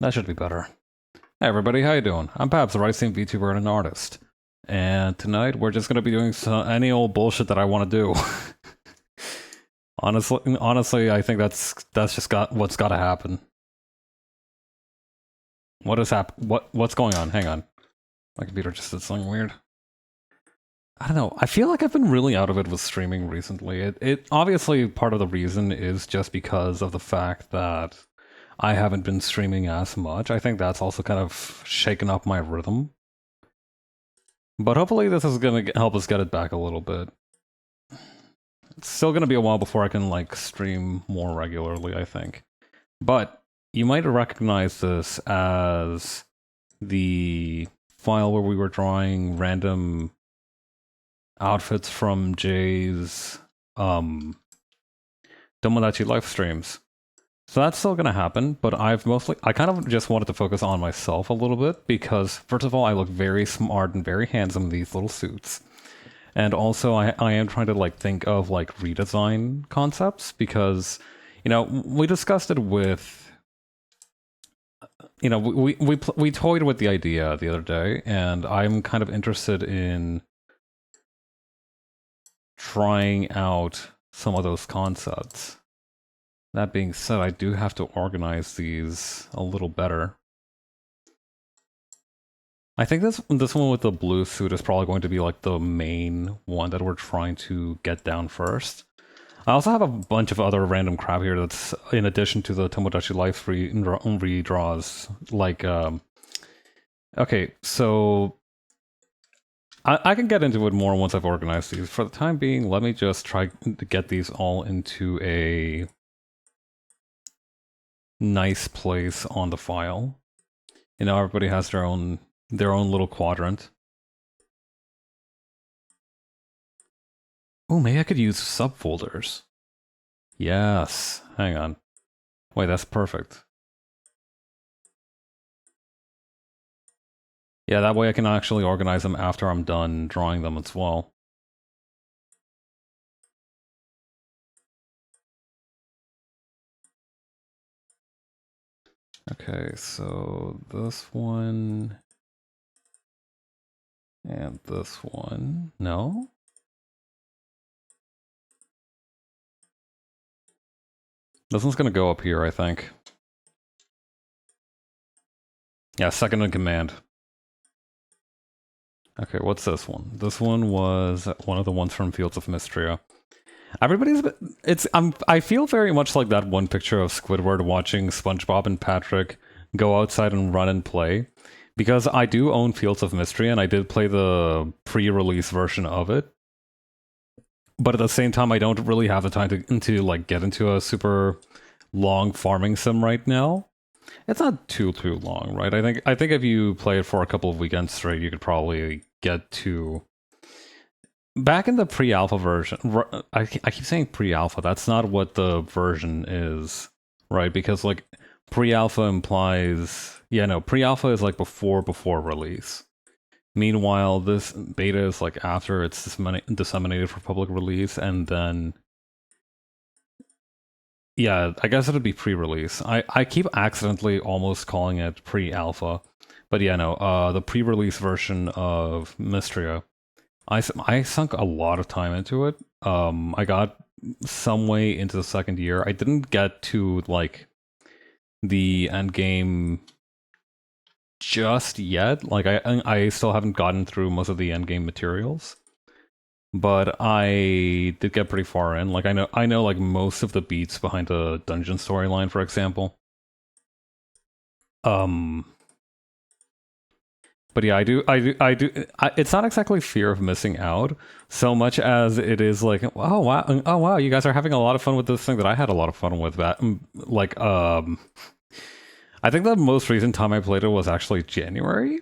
That should be better. Hey everybody, how you doing? I'm Babs, the Rising VTuber and an artist. And tonight we're just gonna be doing any old bullshit that I want to do. honestly, I think that's just what's got to happen. What's going on? Hang on, my computer just did something weird. I don't know. I feel like I've been really out of it with streaming recently. It obviously part of the reason is just because of the fact that I haven't been streaming as much. I think that's also kind of shaken up my rhythm. But hopefully this is gonna help us get it back a little bit. It's still gonna be a while before I can like stream more regularly, I think. But you might recognize this as the file where we were drawing random outfits from Jay's Tomodachi live streams. So that's still gonna happen, but I kind of just wanted to focus on myself a little bit because, first of all, I look very smart and very handsome in these little suits. And also, I am trying to like think of like redesign concepts because, we discussed it with, we toyed with the idea the other day, and I'm kind of interested in trying out some of those concepts. That being said, I do have to organize these a little better. I think this one with the blue suit is probably going to be like the main one that we're trying to get down first. I also have a bunch of other random crap here that's in addition to the Tomodachi Life redraws. Like, okay, so I can get into it more once I've organized these. For the time being, let me just try to get these all into a nice place on the file. Everybody has their own little quadrant. Oh, maybe I could use subfolders. Yes. Hang on. Wait, that's perfect. Yeah, that way I can actually organize them after I'm done drawing them as well. Okay, so this one and this one. No? This one's gonna go up here, I think. Yeah, second in command. Okay, what's this one? This one was one of the ones from Fields of Mystria. I feel very much like that one picture of Squidward watching SpongeBob and Patrick go outside and run and play. Because I do own Fields of Mystery, and I did play the pre-release version of it. But at the same time, I don't really have the time to like get into a super long farming sim right now. It's not too long, right? I think if you play it for a couple of weekends straight, you could probably get to back in the pre-alpha version. I keep saying pre-alpha. That's not what the version is, right? Because like pre-alpha implies, pre-alpha is like before release. Meanwhile, this beta is like after it's disseminated for public release, and then yeah, I guess it'd be pre-release. I keep accidentally almost calling it pre-alpha, but yeah, no. The pre-release version of Mystria, I sunk a lot of time into it. I got some way into the second year. I didn't get to like the end game just yet. Like I still haven't gotten through most of the end game materials, but I did get pretty far in. Like I know like most of the beats behind the dungeon storyline, for example. But yeah, I do. It's not exactly fear of missing out so much as it is like, oh wow, you guys are having a lot of fun with this thing that I had a lot of fun with. That like, I think the most recent time I played it was actually January,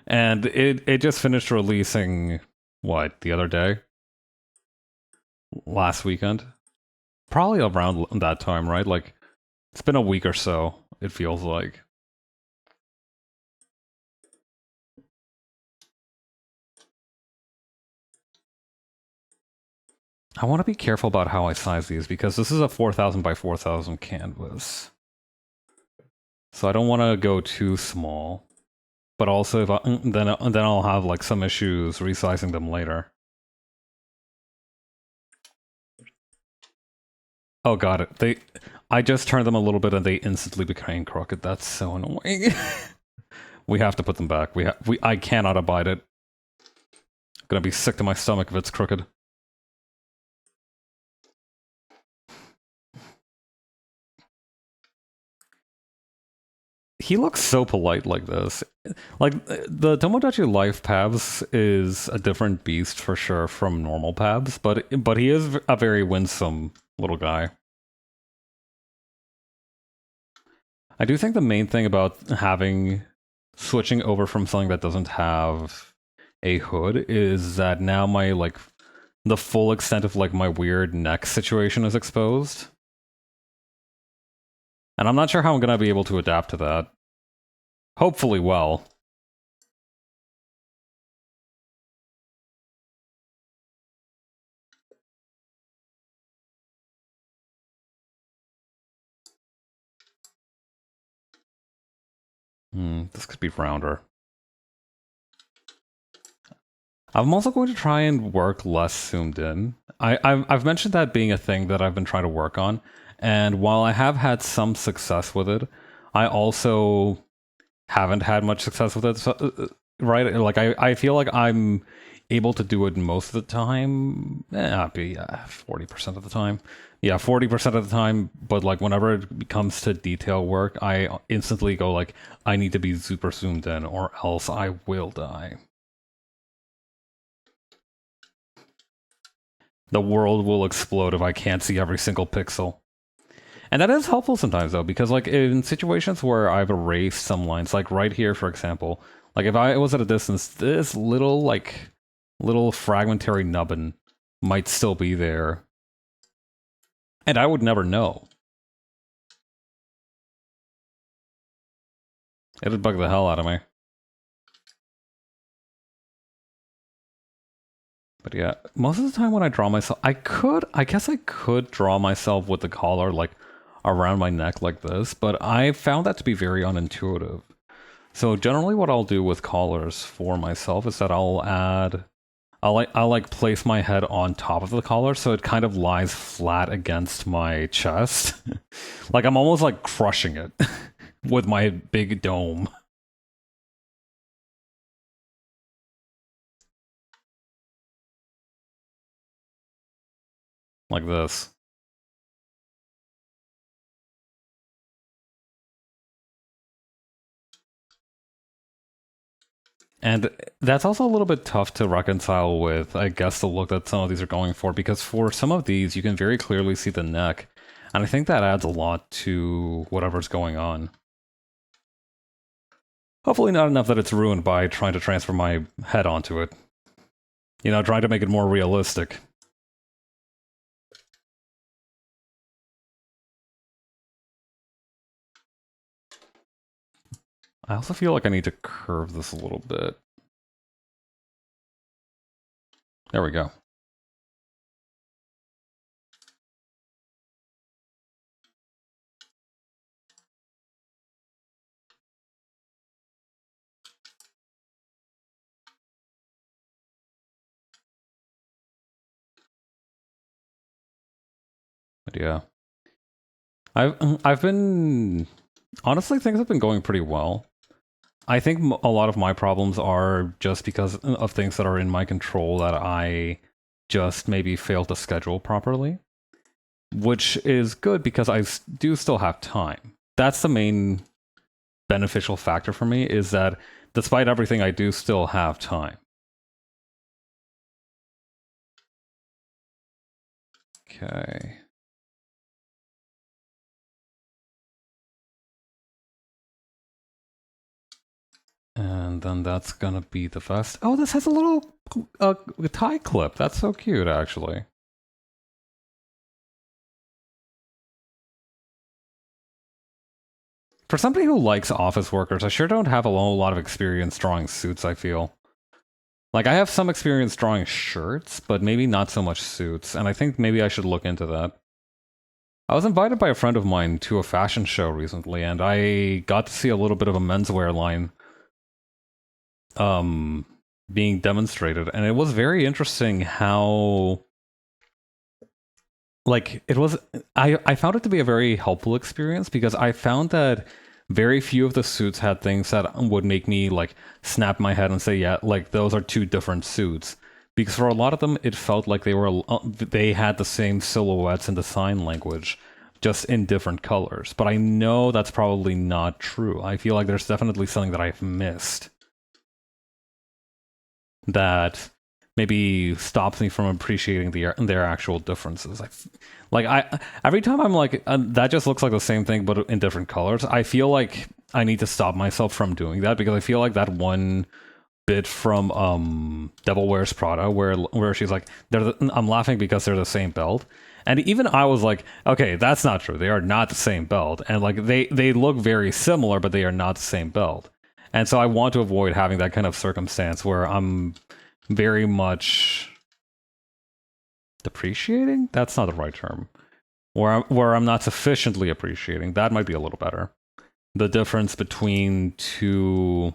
and it just finished releasing the other day, last weekend, probably around that time, right? Like, it's been a week or so. It feels like. I want to be careful about how I size these because this is a 4,000 by 4,000 canvas. So I don't want to go too small. But also, if I, then I'll have like some issues resizing them later. Oh, got it. I just turned them a little bit and they instantly became crooked. That's so annoying. We have to put them back. I cannot abide it. I'm gonna be sick to my stomach if it's crooked. He looks so polite like this. Like, the Tomodachi Life Paths is a different beast for sure from normal Paths, but he is a very winsome little guy. I do think the main thing about switching over from something that doesn't have a hood is that now the full extent of like my weird neck situation is exposed. And I'm not sure how I'm gonna be able to adapt to that. Hopefully well. This could be rounder. I'm also going to try and work less zoomed in. I've mentioned that being a thing that I've been trying to work on, and while I have had some success with it, I also haven't had much success with it. So, right? Like I feel like I'm able to do it most of the time. 40% of the time. Yeah, 40% of the time. But like whenever it comes to detail work, I instantly go like, I need to be super zoomed in, or else I will die. The world will explode if I can't see every single pixel. And that is helpful sometimes, though, because, like, in situations where I've erased some lines, like right here, for example, like, if I was at a distance, this little fragmentary nubbin might still be there. And I would never know. It'd bug the hell out of me. But yeah, most of the time when I draw myself, I guess I could draw myself with the collar, like, around my neck like this, but I found that to be very unintuitive. So generally what I'll do with collars for myself is that I'll like place my head on top of the collar so it kind of lies flat against my chest. Like I'm almost like crushing it with my big dome. Like this. And that's also a little bit tough to reconcile with, I guess, the look that some of these are going for, because for some of these, you can very clearly see the neck, and I think that adds a lot to whatever's going on. Hopefully not enough that it's ruined by trying to transfer my head onto it. You know, trying to make it more realistic. I also feel like I need to curve this a little bit. There we go. But yeah. I've been honestly, things have been going pretty well. I think a lot of my problems are just because of things that are in my control that I just maybe fail to schedule properly, which is good because I do still have time. That's the main beneficial factor for me, is that despite everything, I do still have time. Okay. And then that's gonna be the vest. Oh, this has a little tie clip. That's so cute, actually. For somebody who likes office workers, I sure don't have a whole lot of experience drawing suits, I feel. Like, I have some experience drawing shirts, but maybe not so much suits, and I think maybe I should look into that. I was invited by a friend of mine to a fashion show recently, and I got to see a little bit of a menswear line um being demonstrated, and it was very interesting how like it was I found it to be a very helpful experience because I found that very few of the suits had things that would make me like snap my head and say, yeah, like those are two different suits. Because for a lot of them, it felt like they had the same silhouettes and design language, just in different colors. But I know that's probably not true. I feel like there's definitely something that I've missed that maybe stops me from appreciating their actual differences. I every time I'm like that just looks like the same thing but in different colors. I feel like I need to stop myself from doing that because I feel like that one bit from Devil Wears Prada where she's like I'm laughing because they're the same belt. And even I was like, okay, that's not true. They are not the same belt. And like they look very similar, but they are not the same belt. And so I want to avoid having that kind of circumstance where I'm very much depreciating? That's not the right term. Where I'm not sufficiently appreciating. That might be a little better. The difference between two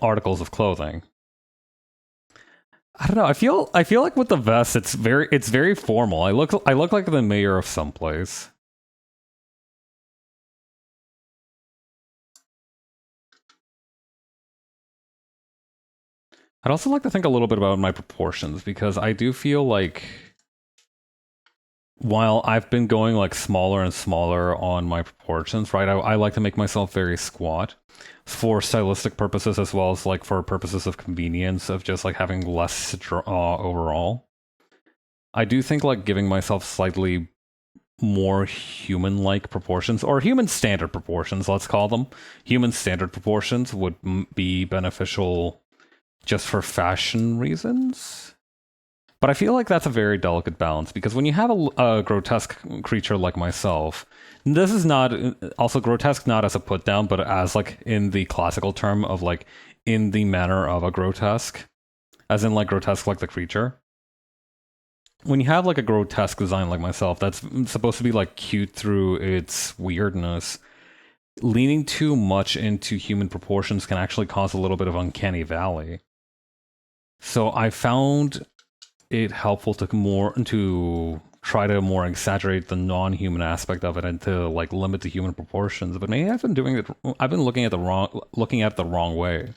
articles of clothing. I don't know. I feel like with the vest, it's very formal. I look like the mayor of some place. I'd also like to think a little bit about my proportions because I do feel like while I've been going like smaller and smaller on my proportions, right? I like to make myself very squat for stylistic purposes as well as like for purposes of convenience of just like having less to draw overall. I do think like giving myself slightly more human-like proportions or human standard proportions, let's call them. Human standard proportions would be beneficial just for fashion reasons. But I feel like that's a very delicate balance because when you have a grotesque creature like myself, this is not also grotesque not as a put down, but as like in the classical term of like in the manner of a grotesque, as in like grotesque like the creature. When you have like a grotesque design like myself, that's supposed to be like cute through its weirdness. Leaning too much into human proportions can actually cause a little bit of uncanny valley. So I found it helpful to try to more exaggerate the non-human aspect of it and to like limit the human proportions. But maybe I've been doing it. I've been looking at the wrong way.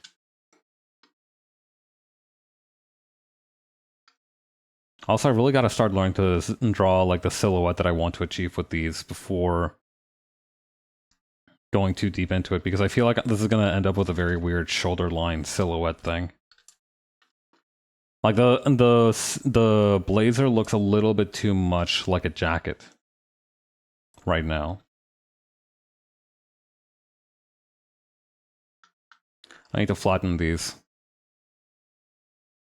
Also, I really got to start learning to draw like the silhouette that I want to achieve with these before going too deep into it, because I feel like this is going to end up with a very weird shoulder line silhouette thing. Like the blazer looks a little bit too much like a jacket right now. I need to flatten these.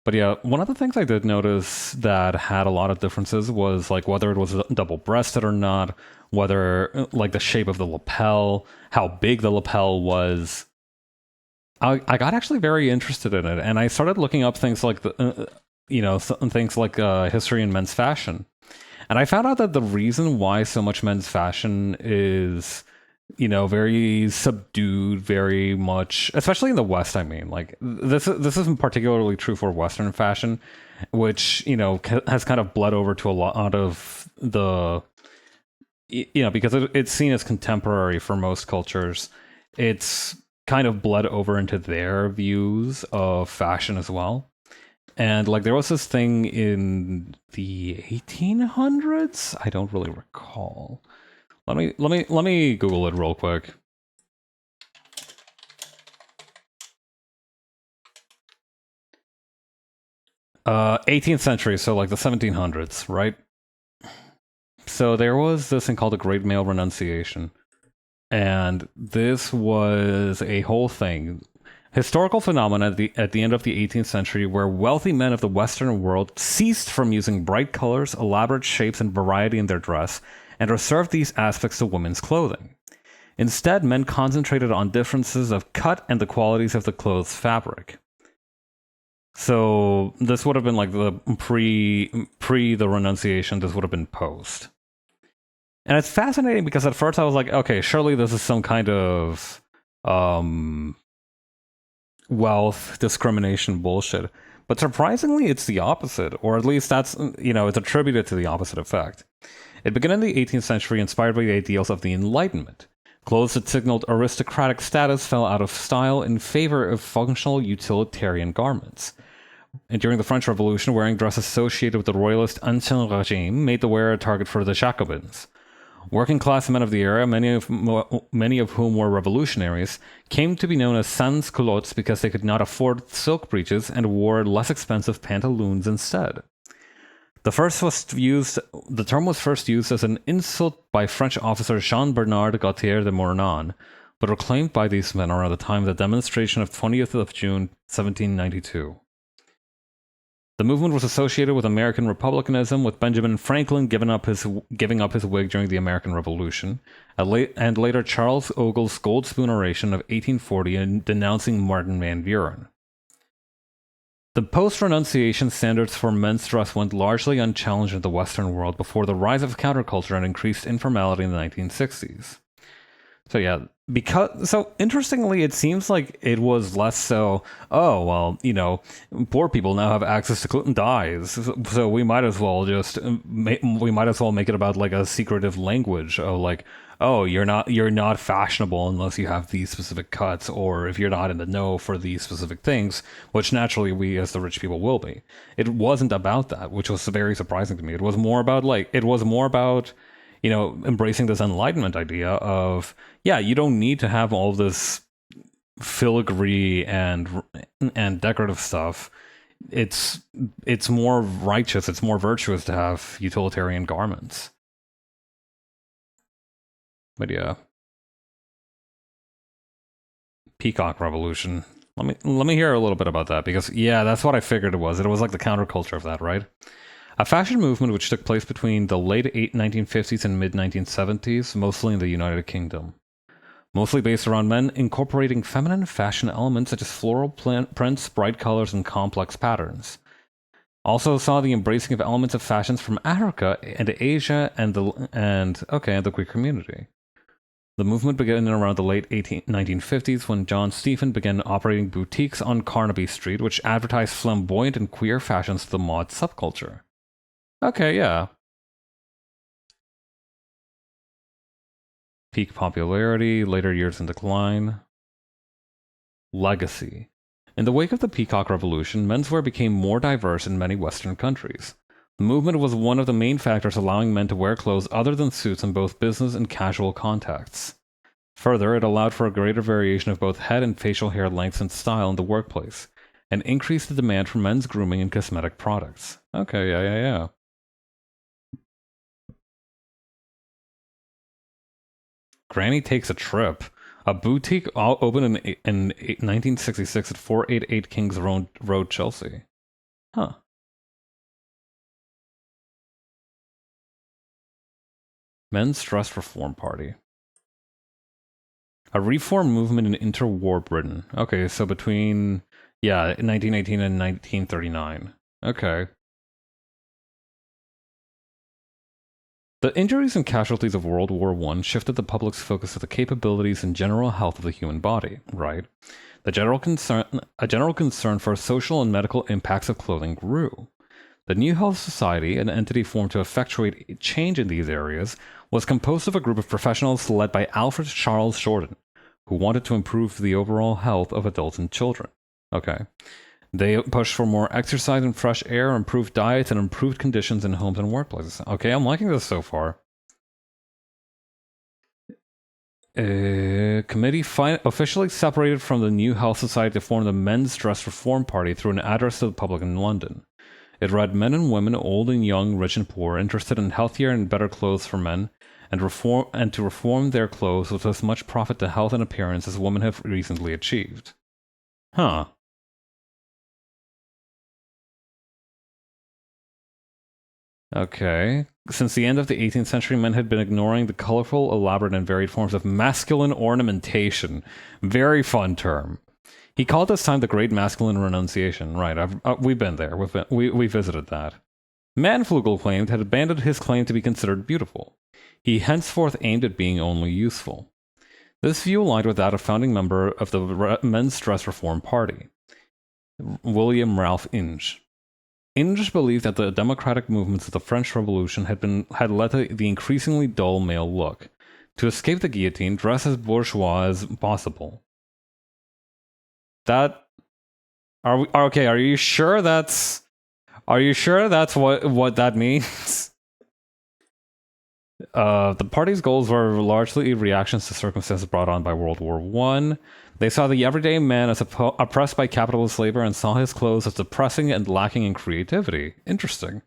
But yeah, one of the things I did notice that had a lot of differences was like whether it was double-breasted or not, whether like the shape of the lapel, how big the lapel was. I got actually very interested in it, and I started looking up things like things like history in men's fashion, and I found out that the reason why so much men's fashion is very subdued, very much, especially in the West. I mean, like this isn't particularly true for Western fashion, which has kind of bled over to a lot of the, because it's seen as contemporary for most cultures. It's kind of bled over into their views of fashion as well. And like there was this thing in the 1800s. I don't really recall. Let me Google it real quick. Uh, 18th century, so like the 1700s, right? So there was this thing called the Great Male Renunciation. And this was a whole thing. Historical phenomena at the end of the 18th century where wealthy men of the Western world ceased from using bright colors, elaborate shapes, and variety in their dress, and reserved these aspects to women's clothing. Instead, men concentrated on differences of cut and the qualities of the clothes' fabric. So this would have been like the pre the renunciation. This would have been post. And it's fascinating because at first I was like, okay, surely this is some kind of wealth discrimination bullshit. But surprisingly, it's the opposite, or at least that's, it's attributed to the opposite effect. It began in the 18th century, inspired by the ideals of the Enlightenment. Clothes that signaled aristocratic status fell out of style in favor of functional utilitarian garments. And during the French Revolution, wearing dress associated with the royalist Ancien regime made the wearer a target for the Jacobins. Working class men of the era, many of whom were revolutionaries, came to be known as sans culottes because they could not afford silk breeches and wore less expensive pantaloons instead. The term was first used as an insult by French officer Jean-Bernard Gautier de Mornan, but reclaimed by these men around the time of the demonstration of 20th of June, 1792. The movement was associated with American republicanism, with Benjamin Franklin giving up his wig during the American Revolution, and later Charles Ogle's Gold Spoon oration of 1840 in denouncing Martin Van Buren. The post-renunciation standards for men's dress went largely unchallenged in the Western world before the rise of counterculture and increased informality in the 1960s. So yeah, interestingly, it seems like it was less so, oh, well, poor people now have access to dyes, so we might as well make it about like a secretive language of like, oh, you're not fashionable unless you have these specific cuts, or if you're not in the know for these specific things, which naturally we as the rich people will be. It wasn't about that, which was very surprising to me. It was more about embracing this Enlightenment idea of, yeah, you don't need to have all this filigree and decorative stuff. It's more righteous, it's more virtuous to have utilitarian garments. But yeah. Peacock Revolution. Let me hear a little bit about that, because yeah, that's what I figured it was. It was like the counterculture of that, right? A fashion movement which took place between the late 1950s and mid-1970s, mostly in the United Kingdom. Mostly based around men incorporating feminine fashion elements such as floral prints, bright colors, and complex patterns. Also saw the embracing of elements of fashions from Africa and Asia and the queer community. The movement began around the late 1950s when John Stephen began operating boutiques on Carnaby Street, which advertised flamboyant and queer fashions to the mod subculture. Okay, yeah. Peak popularity, later years in decline. Legacy. In the wake of the Peacock Revolution, menswear became more diverse in many Western countries. The movement was one of the main factors allowing men to wear clothes other than suits in both business and casual contexts. Further, it allowed for a greater variation of both head and facial hair lengths and style in the workplace, and increased the demand for men's grooming and cosmetic products. Okay, yeah. Granny Takes a Trip. A boutique opened in 1966 at 488 Kings Road, Chelsea. Huh. Men's Dress Reform Party. A reform movement in interwar Britain. Okay, so between, 1918 and 1939. Okay. The injuries and casualties of World War I shifted the public's focus to the capabilities and general health of the human body, right? A general concern for social and medical impacts of clothing grew. The New Health Society, an entity formed to effectuate change in these areas, was composed of a group of professionals led by Alfred Charles Jordan, who wanted to improve the overall health of adults and children. Okay. They pushed for more exercise and fresh air, improved diets, and improved conditions in homes and workplaces. Okay, I'm liking this so far. Committee officially separated from the New Health Society to form the Men's Dress Reform Party through an address to the public in London. It read men and women, old and young, rich and poor, interested in healthier and better clothes for men, and to reform their clothes with as much profit to health and appearance as women have recently achieved. Huh. Okay. Since the end of the 18th century, men had been ignoring the colorful, elaborate, and varied forms of masculine ornamentation. Very fun term. He called this time the Great Masculine Renunciation. Right, we've been there. We visited that. Manflugel claimed had abandoned his claim to be considered beautiful. He henceforth aimed at being only useful. This view aligned with that of founding member of the Men's Dress Reform Party, William Ralph Inge. Inge believed that the democratic movements of the French Revolution had led to the increasingly dull male look. To escape the guillotine, dress as bourgeois as possible. That okay? Are you sure that's what that means? The party's goals were largely reactions to circumstances brought on by World War I. They saw the everyday man as oppressed by capitalist labor and saw his clothes as depressing and lacking in creativity. Interesting.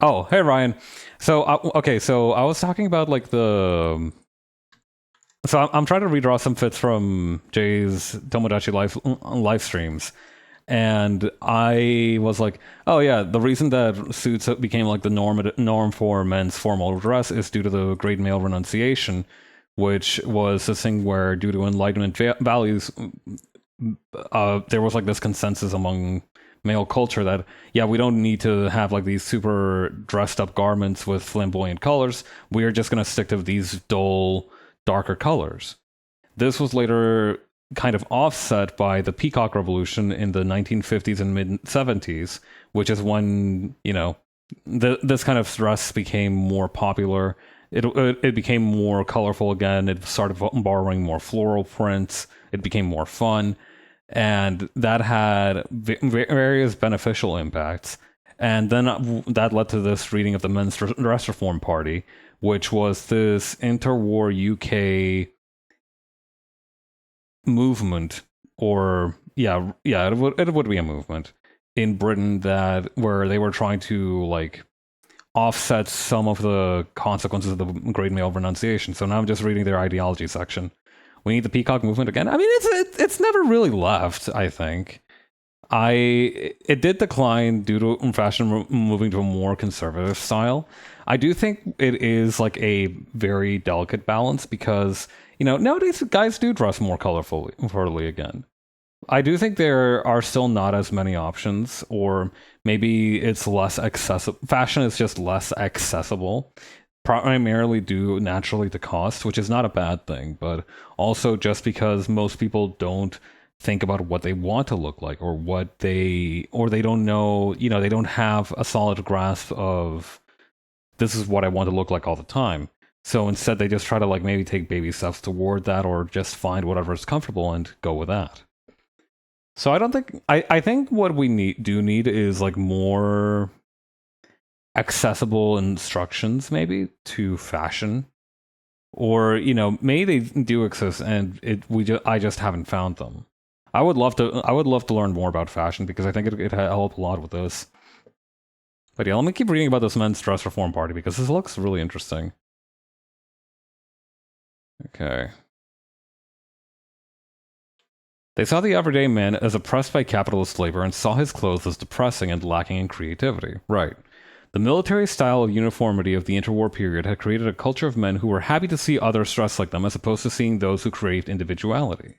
Oh, hey Ryan. So I was talking about like the. So I'm trying to redraw some fits from Jay's Tomodachi live streams. And I was like, oh yeah, the reason that suits became like the norm for men's formal dress is due to the Great Male Renunciation, which was this thing where, due to Enlightenment values, there was like this consensus among male culture that, yeah, we don't need to have like these super dressed up garments with flamboyant colors. We are just going to stick to these dull, darker colors. This was later kind of offset by the Peacock Revolution in the 1950s and mid-70s, which is when, you know, this kind of dress became more popular. It became more colorful again. It started borrowing more floral prints. It became more fun. And that had various beneficial impacts. And then that led to this reading of the Men's Dress Reform Party, which was this interwar UK movement, or it would be a movement in Britain where they were trying to like offset some of the consequences of the Great Male Renunciation. So now I'm just reading their ideology section. We need the Peacock movement again. I mean, it's never really left, I think. It did decline due to fashion moving to a more conservative style. I do think it is like a very delicate balance because, you know, nowadays guys do dress more colorfully again. I do think there are still not as many options, or maybe it's less accessible. Fashion is just less accessible, primarily due naturally to cost, which is not a bad thing, but also just because most people don't think about what they want to look like, or they don't know, you know, they don't have a solid grasp of this is what I want to look like all the time. So instead they just try to like maybe take baby steps toward that, or just find whatever is comfortable and go with that. So I think what we need is like more accessible instructions maybe to fashion, or, you know, maybe they do exist and I just haven't found them. I would love to learn more about fashion because I think it help a lot with this. But yeah, let me keep reading about this Men's Dress Reform Party because this looks really interesting. Okay. They saw the everyday man as oppressed by capitalist labor and saw his clothes as depressing and lacking in creativity. Right. The military style of uniformity of the interwar period had created a culture of men who were happy to see others dressed like them as opposed to seeing those who craved individuality.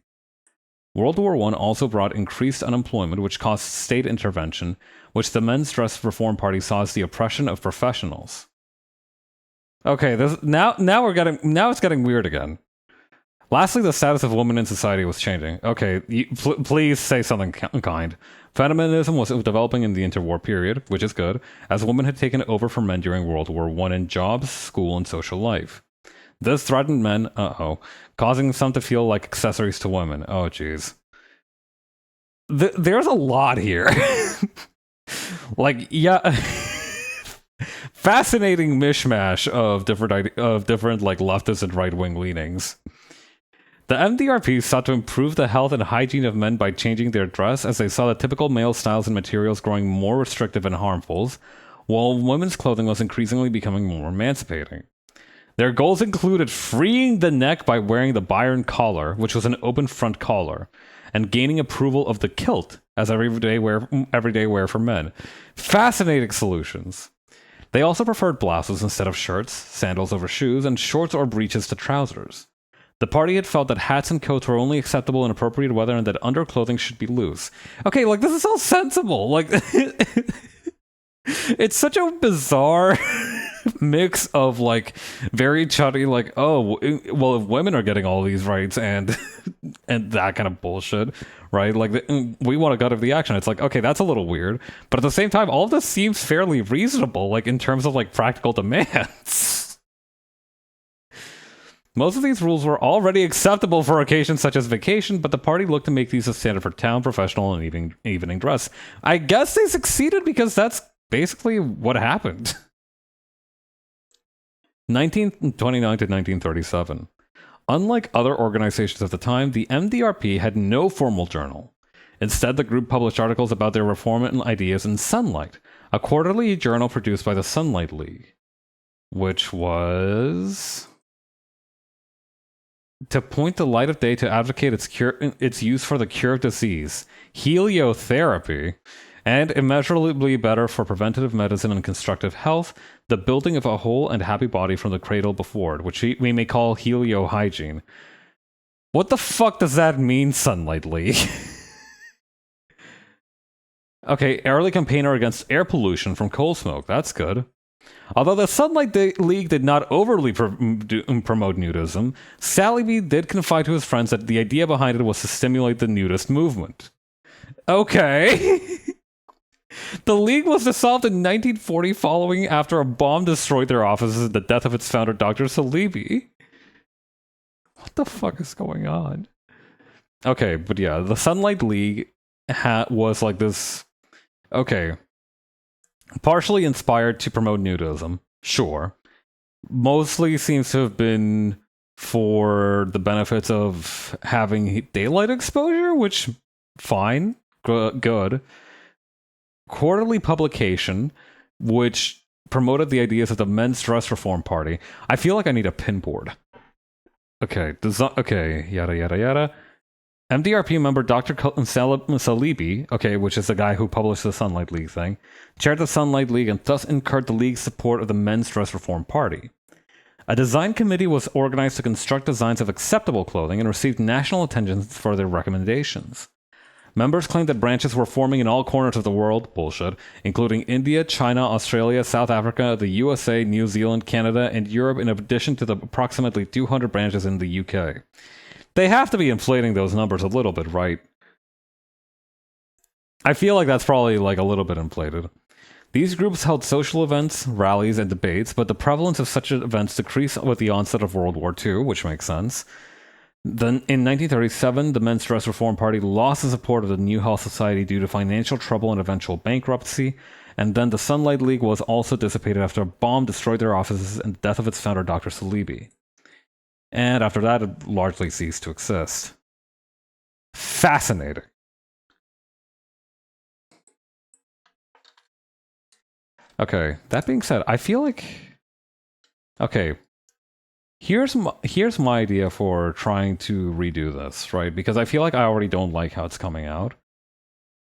World War I also brought increased unemployment, which caused state intervention, which the Men's Dress Reform Party saw as the oppression of professionals. Okay, now it's getting weird again. Lastly, the status of women in society was changing. Okay, please say something kind. Feminism was developing in the interwar period, which is good, as women had taken over from men during World War I in jobs, school, and social life. This threatened men, causing some to feel like accessories to women. Oh, jeez. There's a lot here. Like, yeah... fascinating mishmash of different like leftist and right-wing leanings. The MDRP sought to improve the health and hygiene of men by changing their dress, as they saw the typical male styles and materials growing more restrictive and harmful, while women's clothing was increasingly becoming more emancipating. Their goals included freeing the neck by wearing the Byron collar, which was an open front collar, and gaining approval of the kilt as everyday wear for men. Fascinating solutions. They also preferred blouses instead of shirts, sandals over shoes, and shorts or breeches to trousers. The party had felt that hats and coats were only acceptable in appropriate weather and that underclothing should be loose. Okay, like, this is all sensible. Like, it's such a bizarre mix of, like, very chuddy, like, oh, well, if women are getting all these rights and and that kind of bullshit, right? Like, we want a gut of the action. It's like, okay, that's a little weird. But at the same time, all of this seems fairly reasonable, like, in terms of, like, practical demands. Most of these rules were already acceptable for occasions such as vacation, but the party looked to make these a standard for town, professional, and evening dress. I guess they succeeded because that's basically what happened. 1929 to 1937. Unlike other organizations at the time, the MDRP had no formal journal. Instead, the group published articles about their reform and ideas in Sunlight, a quarterly journal produced by the Sunlight League, which was to point the light of day to advocate its use for the cure of disease, heliotherapy, and immeasurably better for preventative medicine and constructive health, the building of a whole and happy body from the cradle before, which we may call heliohygiene. What the fuck does that mean, Sunlight League? Okay, early campaigner against air pollution from coal smoke. That's good. Although the Sunlight League did not overly promote nudism, Saliby did confide to his friends that the idea behind it was to stimulate the nudist movement. Okay. The League was dissolved in 1940 following after a bomb destroyed their offices and the death of its founder, Dr. Salibi. What the fuck is going on? Okay, but yeah, the Sunlight League was like this... Okay. Partially inspired to promote nudism, sure. Mostly seems to have been for the benefits of having daylight exposure, which, fine, good. Quarterly publication, which promoted the ideas of the Men's Dress Reform Party. I feel like I need a pinboard. Okay, okay, yada yada yada. MDRP member Dr. Salibi, okay, which is the guy who published the Sunlight League thing, chaired the Sunlight League and thus incurred the League's support of the Men's Dress Reform Party. A design committee was organized to construct designs of acceptable clothing and received national attention for their recommendations. Members claimed that branches were forming in all corners of the world, bullshit, including India, China, Australia, South Africa, the USA, New Zealand, Canada, and Europe, in addition to the approximately 200 branches in the UK. They have to be inflating those numbers a little bit, right? I feel like that's probably like a little bit inflated. These groups held social events, rallies, and debates, but the prevalence of such events decreased with the onset of World War II, which makes sense. Then, in 1937, the Men's Dress Reform Party lost the support of the New Health Society due to financial trouble and eventual bankruptcy, and then the Sunlight League was also dissipated after a bomb destroyed their offices and the death of its founder, Dr. Salibi. And after that, it largely ceased to exist. Fascinating. Okay, that being said, I feel like... Okay, here's my idea for trying to redo this, right? Because I feel like I already don't like how it's coming out.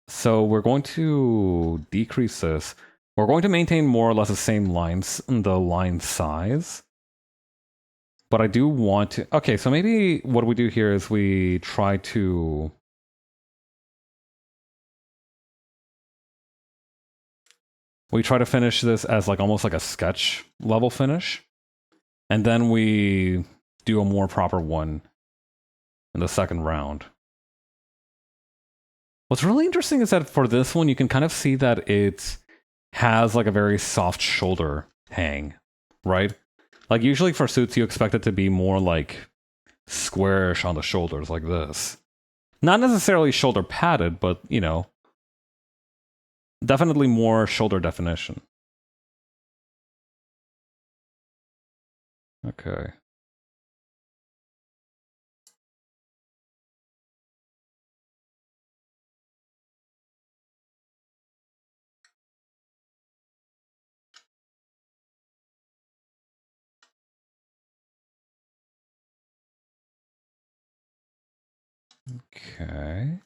So we're going to decrease this. We're going to maintain more or less the same lines, the line size. But I do want to... Okay, so maybe what we do here is we try to... We try to finish this as like almost like a sketch level finish. And then we do a more proper one in the second round. What's really interesting is that for this one, you can kind of see that it has like a very soft shoulder hang, right? Like, usually for suits, you expect it to be more, like, squarish on the shoulders, like this. Not necessarily shoulder padded, but, you know, definitely more shoulder definition. Okay. Okay.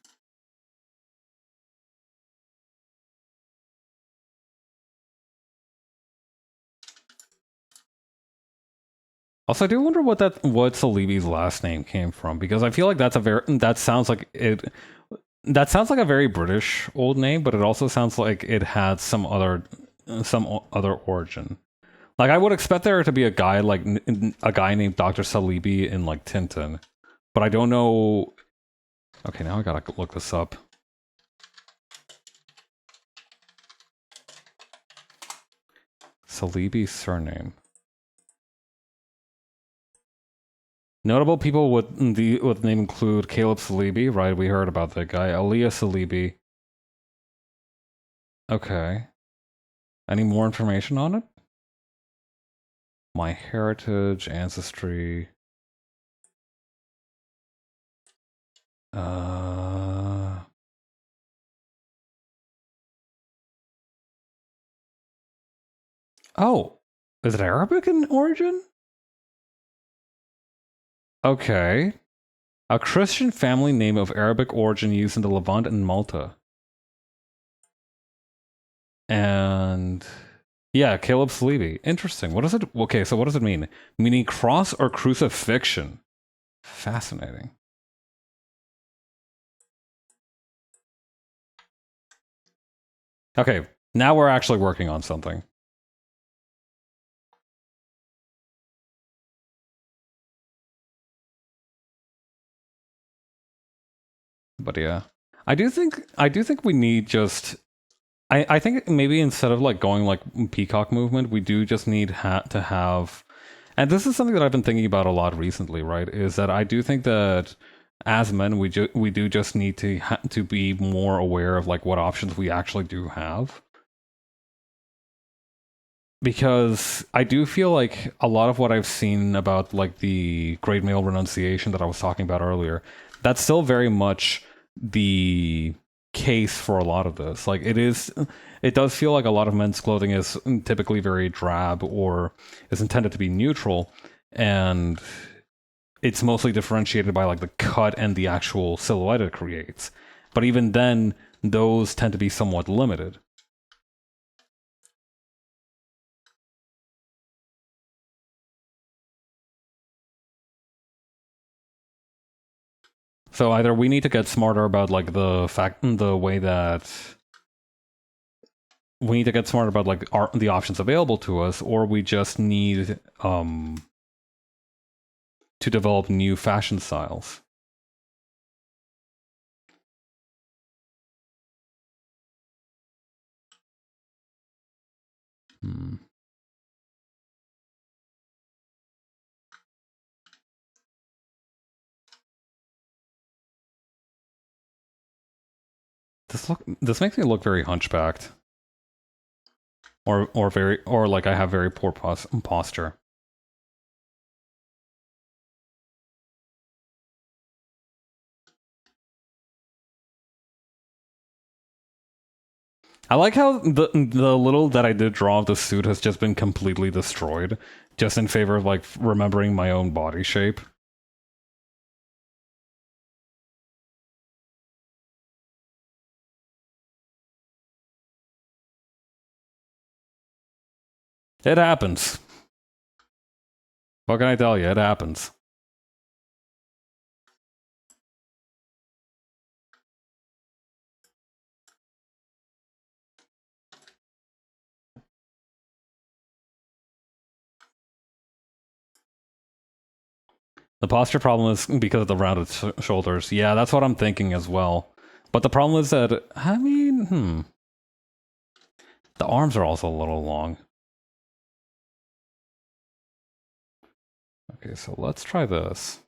Also, I do wonder what Salibi's last name came from, because I feel like that sounds like a very British old name, but it also sounds like it had some other origin. Like I would expect there to be a guy a guy named Dr. Salibi in like Tintin, but I don't know. Okay, now I gotta look this up. Salibi's surname. Notable people with name include Caleb Salibi, right? We heard about that guy. Aliyah Salibi. Okay. Any more information on it? My heritage, ancestry. Uh. Oh, is it Arabic in origin? Okay. A Christian family name of Arabic origin used in the Levant and Malta. And yeah, Caleb Salibi. Interesting. What is it? Okay, so what does it mean? Meaning cross or crucifixion. Fascinating. Okay, now we're actually working on something. But yeah, I do think we need just. I think maybe instead of like going like peacock movement, we do just need to have. And this is something that I've been thinking about a lot recently, right? Is that I do think that as men, we do just need to be more aware of like what options we actually do have. Because I do feel like a lot of what I've seen about like the great male renunciation that I was talking about earlier, that's still very much the case for a lot of this. Like it does feel like a lot of men's clothing is typically very drab or is intended to be neutral, and it's mostly differentiated by like the cut and the actual silhouette it creates. But even then, those tend to be somewhat limited. So either we need to get smarter about like the way that we need to get smarter about like the options available to us, or we just need to develop new fashion styles. Hmm. This makes me look very hunchbacked, or like I have very poor posture. I like how the little that I did draw of the suit has just been completely destroyed, just in favor of like remembering my own body shape. It happens. What can I tell you? It happens. The posture problem is because of the rounded shoulders. Yeah, that's what I'm thinking as well. But the problem is that, I mean, the arms are also a little long. Okay, so let's try this.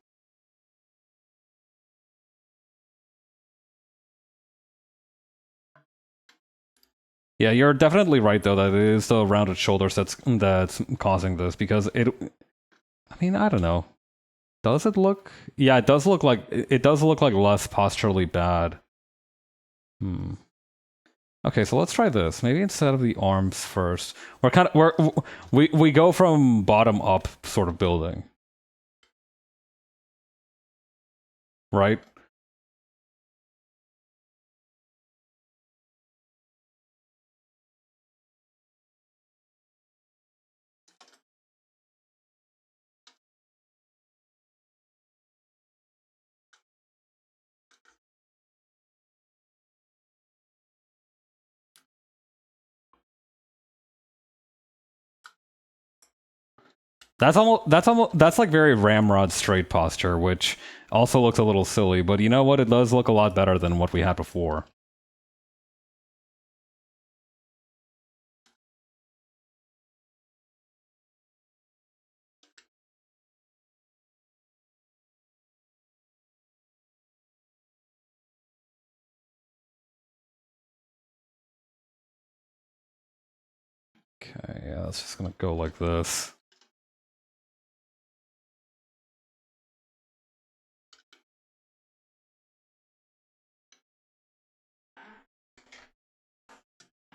Yeah, you're definitely right though that it is the rounded shoulders that's causing this because I mean, I don't know. Does it look? Yeah, it does look like less posturally bad. Hmm. Okay, so let's try this. Maybe instead of the arms first, we go from bottom up sort of building, right? That's like very ramrod straight posture, which also looks a little silly, but you know what? It does look a lot better than what we had before. Okay, yeah, it's just gonna go like this.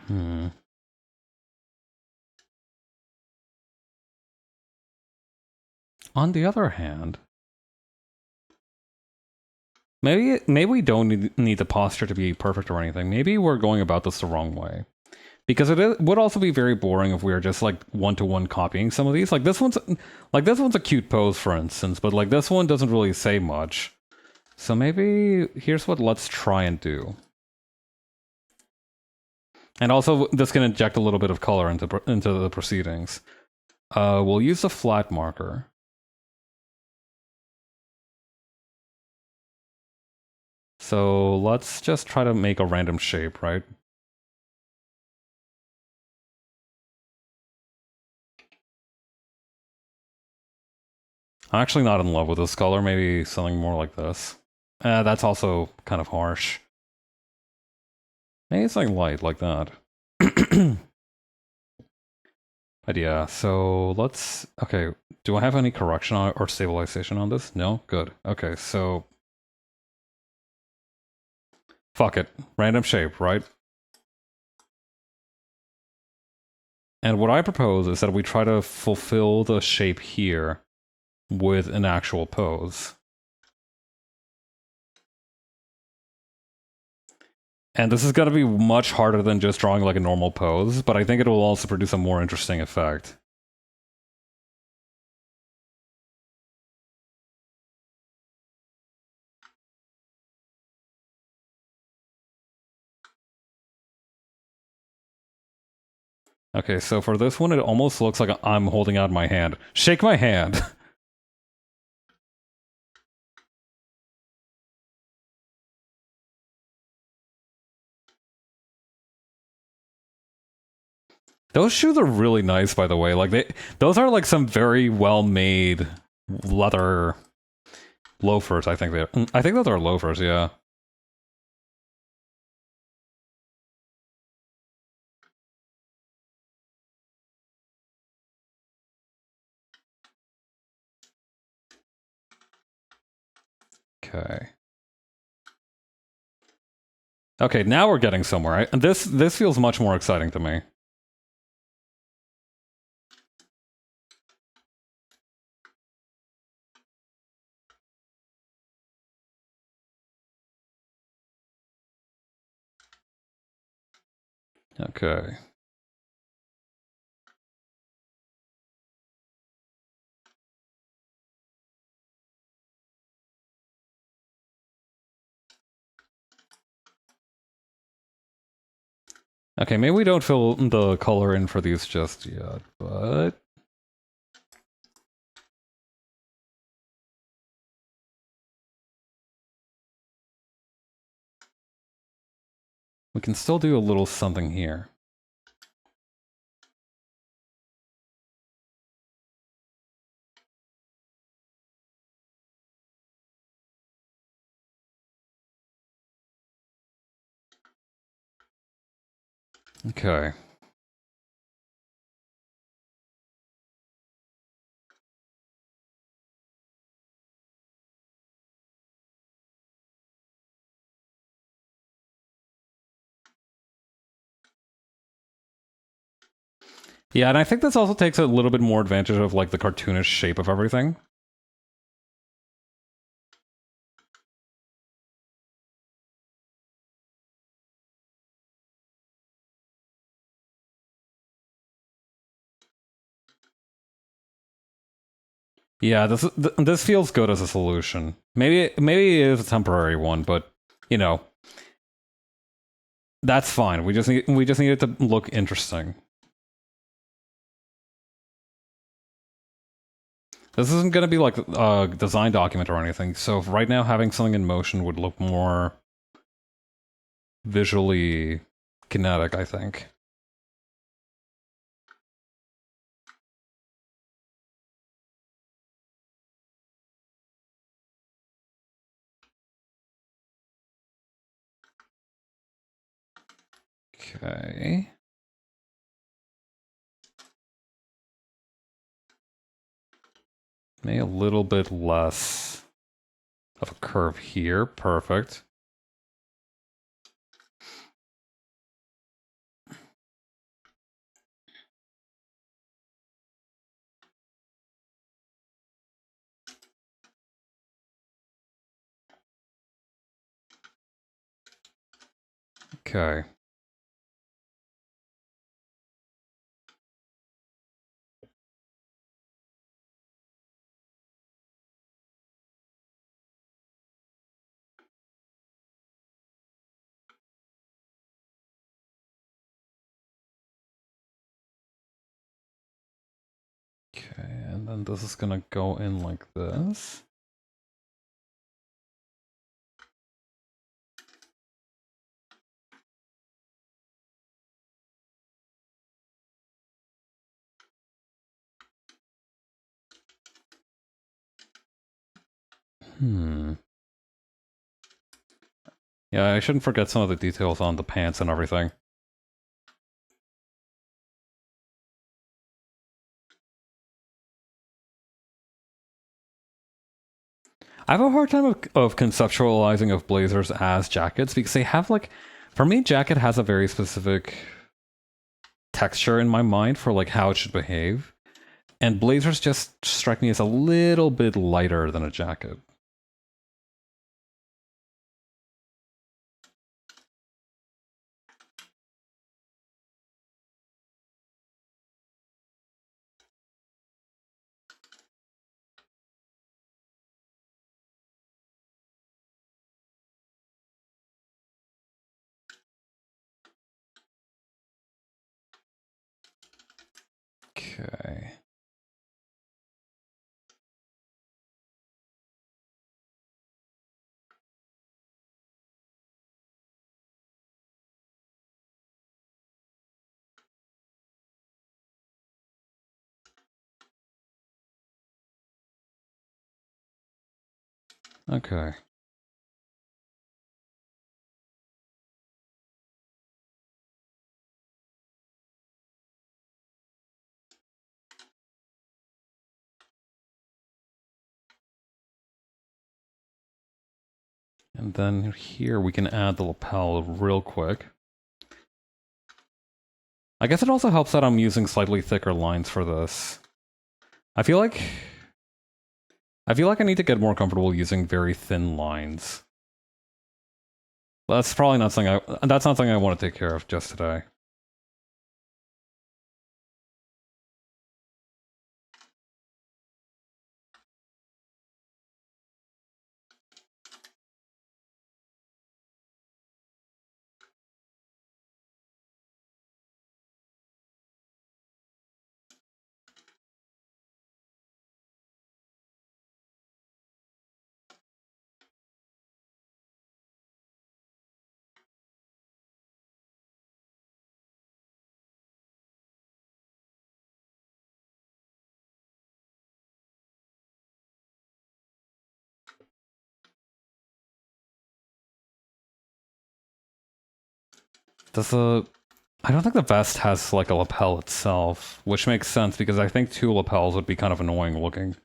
Hmm. On the other hand, maybe we don't need the posture to be perfect or anything. Maybe we're going about this the wrong way. Because would also be very boring if we were just like one-to-one copying some of these. Like this one's a cute pose, for instance, but like this one doesn't really say much. So maybe here's what let's try and do. And also, this can inject a little bit of color into the proceedings. We'll use a flat marker. So let's just try to make a random shape, right? I'm actually not in love with this color. Maybe something more like this. That's also kind of harsh. Maybe something light like that. But yeah, so let's... Okay, do I have any correction or stabilization on this? No? Good. Okay, so... Fuck it. Random shape, right? And what I propose is that we try to fulfill the shape here with an actual pose. And this is going to be much harder than just drawing like a normal pose, but I think it will also produce a more interesting effect. Okay, so for this one, it almost looks like I'm holding out my hand. Shake my hand! Those shoes are really nice, by the way. Those are like some very well-made leather loafers. I think I think those are loafers. Yeah. Okay. Okay, now we're getting somewhere. This feels much more exciting to me. Okay. Okay, maybe we don't fill the color in for these just yet, but... we can still do a little something here. Okay. Yeah, and I think this also takes a little bit more advantage of like the cartoonish shape of everything. Yeah, this feels good as a solution. Maybe it is a temporary one, but you know, that's fine. We just need it to look interesting. This isn't going to be like a design document or anything, so right now having something in motion would look more visually kinetic, I think. Okay. Maybe a little bit less of a curve here. Perfect. Okay. Okay, and then this is gonna go in like this. Yeah, I shouldn't forget some of the details on the pants and everything. I have a hard time of conceptualizing of blazers as jackets because they have like, for me, jacket has a very specific texture in my mind for like how it should behave, and blazers just strike me as a little bit lighter than a jacket. Okay. Okay. And then here we can add the lapel real quick. I guess it also helps that I'm using slightly thicker lines for this. I feel like I need to get more comfortable using very thin lines. That's probably not something that's not something I want to take care of just today. Does the I don't think the vest has like a lapel itself, which makes sense because I think two lapels would be kind of annoying looking.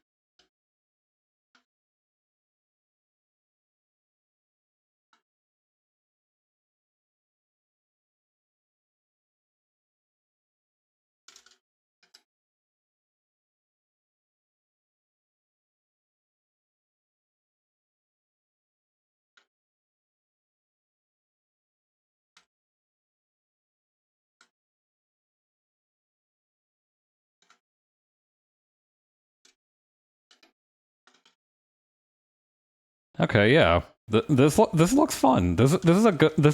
Okay, yeah. This looks fun. This is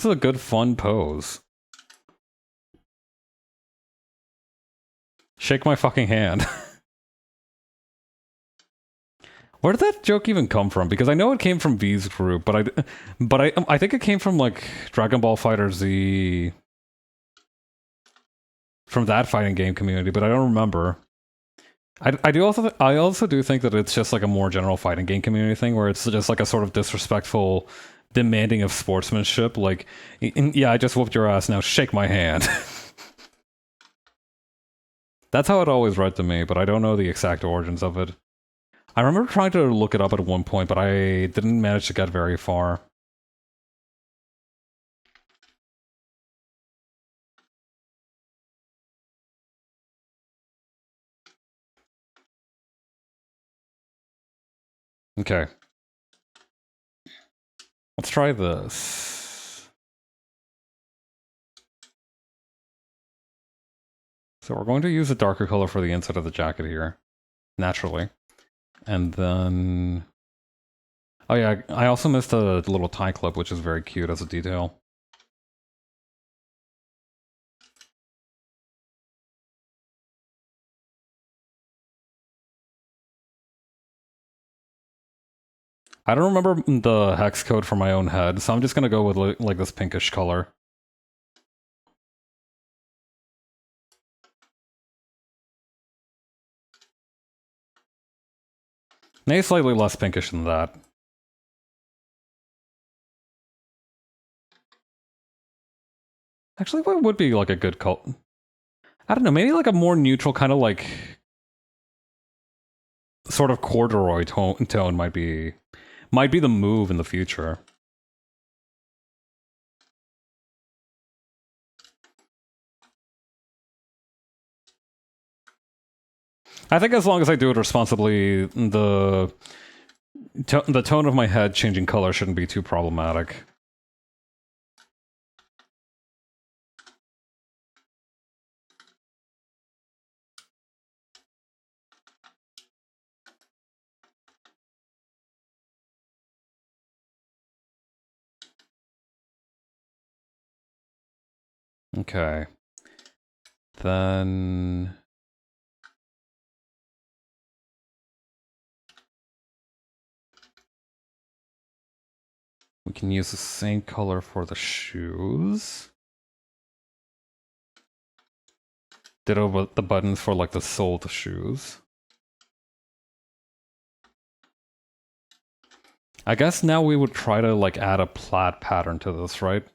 a good fun pose. Shake my fucking hand. Where did that joke even come from? Because I know it came from V's group, but I think it came from like Dragon Ball Fighter Z, from that fighting game community, but I don't remember. I also do think that it's just like a more general fighting game community thing where it's just like a sort of disrespectful demanding of sportsmanship. Like, yeah, I just whooped your ass. Now shake my hand. That's how it always read to me, but I don't know the exact origins of it. I remember trying to look it up at one point, but I didn't manage to get very far. Okay. Let's try this. So we're going to use a darker color for the inside of the jacket here, naturally. And then... Oh yeah, I also missed a little tie clip, which is very cute as a detail. I don't remember the hex code for my own head, so I'm just gonna go with like this pinkish color. Maybe slightly less pinkish than that. Actually, what would be like a good color? I don't know, maybe like a more neutral kind of like sort of corduroy tone might be the move in the future. I think as long as I do it responsibly, the tone of my head changing color shouldn't be too problematic. Okay. Then... we can use the same color for the shoes. Ditto with the buttons for like the sole of the shoes. I guess now we would try to like add a plaid pattern to this, right?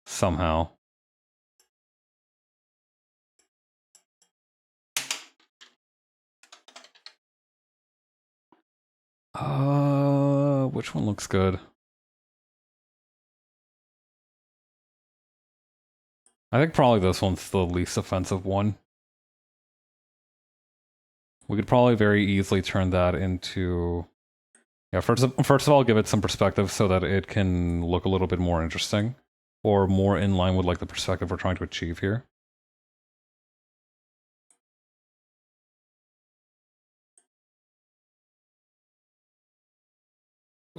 Somehow. Which one looks good? I think probably this one's the least offensive one. We could probably very easily turn that into... yeah, first of all, give it some perspective so that it can look a little bit more interesting. Or more in line with like the perspective we're trying to achieve here.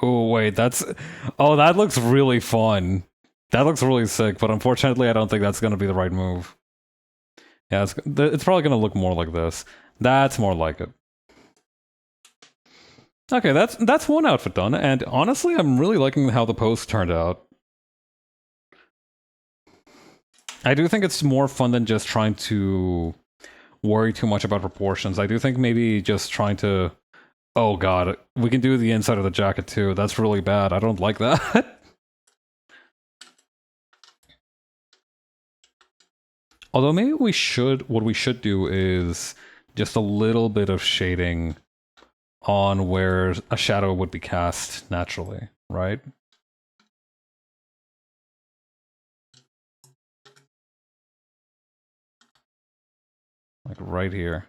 Oh, wait, that's... oh, that looks really fun. That looks really sick, but unfortunately I don't think that's going to be the right move. Yeah, it's probably going to look more like this. That's more like it. Okay, that's one outfit done, and honestly, I'm really liking how the post turned out. I do think it's more fun than just trying to worry too much about proportions. I do think maybe just trying to... oh god, we can do the inside of the jacket too. That's really bad. I don't like that. Although maybe what we should do is just a little bit of shading on where a shadow would be cast naturally, right? Like right here.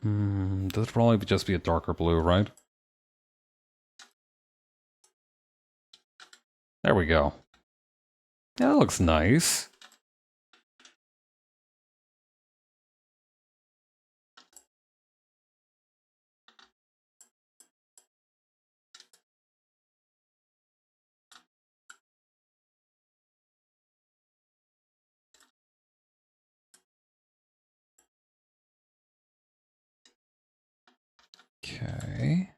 This would probably just be a darker blue, right? There we go. Yeah, that looks nice. Okay.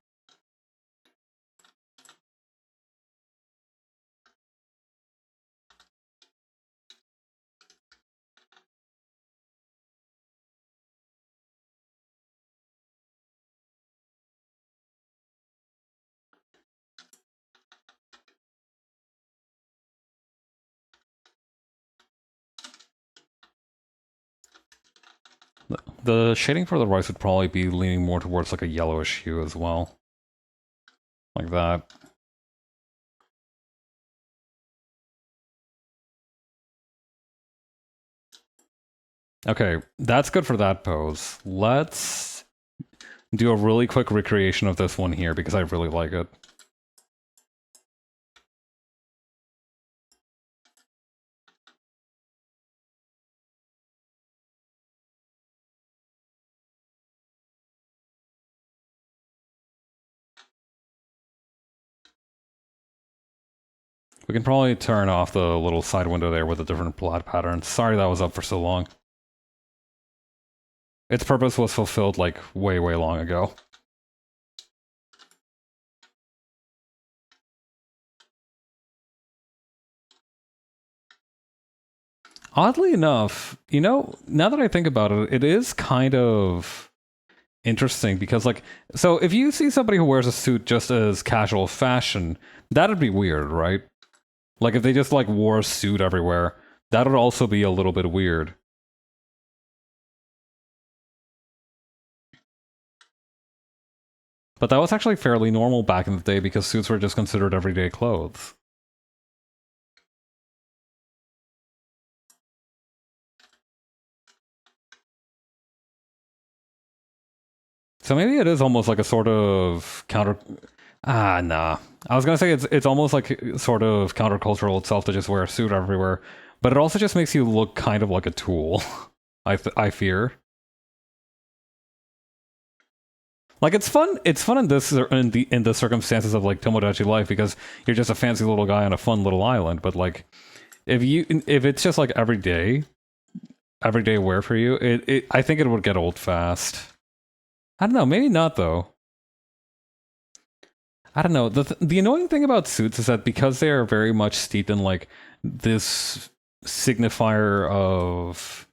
The shading for the rice would probably be leaning more towards like a yellowish hue as well. Like that. Okay, that's good for that pose. Let's do a really quick recreation of this one here because I really like it. We can probably turn off the little side window there with a different plot pattern. Sorry that was up for so long. Its purpose was fulfilled like way, way long ago. Oddly enough, you know, now that I think about it, it is kind of interesting because, like, so if you see somebody who wears a suit just as casual fashion, that'd be weird, right? Like, if they just, like, wore a suit everywhere, that would also be a little bit weird. But that was actually fairly normal back in the day because suits were just considered everyday clothes. So maybe it is almost like a sort of counter. Ah, nah. I was gonna say it's almost like sort of countercultural itself to just wear a suit everywhere, but it also just makes you look kind of like a tool. I fear. Like it's fun. It's fun in this in the circumstances of like Tomodachi life because you're just a fancy little guy on a fun little island. But like if it's just like everyday wear for you, I think it would get old fast. I don't know. Maybe not though. I don't know. The annoying thing about suits is that because they are very much steeped in like this signifier of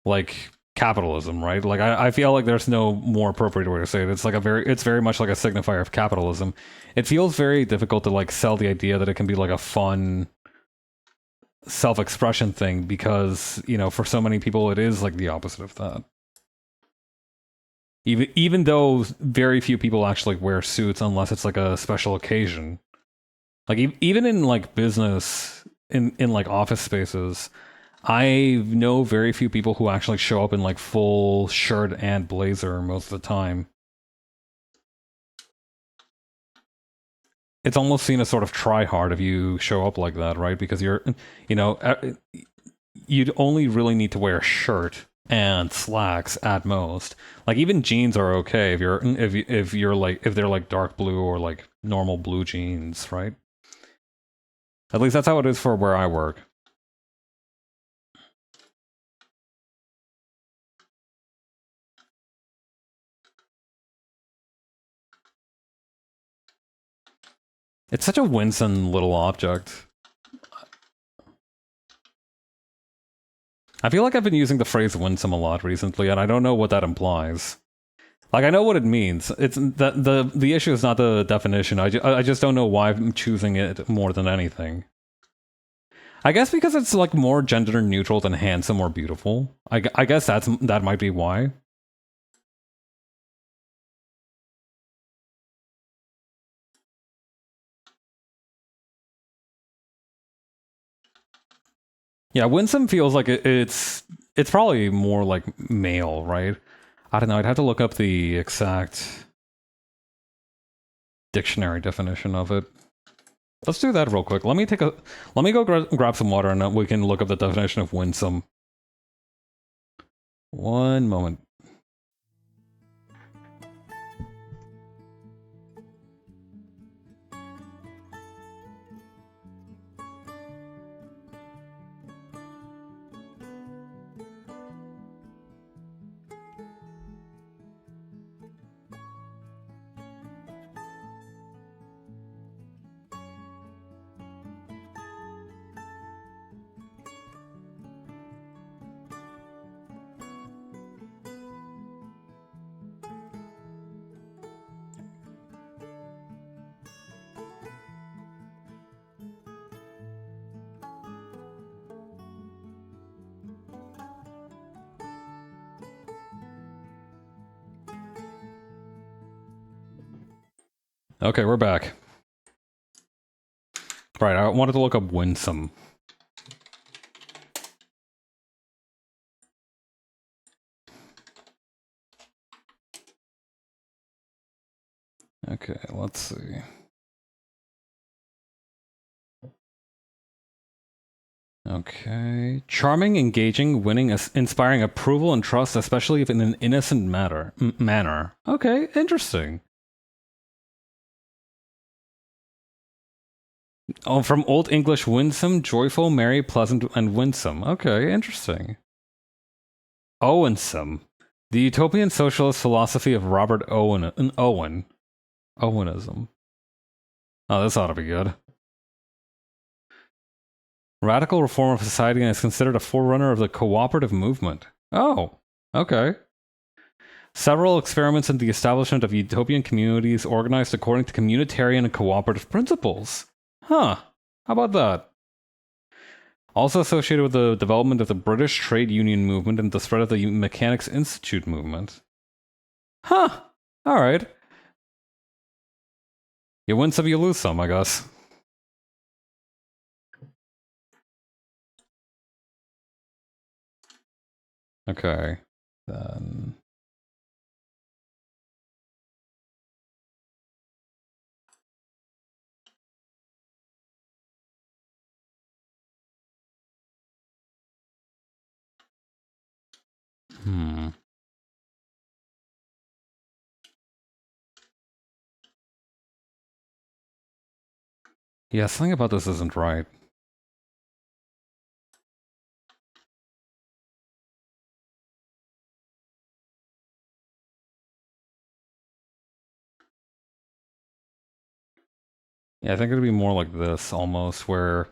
like capitalism, right? Like I feel like there's no more appropriate way to say it. It's very much like a signifier of capitalism. It feels very difficult to like sell the idea that it can be like a fun self-expression thing because, you know, for so many people it is like the opposite of that. Even though very few people actually wear suits unless it's like a special occasion. Like even in like business in like office spaces, I know very few people who actually show up in like full shirt and blazer most of the time. It's almost seen as sort of try hard if you show up like that, right? Because you're, you know, you'd only really need to wear a shirt and slacks at most. Like even jeans are okay if you're like if they're like dark blue or like normal blue jeans, right? At least that's how it is for where I work. It's such a winsome little object. I feel like I've been using the phrase winsome a lot recently, and I don't know what that implies. Like, I know what it means. It's that the issue is not the definition. I just don't know why I'm choosing it more than anything. I guess because it's like more gender neutral than handsome or beautiful. I guess that might be why. Yeah, winsome feels like it's probably more like male, right? I don't know. I'd have to look up the exact dictionary definition of it. Let's do that real quick. Let me go grab some water and then we can look up the definition of winsome. One moment. Okay, we're back. Right, I wanted to look up winsome. Okay, let's see. Okay. Charming, engaging, winning, inspiring approval and trust, especially if in an innocent manner. Okay, interesting. Oh, from Old English, winsome, joyful, merry, pleasant, and winsome. Okay, interesting. Owensome. The utopian socialist philosophy of Robert Owen. Owenism. Oh, this ought to be good. Radical reform of society and is considered a forerunner of the cooperative movement. Oh, okay. Several experiments in the establishment of utopian communities organized according to communitarian and cooperative principles. Huh. How about that? Also associated with the development of the British trade union movement and the spread of the Mechanics Institute movement. Huh. Alright. You win some, you lose some, I guess. Okay. Then... Yeah, something about this isn't right. Yeah, I think it'd be more like this, almost, where...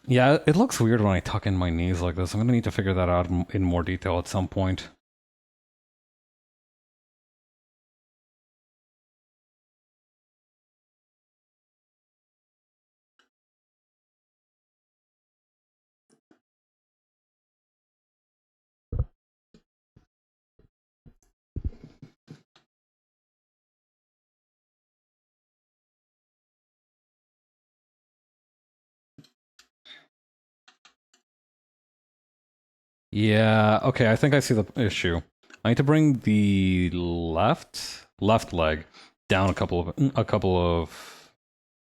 Yeah, it looks weird when I tuck in my knees like this. I'm gonna need to figure that out in more detail at some point. Yeah, okay, I think I see the issue. I need to bring the left leg down a couple of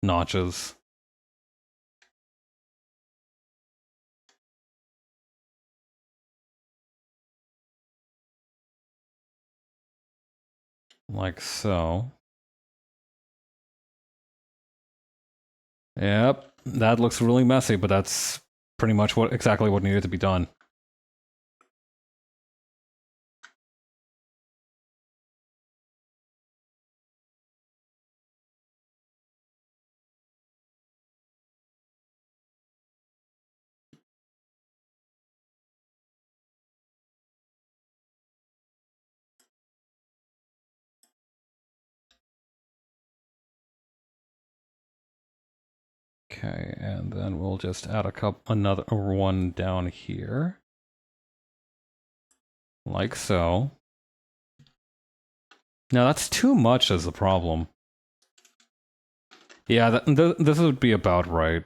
notches. Like so. Yep, that looks really messy, but that's pretty much exactly what needed to be done. Okay, and then we'll just add another one down here. Like so. Now that's too much as the problem. Yeah, this would be about right.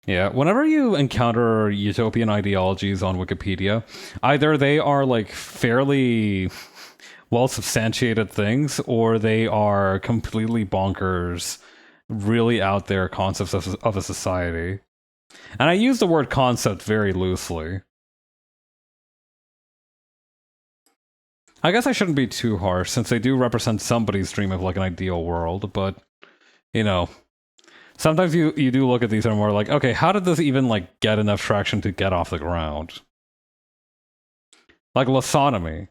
Yeah, whenever you encounter utopian ideologies on Wikipedia, either they are like fairly well substantiated things, or they are completely bonkers, really out there concepts of a society. And I use the word concept very loosely. I guess I shouldn't be too harsh, since they do represent somebody's dream of like an ideal world, but, you know, sometimes you do look at these and more like, okay, how did this even like get enough traction to get off the ground? Like Losonomy.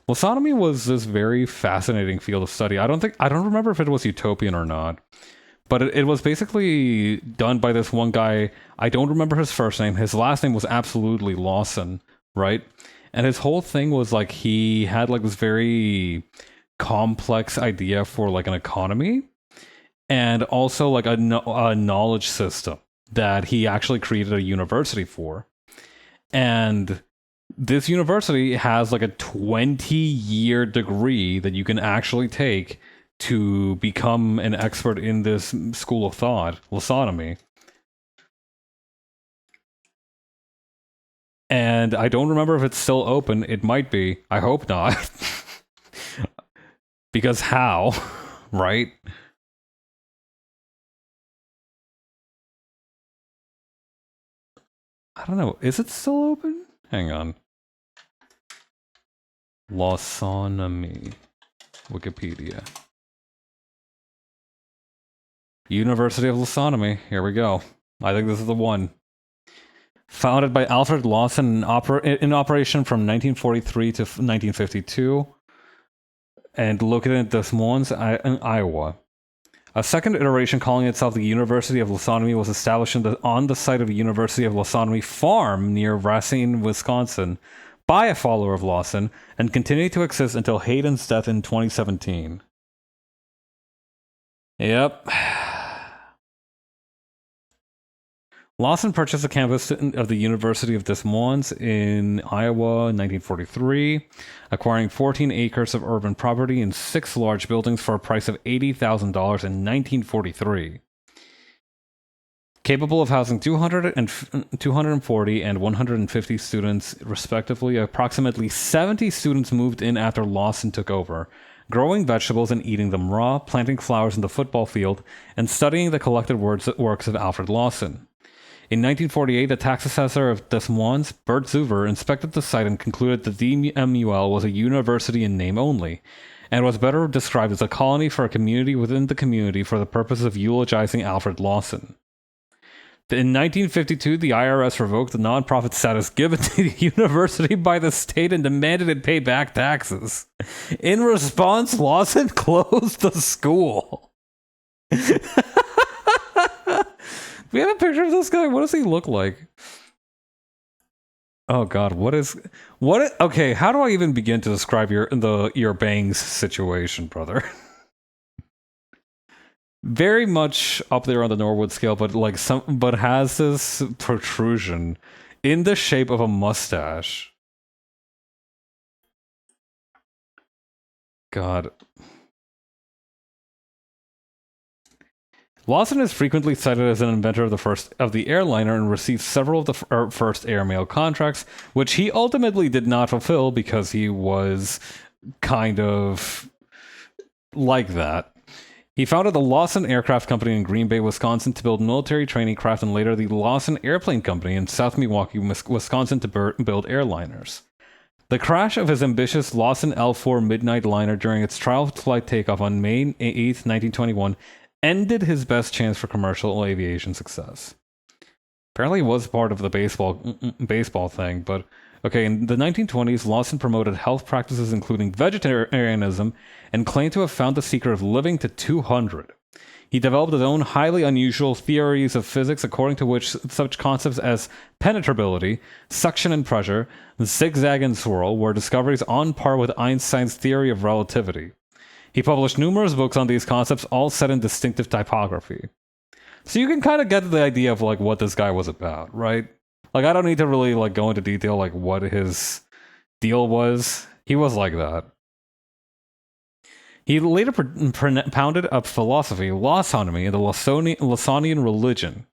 Losonomy was this very fascinating field of study. I don't remember if it was utopian or not, but it was basically done by this one guy. I don't remember his first name. His last name was absolutely Lawson, right? And his whole thing was like he had like this very complex idea for like an economy and also like a knowledge system that he actually created a university for. And this university has like a 20-year degree that you can actually take to become an expert in this school of thought, Losonomy. And I don't remember if it's still open. It might be. I hope not. Because how? Right? I don't know. Is it still open? Hang on. Losonomy. Wikipedia. University of Losonomy. Here we go. I think this is the one. Founded by Alfred Lawson in operation from 1943 to 1952 and located in Des Moines, in Iowa. A second iteration calling itself the University of Losonomy was established on the site of the University of Losonomy farm near Racine, Wisconsin by a follower of Lawson and continued to exist until Hayden's death in 2017. Yep. Lawson purchased the campus of the University of Des Moines in Iowa in 1943, acquiring 14 acres of urban property and 6 large buildings for a price of $80,000 in 1943. Capable of housing 240 and 150 students, respectively, approximately 70 students moved in after Lawson took over, growing vegetables and eating them raw, planting flowers in the football field, and studying the collected works of Alfred Lawson. In 1948, the tax assessor of Des Moines, Bert Zuver, inspected the site and concluded that the MUL was a university in name only, and was better described as a colony for a community within the community for the purpose of eulogizing Alfred Lawson. In 1952, the IRS revoked the nonprofit status given to the university by the state and demanded it pay back taxes. In response, Lawson closed the school. We have a picture of this guy. What does he look like? Oh God, okay, how do I even begin to describe your bangs situation, brother? Very much up there on the Norwood scale, but but has this protrusion in the shape of a mustache. God. Lawson is frequently cited as an inventor of the airliner and received several of the first airmail contracts, which he ultimately did not fulfill because he was kind of like that. He founded the Lawson Aircraft Company in Green Bay, Wisconsin to build military training craft and later the Lawson Airplane Company in South Milwaukee, Wisconsin to build airliners. The crash of his ambitious Lawson L-4 Midnight liner during its trial flight takeoff on May 8, 1921 ended his best chance for commercial aviation success. Apparently, he was part of the baseball thing, but okay. In the 1920s, Lawson promoted health practices including vegetarianism and claimed to have found the secret of living to 200. He developed his own highly unusual theories of physics, according to which such concepts as penetrability, suction and pressure, zigzag and swirl were discoveries on par with Einstein's theory of relativity. He published numerous books on these concepts, all set in distinctive typography. So you can kind of get the idea of like what this guy was about, right? Like I don't need to really like go into detail like what his deal was. He was like that. He later propounded a philosophy, Losonomy, and the Lawsonian religion.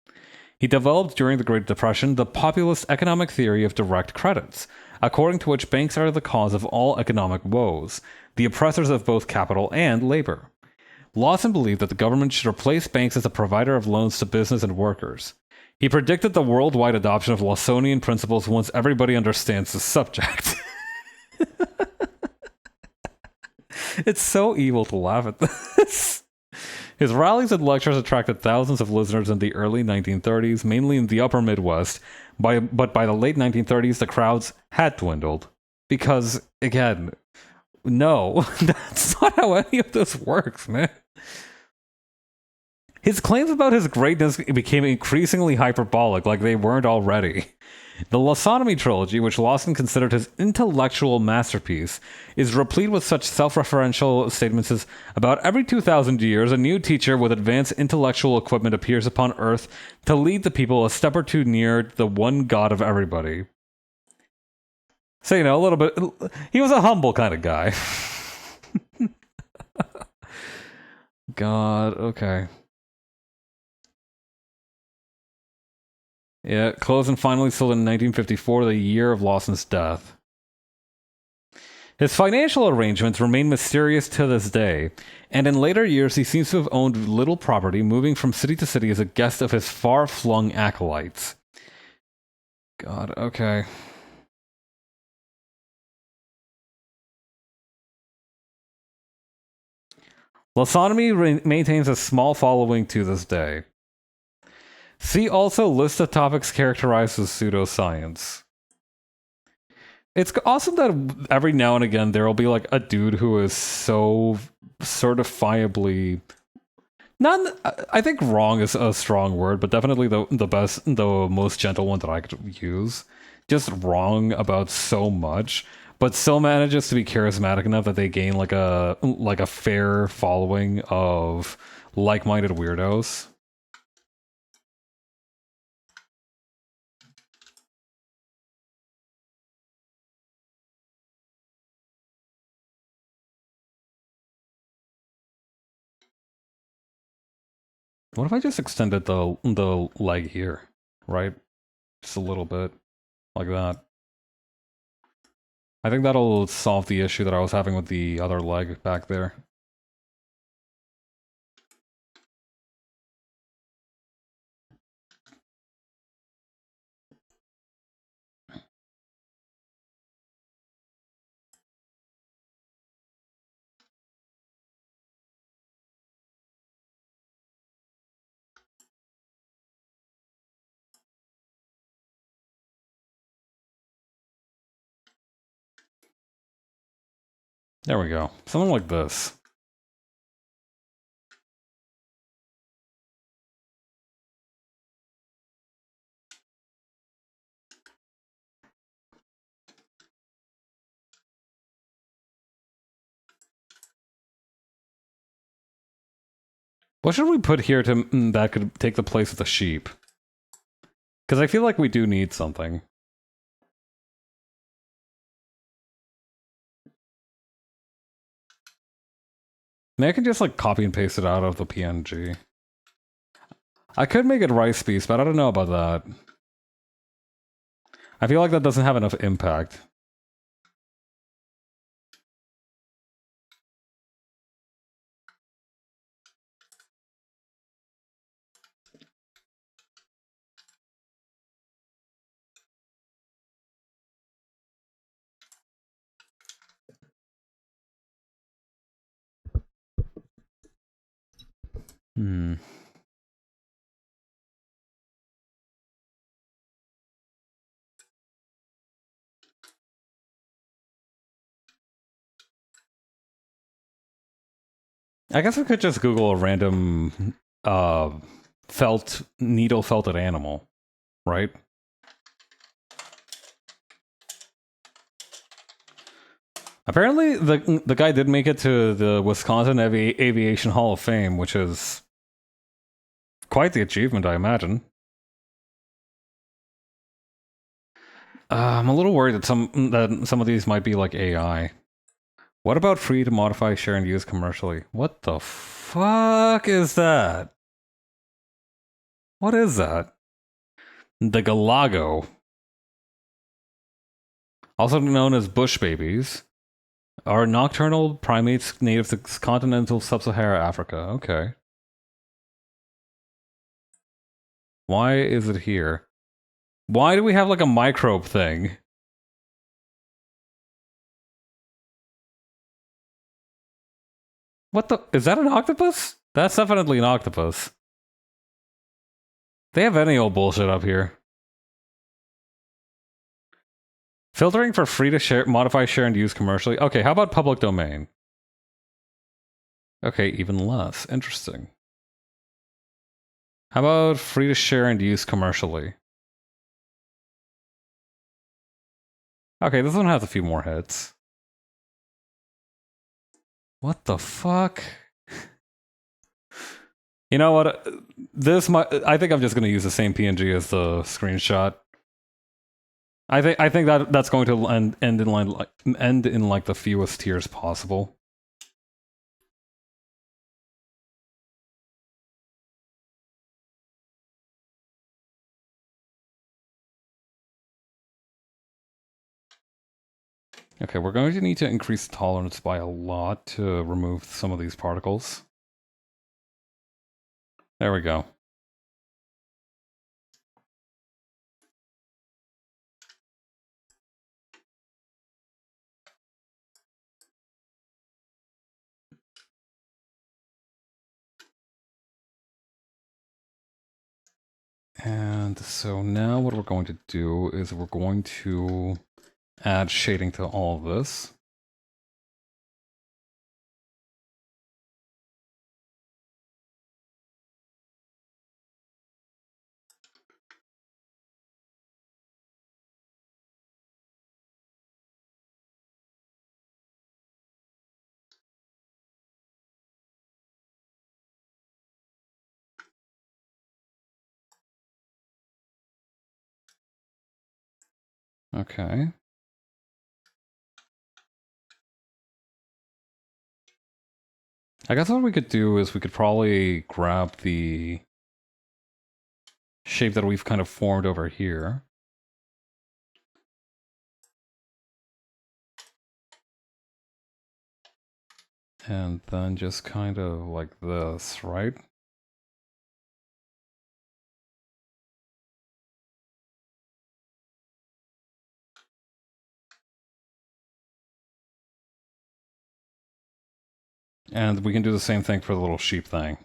He developed during the Great Depression the populist economic theory of direct credits, according to which banks are the cause of all economic woes, the oppressors of both capital and labor. Lawson believed that the government should replace banks as a provider of loans to business and workers. He predicted the worldwide adoption of Lawsonian principles once everybody understands the subject. It's so evil to laugh at this. His rallies and lectures attracted thousands of listeners in the early 1930s, mainly in the upper Midwest. But by the late 1930s, the crowds had dwindled. Because, again, no, that's not how any of this works, man. His claims about his greatness became increasingly hyperbolic, like they weren't already. The Losotomy trilogy, which Lawson considered his intellectual masterpiece, is replete with such self-referential statements as, about every 2,000 years, a new teacher with advanced intellectual equipment appears upon Earth to lead the people a step or two near the one God of everybody. So, a little bit... He was a humble kind of guy. God, okay. Yeah, closed and finally sold in 1954, the year of Lawson's death. His financial arrangements remain mysterious to this day, and in later years he seems to have owned little property, moving from city to city as a guest of his far-flung acolytes. God, okay. Losotomy maintains a small following to this day. See also list of topics characterized as pseudoscience. It's awesome that every now and again there will be like a dude who is so certifiably not. I think wrong is a strong word, but definitely the most gentle one that I could use. Just wrong about so much, but still manages to be charismatic enough that they gain like a fair following of like-minded weirdos. What if I just extended the leg here, right? Just a little bit, like that. I think that'll solve the issue that I was having with the other leg back there. There we go. Something like this. What should we put here that could take the place of the sheep? Because I feel like we do need something. Maybe I can just like copy and paste it out of the PNG. I could make it rice piece, but I don't know about that. I feel like that doesn't have enough impact. Hmm. I guess I could just Google a random needle felted animal, right? Apparently, the guy did make it to the Wisconsin Aviation Hall of Fame, which is quite the achievement, I imagine. I'm a little worried that some of these might be like AI. What about free to modify, share, and use commercially? What the fuck is that? What is that? The Galago, also known as bush babies, are nocturnal primates native to continental sub-Saharan Africa. Okay. Why is it here? Why do we have like a microbe thing? What the? Is that an octopus? That's definitely an octopus. They have any old bullshit up here. Filtering for free to share, modify, share, and use commercially. Okay, how about public domain? Okay, even less. Interesting. How about free to share and use commercially? Okay, this one has a few more hits. What the fuck? You know what? I think I'm just gonna use the same PNG as the screenshot. I think that's going to end in like the fewest tears possible. Okay, we're going to need to increase the tolerance by a lot to remove some of these particles. There we go. And so now what we're going to do is we're going to add shading to all of this. Okay. I guess what we could do is we could probably grab the shape that we've kind of formed over here. And then just kind of like this, right? And we can do the same thing for the little sheep thing.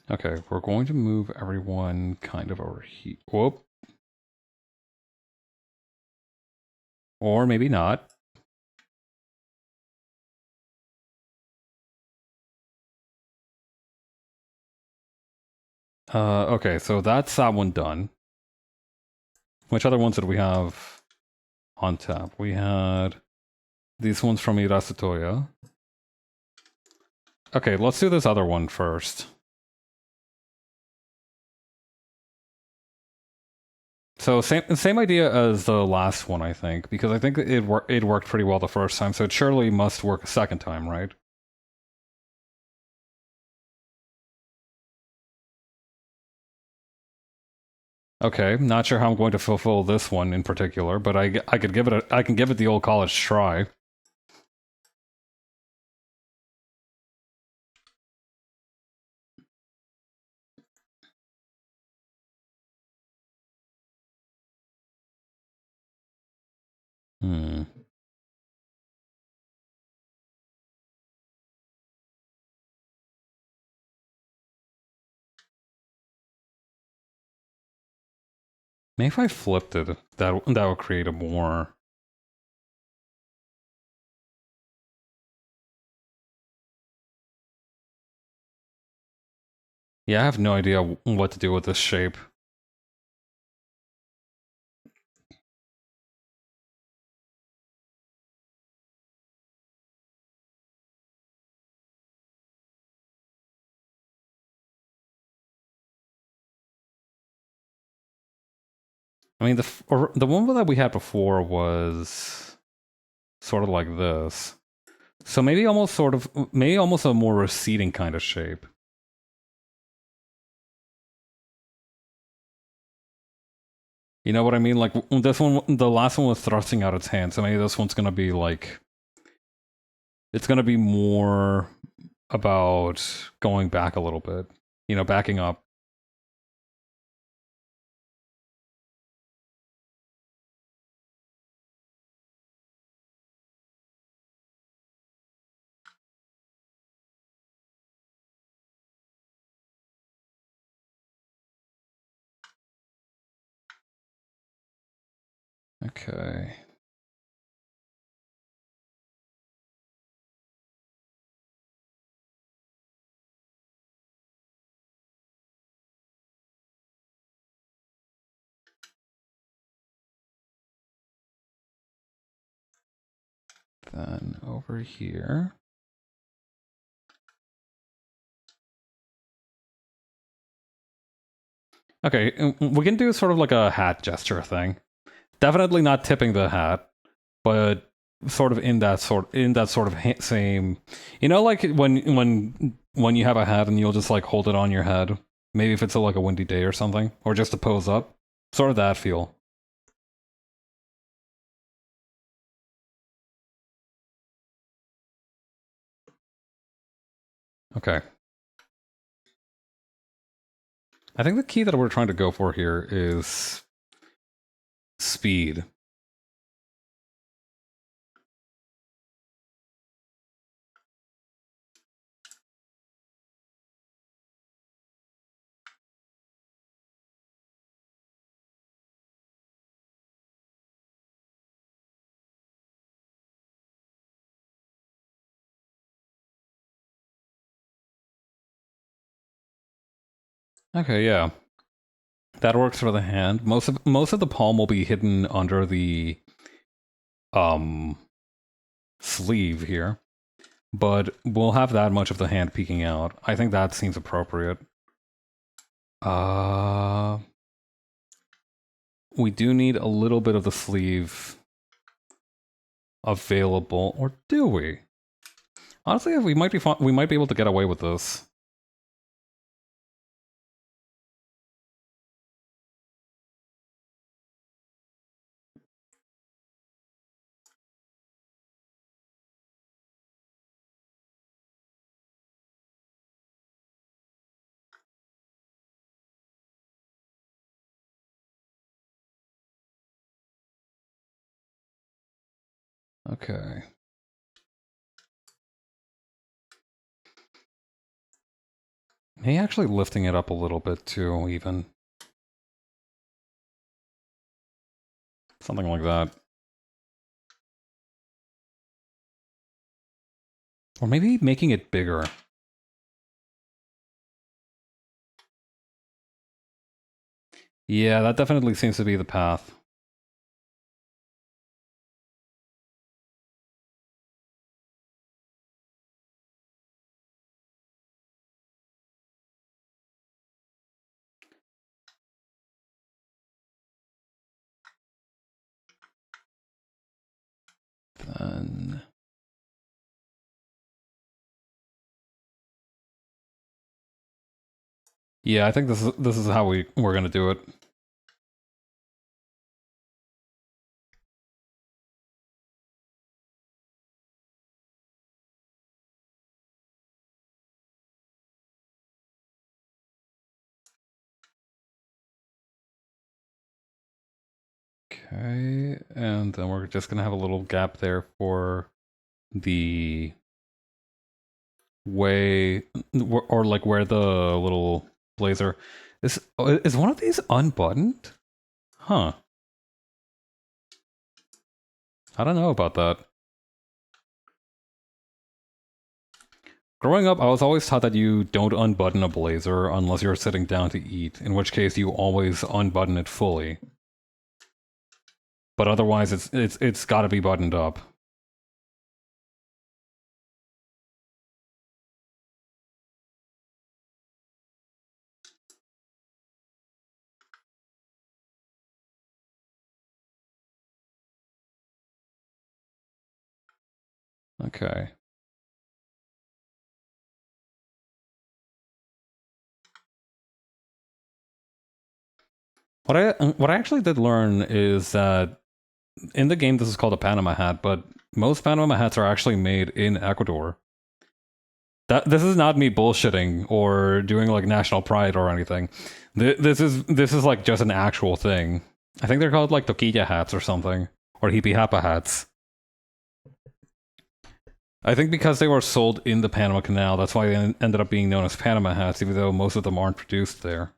Okay, we're going to move everyone kind of over here. Whoop. Or maybe not. Okay, so that's that one done. Which other ones did we have on tap? We had these ones from Irasatoya. Okay, let's do this other one first. So same idea as the last one, I think, because I think it worked pretty well the first time, so it surely must work a second time, right? Okay, not sure how I'm going to fulfill this one in particular, but I could give it I can give it the old college try. Hmm. Maybe if I flipped it, that would create a more. Yeah, I have no idea what to do with this shape. I mean, the one that we had before was sort of like this. So maybe almost a more receding kind of shape. You know what I mean? Like this one, the last one was thrusting out its hand, so maybe this one's gonna be like it's gonna be more about going back a little bit. You know, backing up. Okay. Then over here. Okay, we can do sort of like a hat gesture thing. Definitely not tipping the hat, but sort of in that sort of same. You know, like when you have a hat and you'll just like hold it on your head. Maybe if it's like a windy day or something, or just to pose up. Sort of that feel. Okay. I think the key that we're trying to go for here is speed. Okay, yeah. That works for the hand. Most of the palm will be hidden under the um sleeve here, but we'll have that much of the hand peeking out. I think that seems appropriate. Uh we do need a little bit of the sleeve available, or do we? Honestly, we might be we might be able to get away with this. Okay. Maybe actually lifting it up a little bit too, even. Something like that. Or maybe making it bigger. Yeah, that definitely seems to be the path. Then... Yeah, I think this is how we're gonna do it. Okay, and then we're just gonna have a little gap there for the way, or like where the little blazer is one of these unbuttoned? Huh. I don't know about that. Growing up, I was always taught that you don't unbutton a blazer unless you're sitting down to eat, in which case you always unbutton it fully. But otherwise, it's got to be buttoned up. Okay. What I actually did learn is that in the game this is called a Panama hat, but most Panama hats are actually made in Ecuador. That this is not me bullshitting or doing like national pride or anything. This is like just an actual thing. I think they're called like toquilla hats or something, or hippie hapa hats. I think because they were sold in the Panama Canal, that's why they ended up being known as Panama hats, even though most of them aren't produced there.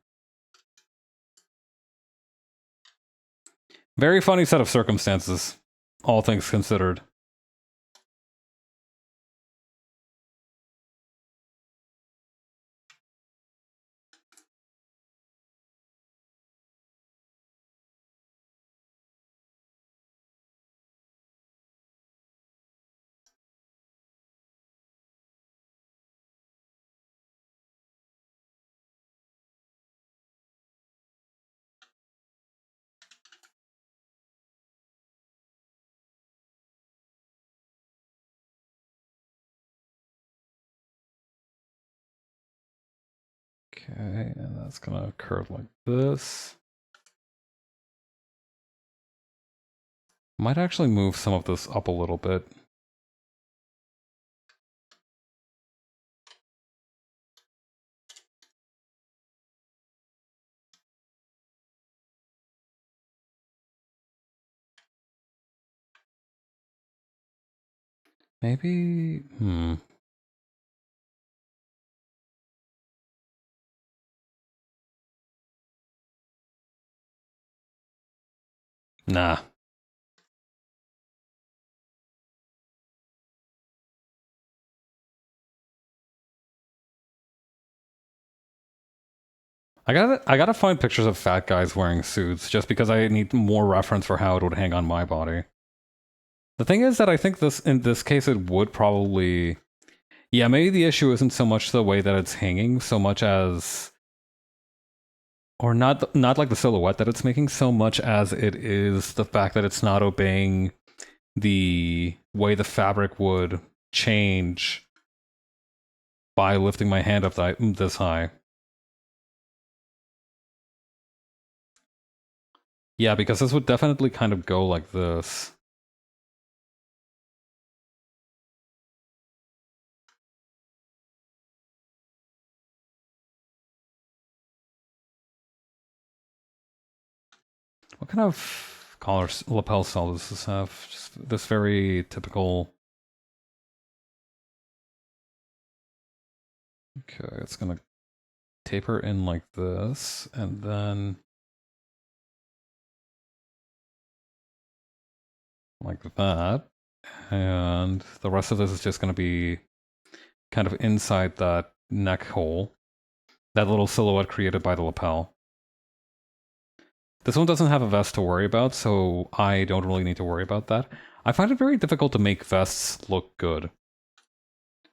Very funny set of circumstances, all things considered. Okay, and that's gonna curve like this. Might actually move some of this up a little bit. Maybe, nah. I gotta find pictures of fat guys wearing suits just because I need more reference for how it would hang on my body. The thing is that I think this in this case it would probably, yeah, maybe the issue isn't so much the way that it's hanging so much as, or not like the silhouette that it's making so much as it is the fact that it's not obeying the way the fabric would change by lifting my hand up this high. Yeah, because this would definitely kind of go like this. What kind of collar lapel style does this have? Just this very typical. Okay, it's gonna taper in like this, and then like that. And the rest of this is just gonna be kind of inside that neck hole, that little silhouette created by the lapel. This one doesn't have a vest to worry about, so I don't really need to worry about that. I find it very difficult to make vests look good.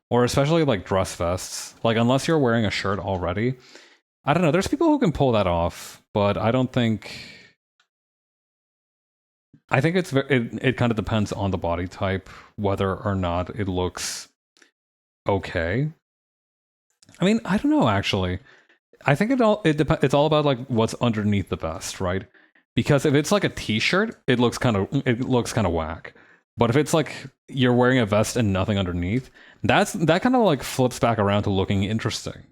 Or especially like dress vests. Like, unless you're wearing a shirt already. I don't know, there's people who can pull that off, but I don't think. I think it kind of depends on the body type, whether or not it looks okay. I mean, I don't know actually. I think it's all about like what's underneath the vest, right? Because if it's like a t-shirt, it looks kind of whack. But if it's like you're wearing a vest and nothing underneath, that kind of like flips back around to looking interesting.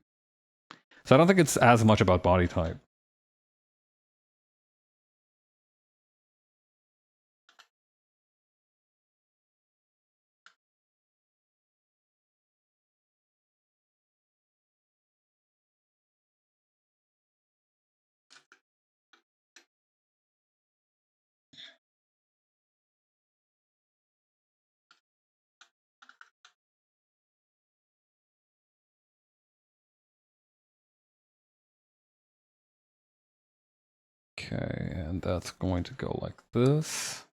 So I don't think it's as much about body type. Okay, and that's going to go like this.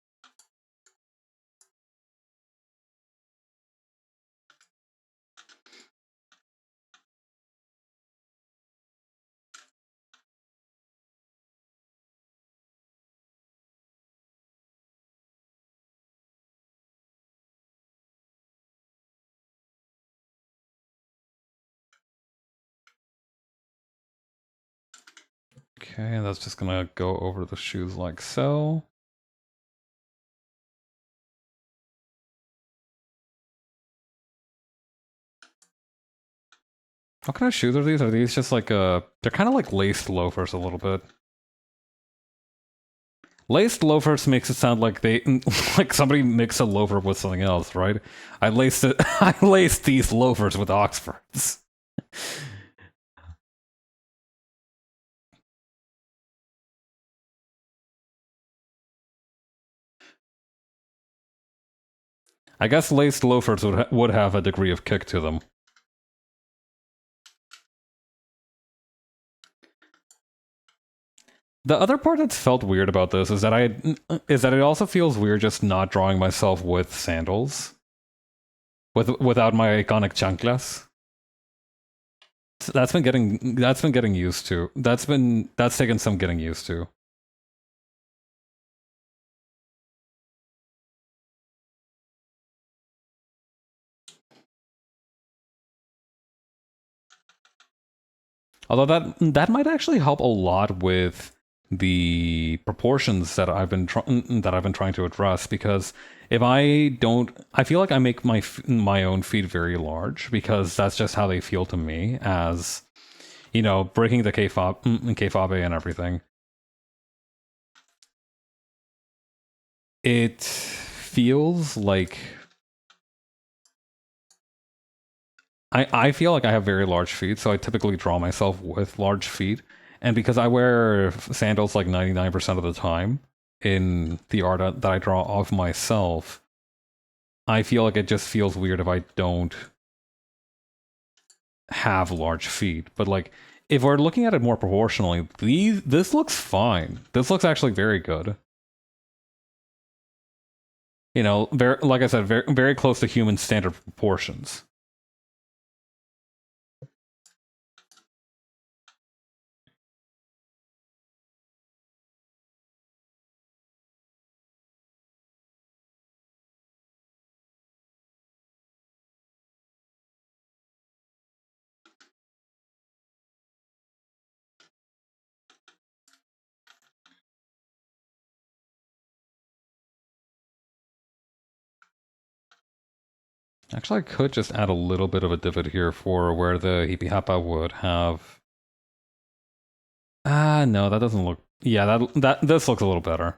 Okay, that's just gonna go over the shoes like so. What kind of shoes are these? Are these just like they're kind of like laced loafers a little bit. Laced loafers makes it sound like they like somebody mixed a loafer with something else, right? I laced it. I laced these loafers with Oxfords. I guess laced loafers would have a degree of kick to them. The other part that's felt weird about this is that it also feels weird just not drawing myself with sandals, without my iconic chanclas. That's been getting used to. That's taken some getting used to. Although that might actually help a lot with the proportions that that I've been trying to address, because if I don't, I feel like I make my own feet very large because that's just how they feel to me, as you know, breaking the kfabe and everything. It feels like I feel like I have very large feet, so I typically draw myself with large feet. And because I wear sandals like 99% of the time in the art that I draw of myself, I feel like it just feels weird if I don't have large feet. But like, if we're looking at it more proportionally, this looks fine. This looks actually very good. You know, very, like I said, very close to human standard proportions. Actually, I could just add a little bit of a divot here for where the Hippie Hapa would have. Ah, no, that doesn't look. Yeah, this looks a little better.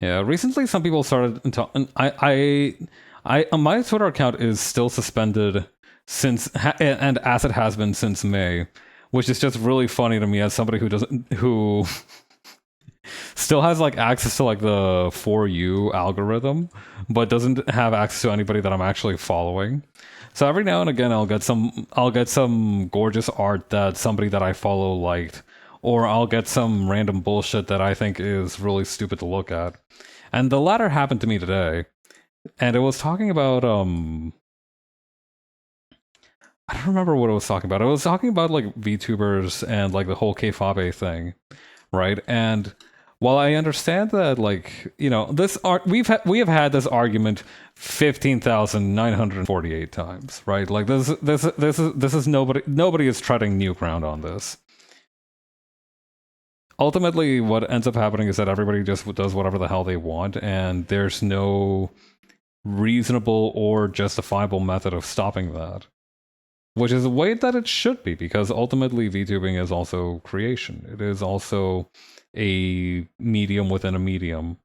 Yeah, recently some people started talking. My Twitter account is still suspended and as it has been since May, which is just really funny to me as somebody who still has like access to like the For You algorithm, but doesn't have access to anybody that I'm actually following. So every now and again, I'll get some gorgeous art that somebody that I follow liked, or I'll get some random bullshit that I think is really stupid to look at. And the latter happened to me today, and it was talking about I don't remember what it was talking about. It was talking about like VTubers and like the whole Kfabe thing, right? And while I understand that, like, you know, we have had this argument 15,948 times, right? Like this is nobody is treading new ground on this. Ultimately, what ends up happening is that everybody just does whatever the hell they want, and there's no reasonable or justifiable method of stopping that. Which is the way that it should be, because ultimately VTubing is also creation. It is also a medium within a medium.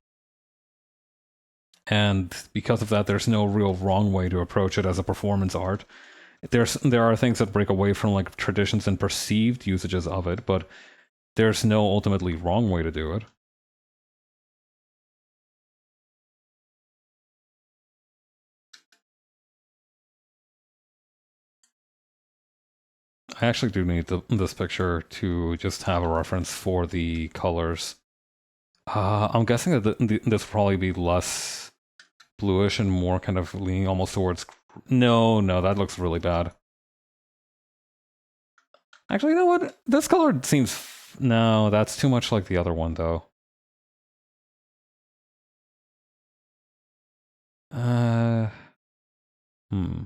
And because of that, there's no real wrong way to approach it as a performance art. There are things that break away from like traditions and perceived usages of it, but there's no ultimately wrong way to do it. I actually do need this picture to just have a reference for the colors. I'm guessing that this will probably be less bluish and more kind of leaning almost towards. No, that looks really bad. Actually, you know what? This color seems... No, that's too much like the other one, though. Uh... Hmm.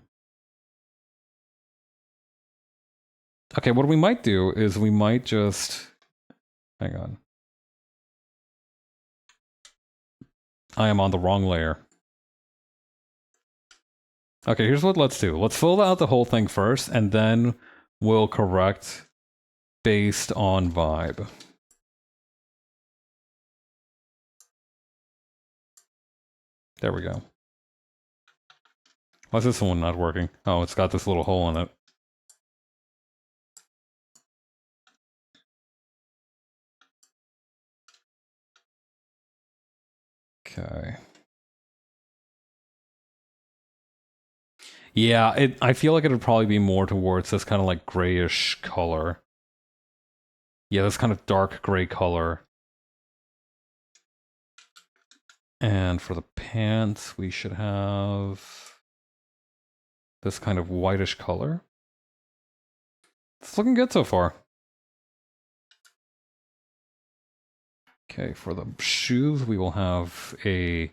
Okay, what we might do is we might just... Hang on. I am on the wrong layer. Okay, here's what let's do. Let's fill out the whole thing first, and then we'll correct based on vibe. There we go. Why's this one not working? Oh, it's got this little hole in it. Okay. Yeah, I feel like it would probably be more towards this kind of like grayish color. Yeah, this kind of dark gray color. And for the pants, we should have this kind of whitish color. It's looking good so far. Okay, for the shoes, we will have a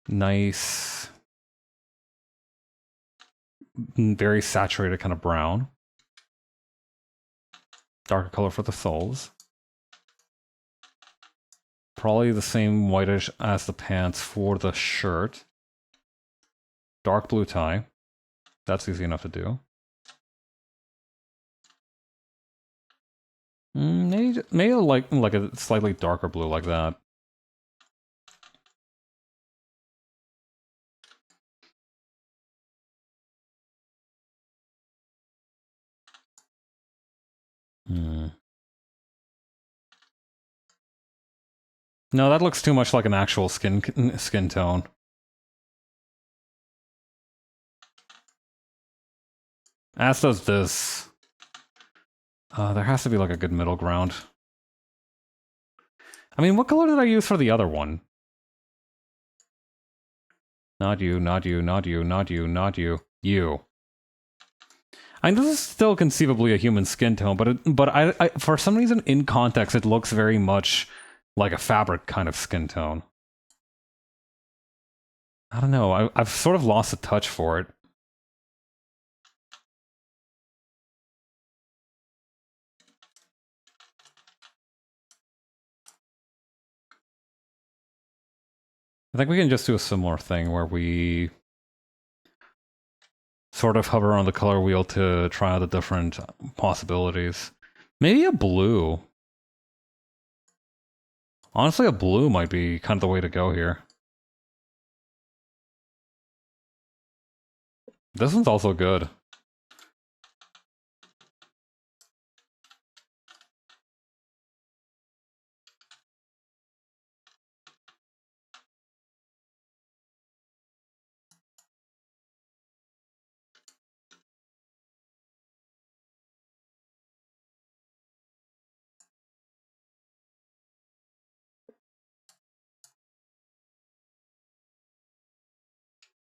nice, very saturated kind of brown. Darker color for the soles. Probably the same whitish as the pants for the shirt. Dark blue tie. That's easy enough to do. Maybe like a slightly darker blue like that. Hmm. No, that looks too much like an actual skin tone. As does this. There has to be like a good middle ground. I mean, what color did I use for the other one? Not you, not you, not you, not you, not you. You. I mean, this is still conceivably a human skin tone, but I for some reason in context it looks very much like a fabric kind of skin tone. I don't know. I've sort of lost a touch for it. I think we can just do a similar thing where we sort of hover on the color wheel to try out the different possibilities. Maybe a blue. Honestly, a blue might be kind of the way to go here. This one's also good.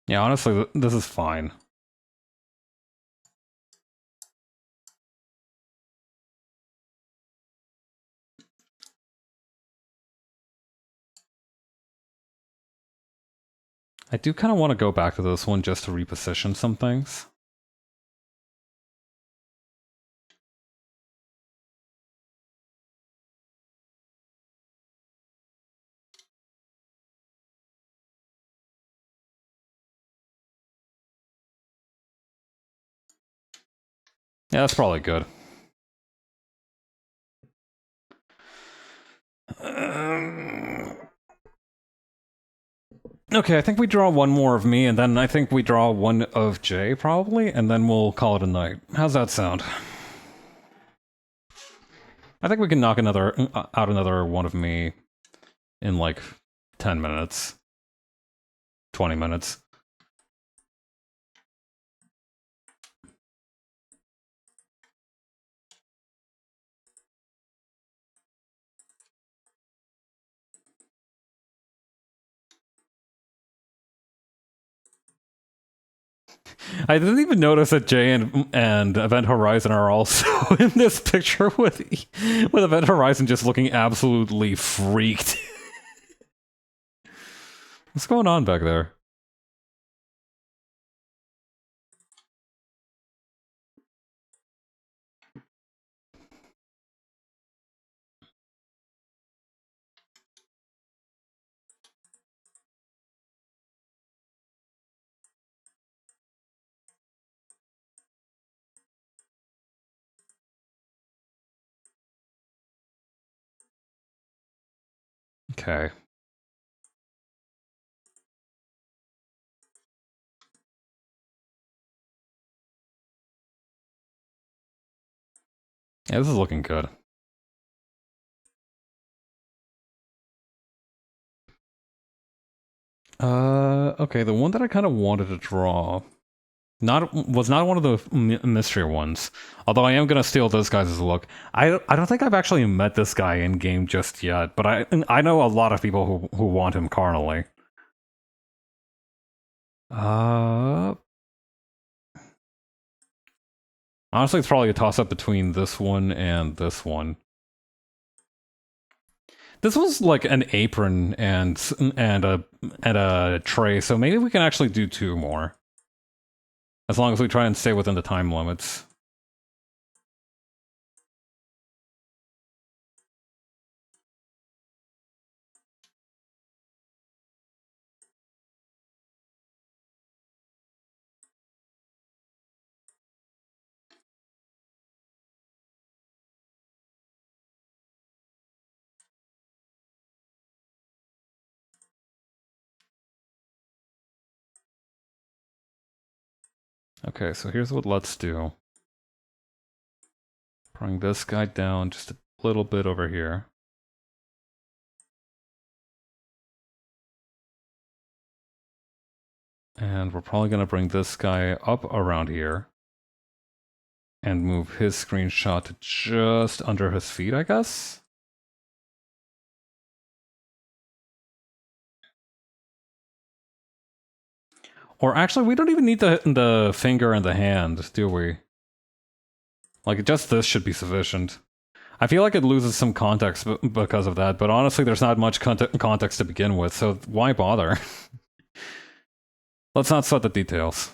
Yeah, honestly, this is fine. I do kind of want to go back to this one just to reposition some things. Yeah, that's probably good. Okay, I think we draw one more of me, and then I think we draw one of Jay, probably, and then we'll call it a night. How's that sound? I think we can knock out another one of me in like 10 minutes. 20 minutes. I didn't even notice that Jay and Event Horizon are also in this picture with Event Horizon just looking absolutely freaked. What's going on back there? Okay. Yeah, this is looking good. Okay, the one that I kind of wanted to draw was not one of the mystery ones. Although I am gonna steal this guy's look. I don't think I've actually met this guy in game just yet, but I know a lot of people who want him carnally. Uh, Honestly, it's probably a toss up between this one and this one. This was like an apron and a tray, so maybe we can actually do two more. As long as we try and stay within the time limits. Okay, so here's what let's do. Bring this guy down just a little bit over here. And we're probably going to bring this guy up around here. And move his screenshot to just under his feet, I guess? Or actually, we don't even need the finger and the hand, do we? Like, just this should be sufficient. I feel like it loses some context because of that, but honestly, there's not much context to begin with, so why bother? Let's not sweat the details.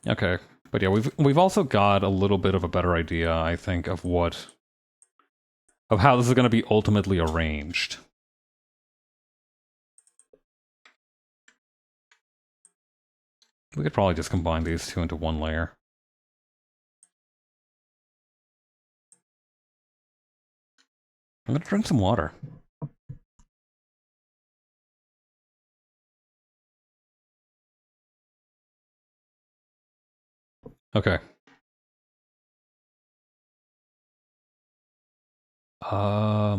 Okay, but yeah, we've also got a little bit of a better idea, I think, of how this is going to be ultimately arranged. We could probably just combine these two into one layer. I'm gonna drink some water. Okay.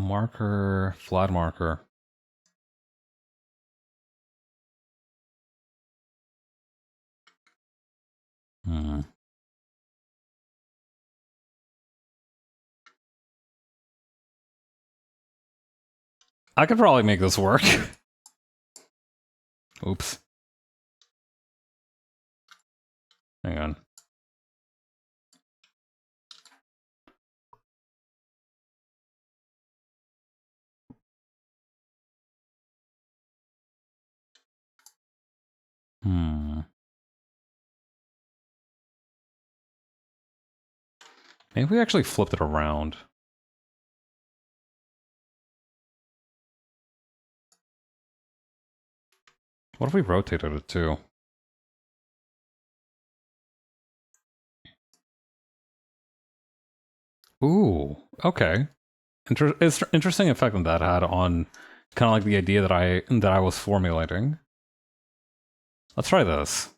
Marker, flat marker. Hmm. I could probably make this work. Oops. Hang on. Hmm. Maybe we actually flipped it around. What if we rotated it too? Ooh, okay. Interesting effect that had on kind of like the idea that I was formulating. Let's try this.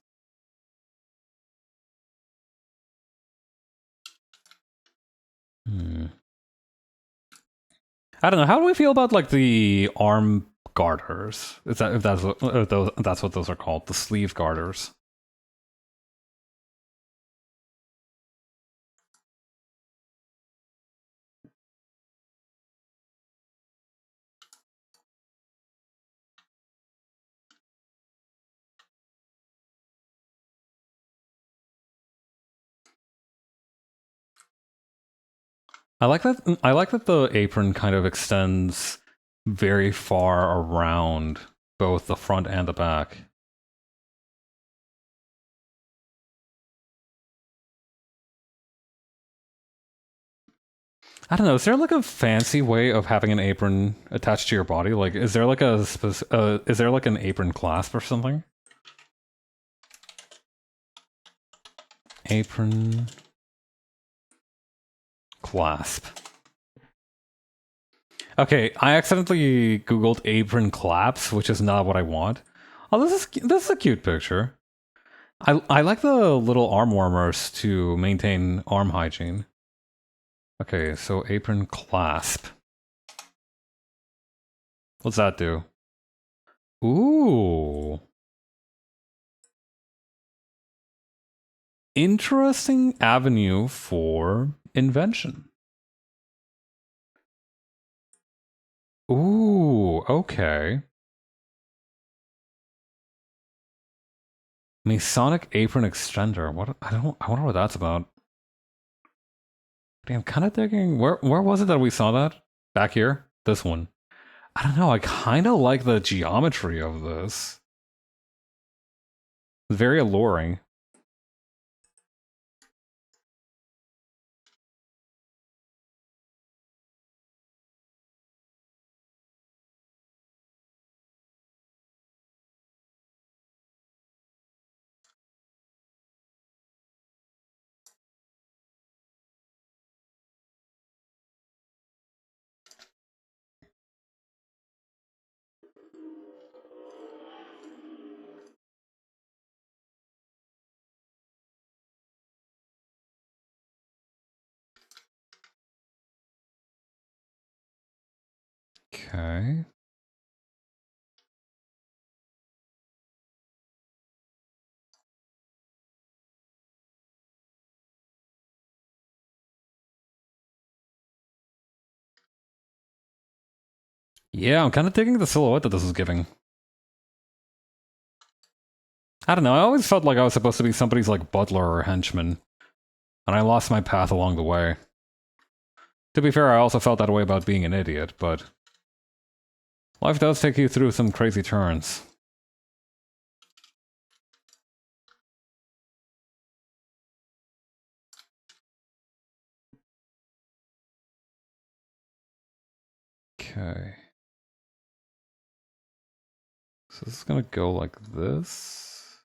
Hmm. I don't know. How do we feel about like the arm garters? Is that if that's what those are called, the sleeve garters? I like that the apron kind of extends very far around both the front and the back. I don't know. Is there like a fancy way of having an apron attached to your body? Like, is there like is there like an apron clasp or something? Apron clasp. Okay, I accidentally Googled apron claps, which is not what I want. Oh, this is a cute picture. I like the little arm warmers to maintain arm hygiene. Okay, so apron clasp. What's that do? Ooh. Interesting avenue for invention. Ooh, okay. Masonic apron extender. What? I wonder what that's about. I'm kind of thinking, where was it that we saw that? Back here? This one. I don't know, I kind of like the geometry of this. Very alluring. Okay. Yeah, I'm kind of digging the silhouette that this is giving. I don't know, I always felt like I was supposed to be somebody's like butler or henchman, and I lost my path along the way. To be fair, I also felt that way about being an idiot, but life does take you through some crazy turns. Okay. So this is gonna go like this.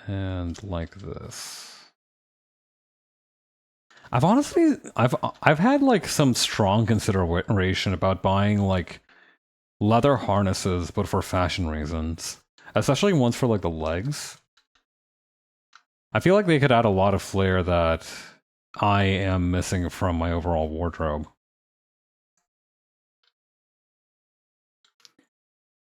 And like this. I've had like some strong consideration about buying like leather harnesses, but for fashion reasons. Especially ones for like the legs. I feel like they could add a lot of flair that I am missing from my overall wardrobe.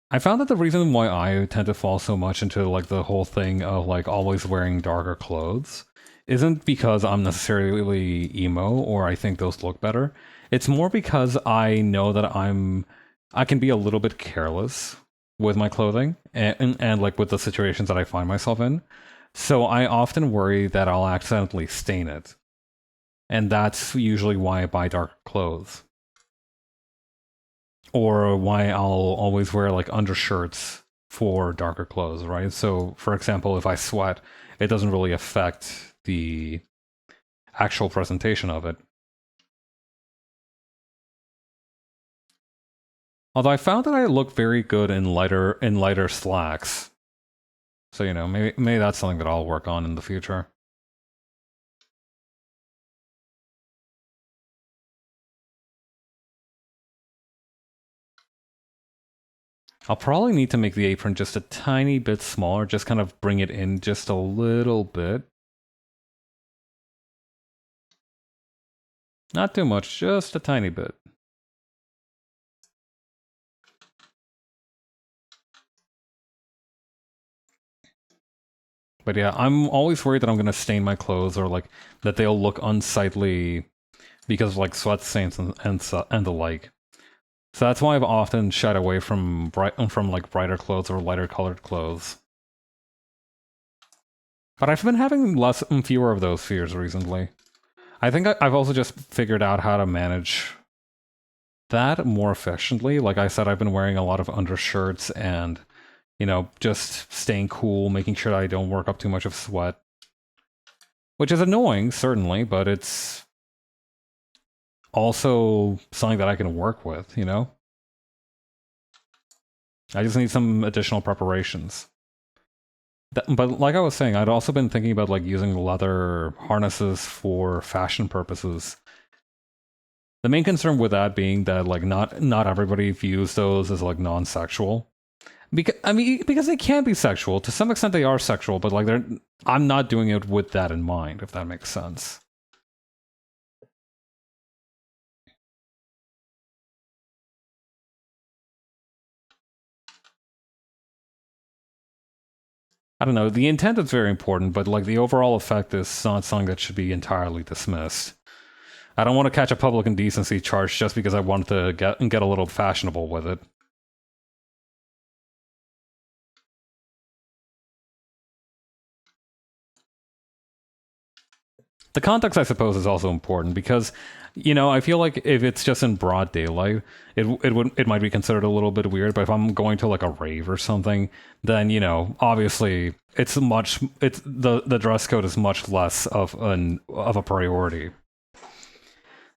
I found that the reason why I tend to fall so much into like the whole thing of like always wearing darker clothes isn't because I'm necessarily emo or I think those look better. It's more because I know that I can be a little bit careless with my clothing and like with the situations that I find myself in. So I often worry that I'll accidentally stain it. And that's usually why I buy dark clothes. Or why I'll always wear like undershirts for darker clothes, right? So, for example, if I sweat, it doesn't really affect the actual presentation of it. Although I found that I look very good in lighter slacks. So, you know, maybe that's something that I'll work on in the future. I'll probably need to make the apron just a tiny bit smaller, just kind of bring it in just a little bit. Not too much, just a tiny bit. But yeah, I'm always worried that I'm gonna stain my clothes or like that they'll look unsightly because of like sweat stains and the like. So that's why I've often shied away from like brighter clothes or lighter colored clothes. But I've been having fewer of those fears recently. I think I've also just figured out how to manage that more efficiently. Like I said, I've been wearing a lot of undershirts and, just staying cool, making sure that I don't work up too much of sweat. Which is annoying, certainly, but it's also something that I can work with, I just need some additional preparations. But like I was saying, I'd also been thinking about like using leather harnesses for fashion purposes. The main concern with that being that like not everybody views those as like non-sexual. Because they can be sexual to some extent. They are sexual, but like I'm not doing it with that in mind. If that makes sense. I don't know. The intent is very important, but like the overall effect is not something that should be entirely dismissed. I don't want to catch a public indecency charge just because I wanted to get a little fashionable with it. The context, I suppose, is also important because, I feel like if it's just in broad daylight, it might be considered a little bit weird. But if I'm going to like a rave or something, then obviously it's the dress code is much less of a priority.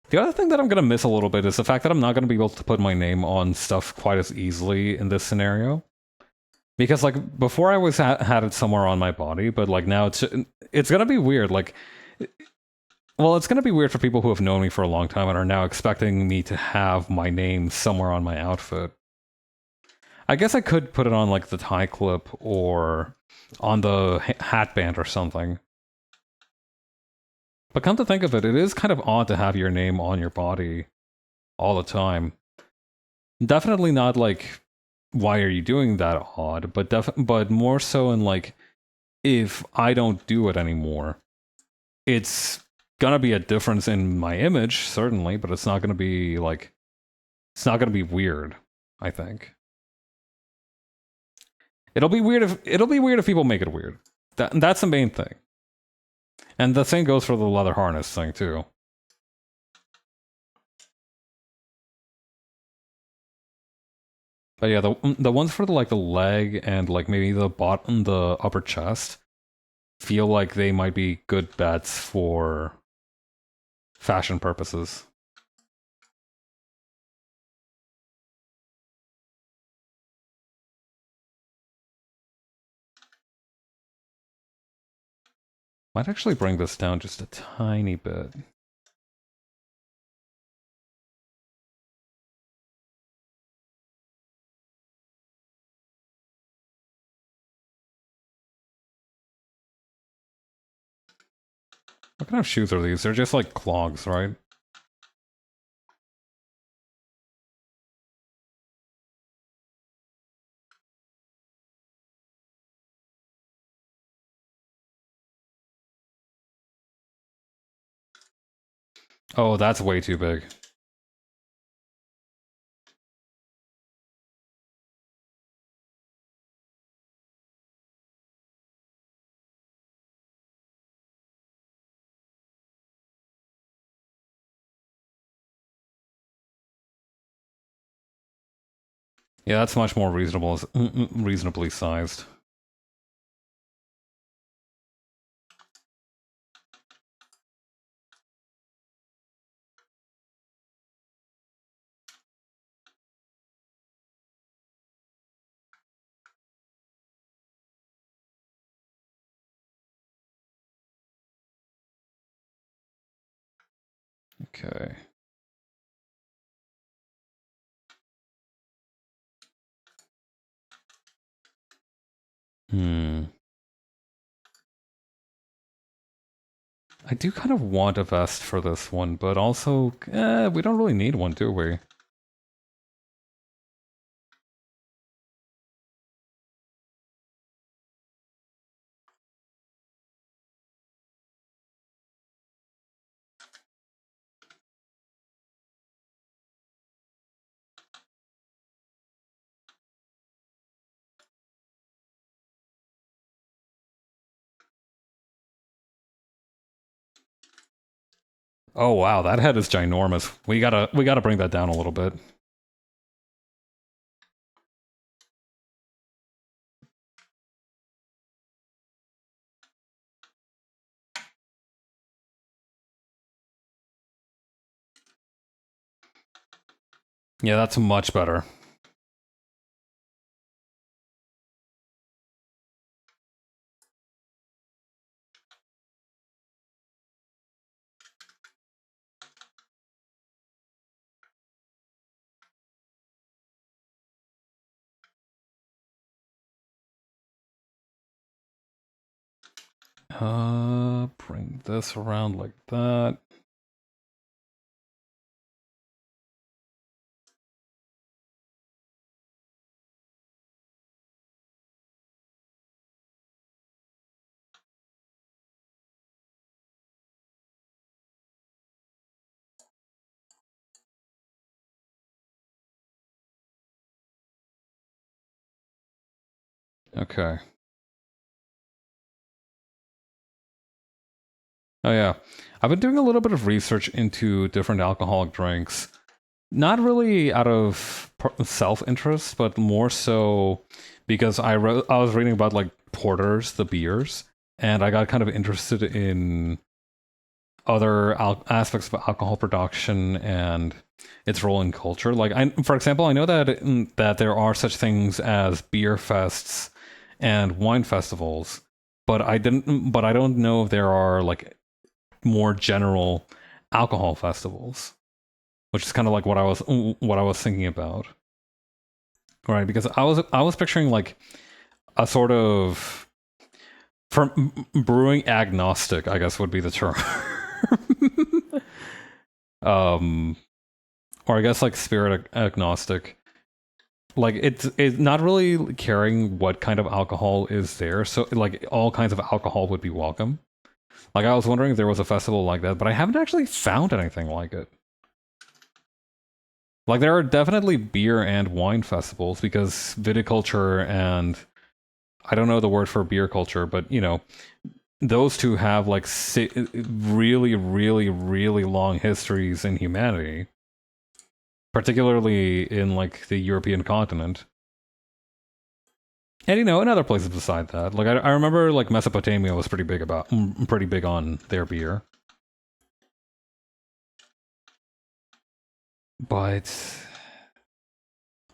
The other thing that I'm gonna miss a little bit is the fact that I'm not gonna be able to put my name on stuff quite as easily in this scenario. Because like before, I was had it somewhere on my body, but like now it's gonna be weird. Like, well, it's gonna be weird for people who have known me for a long time and are now expecting me to have my name somewhere on my outfit. I guess I could put it on like the tie clip or on the hat band or something. But come to think of it, it is kind of odd to have your name on your body all the time. Definitely not like why are you doing that odd, but more so in like if I don't do it anymore, it's gonna be a difference in my image, certainly, but it's not gonna be weird, I think. It'll be weird if people make it weird. That's the main thing. And the same goes for the leather harness thing too. But yeah, the ones for the leg and like maybe the upper chest feel like they might be good bets for fashion purposes. Might actually bring this down just a tiny bit. What kind of shoes are these? They're just like clogs, right? Oh, that's way too big. Yeah, that's much more reasonably sized. Okay. Hmm. I do kind of want a vest for this one, but also, we don't really need one, do we? Oh wow, that head is ginormous. We gotta bring that down a little bit. Yeah, that's much better. Bring this around like that. Okay. Oh yeah. I've been doing a little bit of research into different alcoholic drinks. Not really out of self-interest, but more so because I was reading about like porters, the beers, and I got kind of interested in other aspects of alcohol production and its role in culture. Like, for example, I know that there are such things as beer fests and wine festivals, but I don't know if there are like more general alcohol festivals, which is kind of like what I was thinking about. Right, because I was picturing like a sort of from brewing agnostic, I guess would be the term. um or I guess like spirit agnostic. Like it's not really caring what kind of alcohol is there. So like all kinds of alcohol would be welcome. Like I was wondering if there was a festival like that, but I haven't actually found anything like it. Like there are definitely beer and wine festivals because viticulture and I don't know the word for beer culture, but you know, those two have like really, really, really long histories in humanity, particularly in like the European continent. And you know, in other places beside that, like I remember, like Mesopotamia was pretty big on their beer. But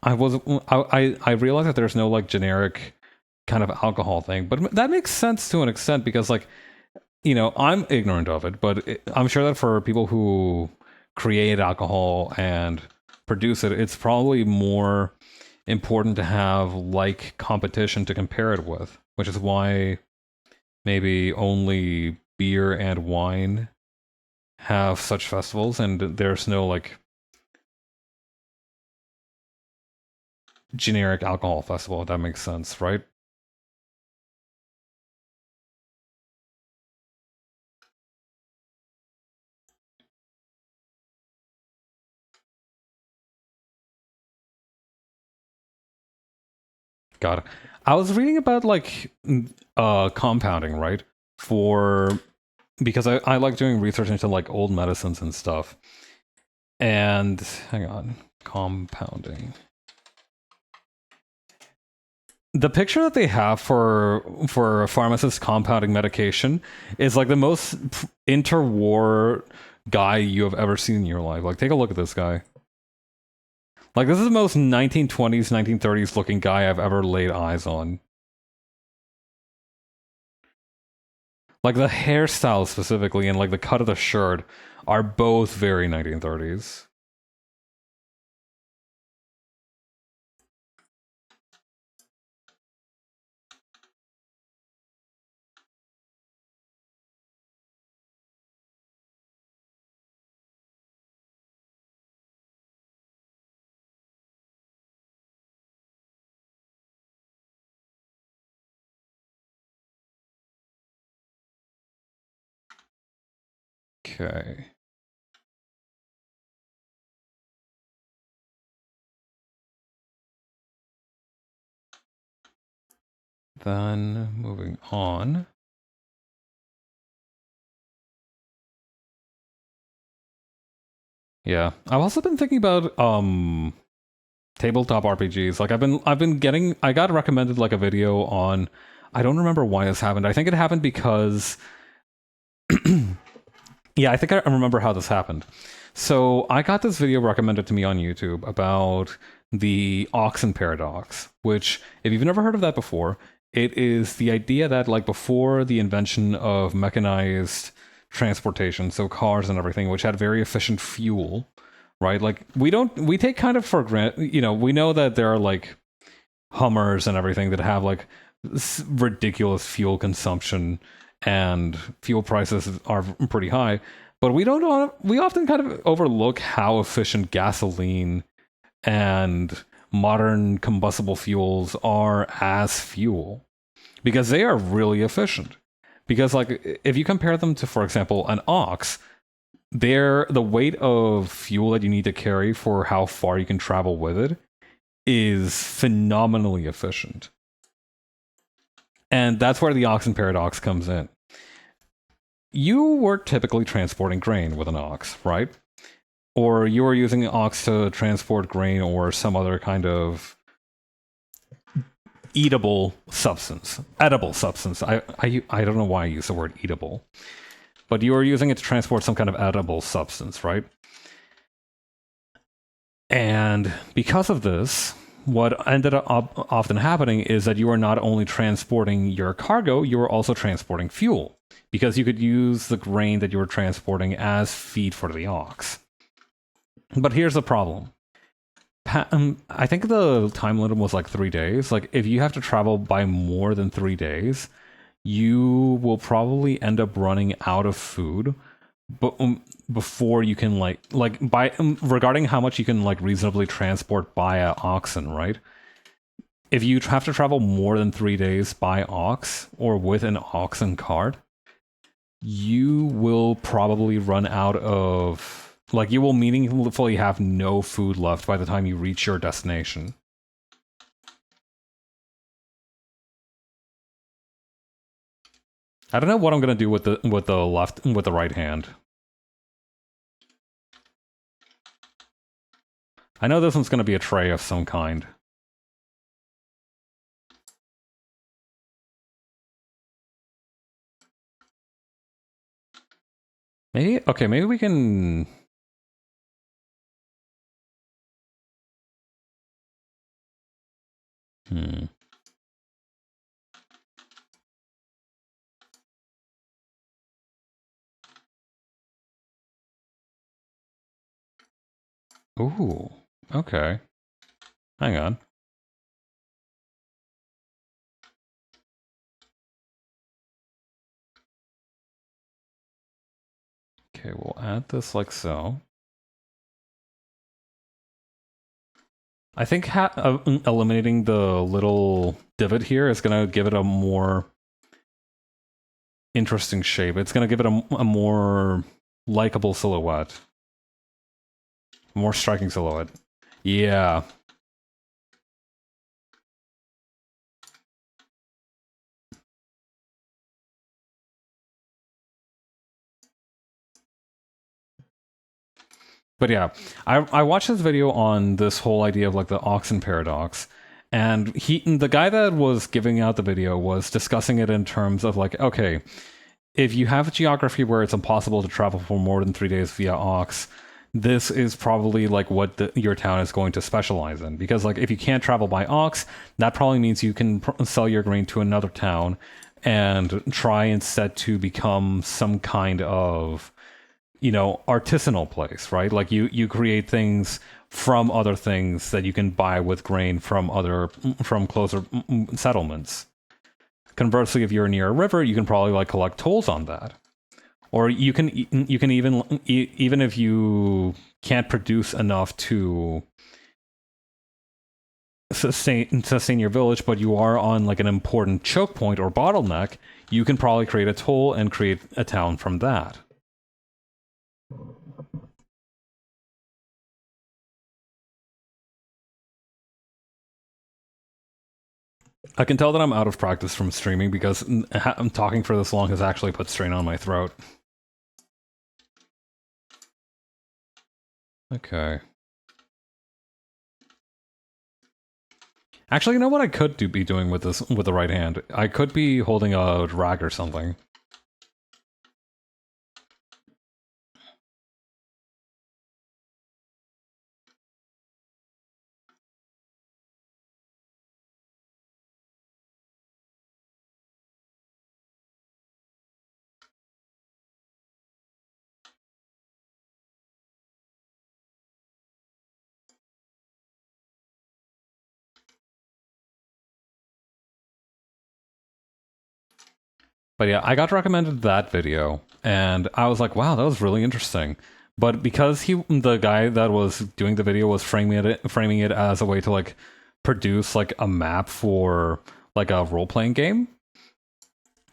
I was I realized that there's no like generic kind of alcohol thing, but that makes sense to an extent because like you know I'm ignorant of it, but I'm sure that for people who create alcohol and produce it, it's probably more important to have like competition to compare it with, which is why maybe only beer and wine have such festivals and there's no like generic alcohol festival, if that makes sense, right? Got it. I was reading about like compounding, right? For because I like doing research into like old medicines and stuff. And hang on, compounding. The picture that they have for a pharmacist compounding medication is like the most interwar guy you have ever seen in your life. Like, take a look at this guy. Like, this is the most 1920s, 1930s looking guy I've ever laid eyes on. Like, the hairstyle specifically and like the cut of the shirt are both very 1930s. Okay. Then moving on. Yeah. I've also been thinking about tabletop RPGs. Like I got recommended like a video on, I don't remember why this happened. I think it happened because yeah, I think I remember how this happened. So I got this video recommended to me on YouTube about the oxen paradox, which, if you've never heard of that before, it is the idea that like before the invention of mechanized transportation, so cars and everything, which had very efficient fuel, right? Like we take kind of for granted, we know that there are like Hummers and everything that have like ridiculous fuel consumption and fuel prices are pretty high, but we often kind of overlook how efficient gasoline and modern combustible fuels are as fuel, because they are really efficient. Because like if you compare them to, for example, an ox, the weight of fuel that you need to carry for how far you can travel with it is phenomenally efficient. And that's where the oxen paradox comes in. You were typically transporting grain with an ox, right? Or you were using an ox to transport grain or some other kind of edible substance. I don't know why I use the word eatable. But you were using it to transport some kind of edible substance, right? And because of this, what ended up often happening is that you are not only transporting your cargo, you are also transporting fuel, because you could use the grain that you were transporting as feed for the ox. But here's the problem. I think the time limit was like 3 days. Like, if you have to travel by more than 3 days, you will probably end up running out of food, but before you can regarding how much you can like reasonably transport by oxen, right? If you have to travel more than 3 days by ox or with an oxen cart, you will probably run out of, like, you will meaningfully have no food left by the time you reach your destination. I don't know what I'm gonna do with the right hand. I know this one's gonna be a tray of some kind. Maybe we can. Hmm. Ooh. Okay. Hang on. Okay, we'll add this like so. I think eliminating the little divot here is going to give it a more interesting shape. It's going to give it a more likable silhouette. More striking silhouette. Yeah. But yeah, I watched this video on this whole idea of like the oxen paradox, and the guy that was giving out the video was discussing it in terms of like, okay, if you have a geography where it's impossible to travel for more than 3 days via ox, this is probably like what your town is going to specialize in. Because like if you can't travel by ox, that probably means you can sell your grain to another town and try instead to become some kind of, artisanal place, right? Like you create things from other things that you can buy with grain from closer settlements. Conversely, if you're near a river, you can probably like collect tolls on that. Or you can even if you can't produce enough to sustain your village, but you are on like an important choke point or bottleneck, you can probably create a toll and create a town from that. I can tell that I'm out of practice from streaming because I'm talking for this long has actually put strain on my throat. Okay. Actually, you know what I could be doing with this with the right hand? I could be holding a rag or something. But yeah, I got recommended that video, and I was like, wow, that was really interesting. But because the guy that was doing the video was framing it as a way to like produce like a map for like a role playing game,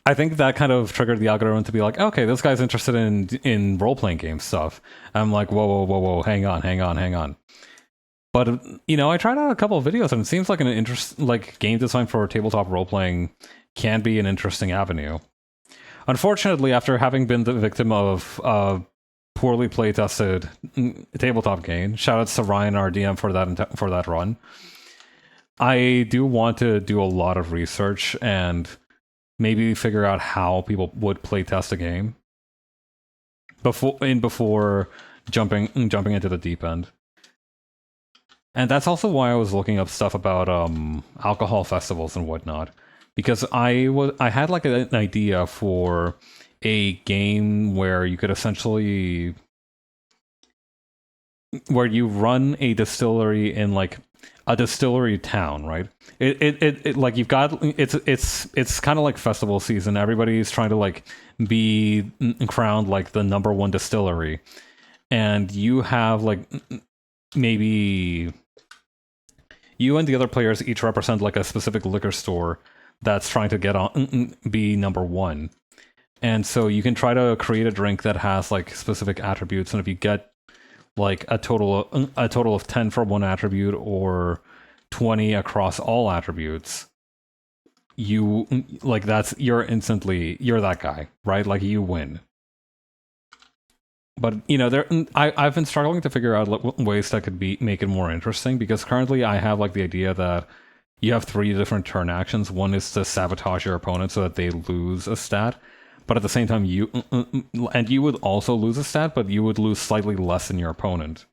I think that kind of triggered the algorithm to be like, okay, this guy's interested in role playing game stuff. I'm like, whoa, hang on. But you know, I tried out a couple of videos, and it seems like like game design for tabletop role playing can be an interesting avenue. Unfortunately, after having been the victim of poorly playtested tabletop game, shoutouts to Ryan, our DM, for that run. I do want to do a lot of research and maybe figure out how people would playtest a game before jumping into the deep end. And that's also why I was looking up stuff about alcohol festivals and whatnot, because I had like an idea for a game where you could essentially where you run a distillery in like a distillery town, right? It like you've got it's kind of like festival season. Everybody's trying to like be crowned like the #1 distillery, and you have like maybe you and the other players each represent like a specific liquor store that's trying to get on be #1. And so you can try to create a drink that has like specific attributes, and if you get like a total of 10 for one attribute or 20 across all attributes, you like you're that guy, right? Like you win. But you know, I've been struggling to figure out ways that could make it more interesting, because currently I have like the idea that you have 3 different turn actions. One is to sabotage your opponent so that they lose a stat, but at the same time you would also lose a stat, but you would lose slightly less than your opponent.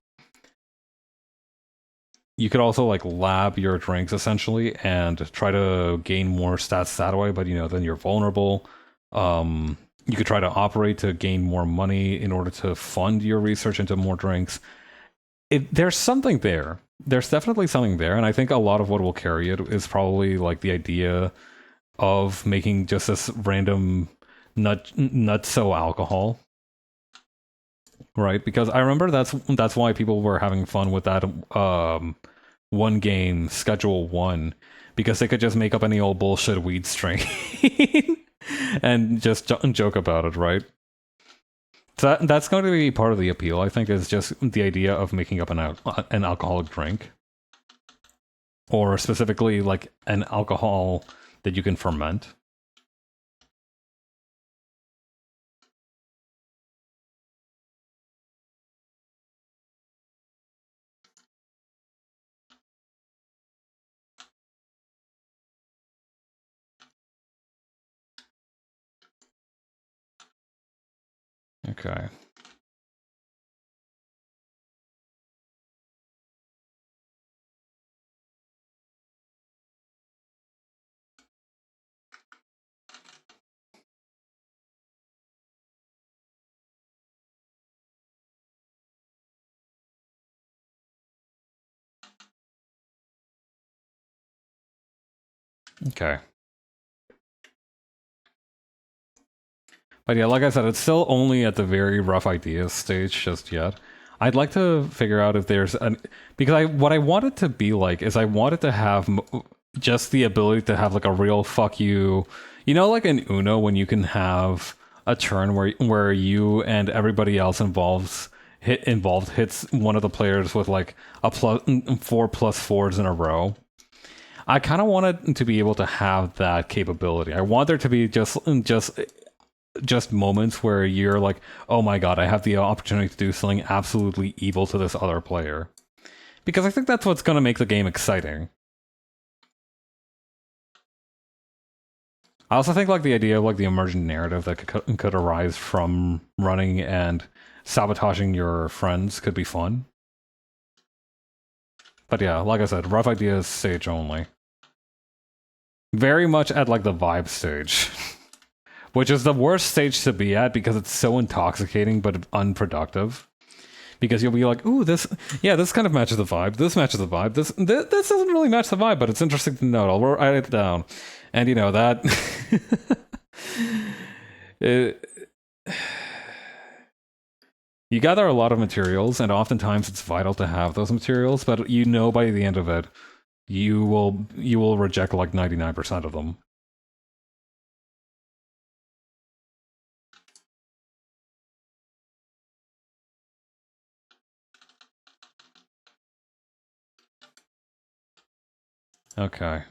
You could also like lab your drinks essentially and try to gain more stats that way, but you know, then you're vulnerable. You could try to operate to gain more money in order to fund your research into more drinks. There's something there. There's definitely something there, and I think a lot of what will carry it is probably like the idea of making just this random nutso alcohol, right? Because I remember that's why people were having fun with that one game Schedule 1, because they could just make up any old bullshit weed strain and just joke about it, right? So that's going to be part of the appeal, I think, is just the idea of making up an alcoholic drink, or specifically like an alcohol that you can ferment. Okay. Okay. But yeah, like I said, it's still only at the very rough ideas stage just yet. I'd like to figure out if there's because what I want it to be like is I want it to have just the ability to have like a real fuck you, you know, like in Uno when you can have a turn where you and everybody else involved hits one of the players with like a 4+4s in a row. I kind of want it to be able to have that capability. I want there to be just just moments where you're like, oh my god, I have the opportunity to do something absolutely evil to this other player. Because I think that's what's going to make the game exciting. I also think like the idea of like the emergent narrative that could arise from running and sabotaging your friends could be fun. But yeah, like I said, rough ideas stage only. Very much at like the vibe stage. Which is the worst stage to be at because it's so intoxicating but unproductive. Because you'll be like, ooh, this kind of matches the vibe. This matches the vibe. This doesn't really match the vibe, but it's interesting to note. I'll write it down. And you know, that... you gather a lot of materials, and oftentimes it's vital to have those materials, but you know by the end of it, you will reject like 99% of them. Okay.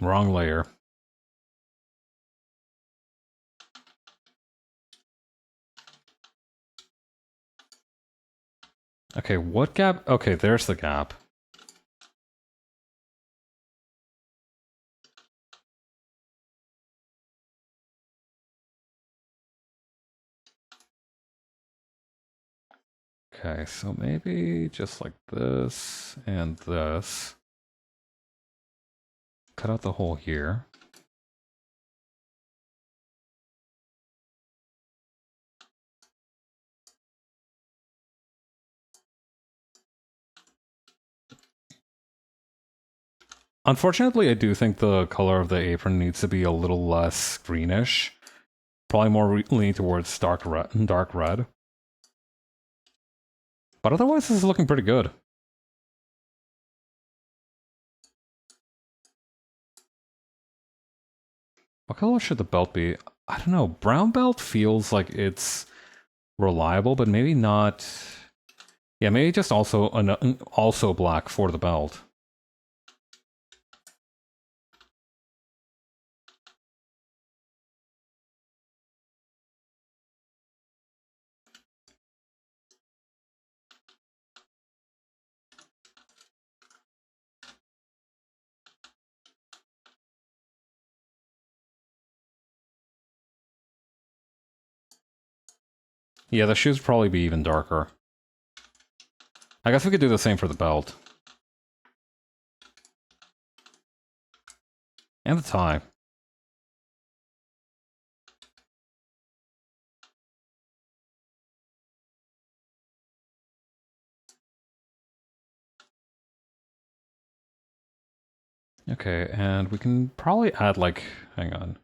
Wrong layer. Okay, what gap? Okay, there's the gap. Okay, so maybe just like this and this. Cut out the hole here. Unfortunately, I do think the color of the apron needs to be a little less greenish. Probably more leaning towards dark red. But otherwise, this is looking pretty good. What color should the belt be? I don't know. Brown belt feels like it's reliable, but maybe not. Yeah, maybe just also black for the belt. Yeah, the shoes probably be even darker. I guess we could do the same for the belt. And the tie. Okay, and we can probably add like, hang on.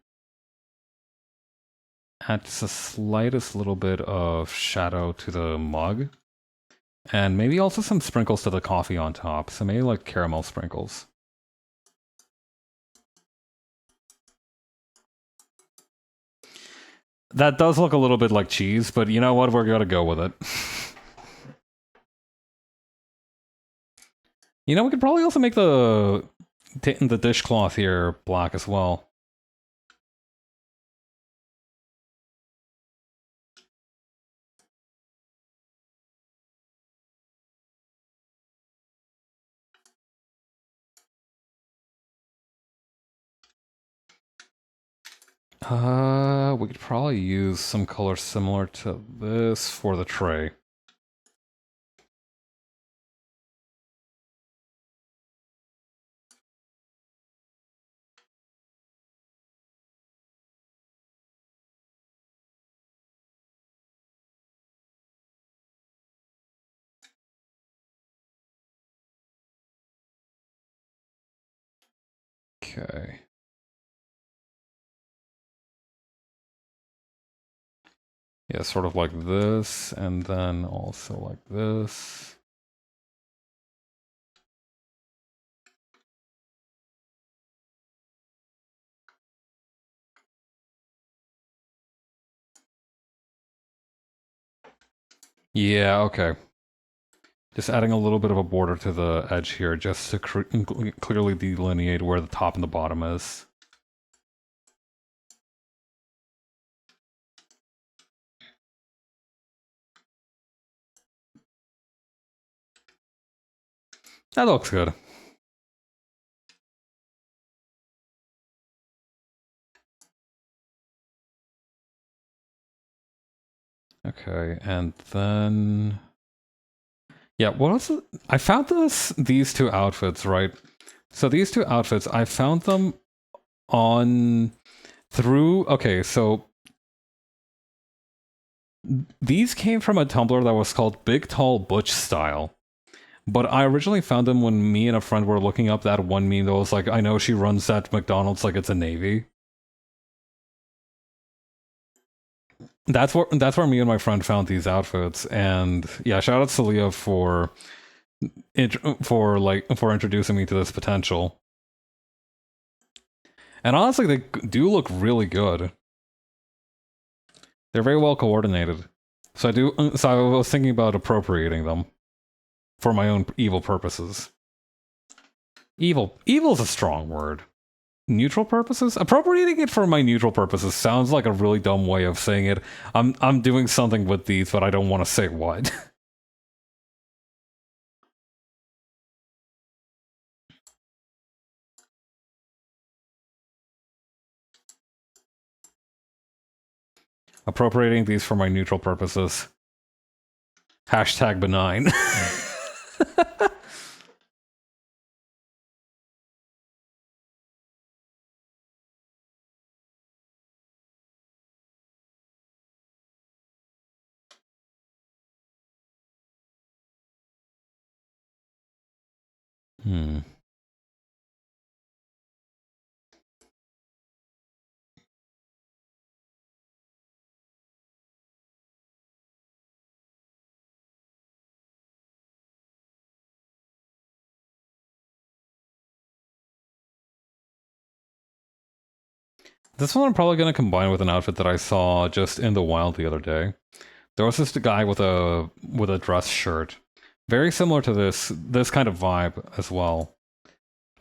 Add just the slightest little bit of shadow to the mug. And maybe also some sprinkles to the coffee on top. So maybe like caramel sprinkles. That does look a little bit like cheese, but you know what? We're gonna go with it. You know, we could probably also make the dishcloth here black as well. We could probably use some color similar to this for the tray. Okay. Yeah, sort of like this, and then also like this. Yeah, okay. Just adding a little bit of a border to the edge here, just to clearly delineate where the top and the bottom is. That looks good. Okay, and then... Yeah, what else? I found these two outfits, right? So these two outfits, I found them on... through... Okay, so... These came from a Tumblr that was called Big Tall Butch Style. But I originally found them when me and a friend were looking up that one meme that was like, I know she runs that McDonald's like it's a Navy. That's where me and my friend found these outfits, and yeah, shout out to Leah for introducing me to this potential. And honestly, they do look really good. They're very well coordinated. So I was thinking about appropriating them for my own evil purposes. Evil's a strong word. Neutral purposes? Appropriating it for my neutral purposes sounds like a really dumb way of saying it. I'm doing something with these, but I don't want to say what. Appropriating these for my neutral purposes. Hashtag benign. Hmm. This one I'm probably going to combine with an outfit that I saw just in the wild the other day. There was this guy with a dress shirt. Very similar to this kind of vibe as well.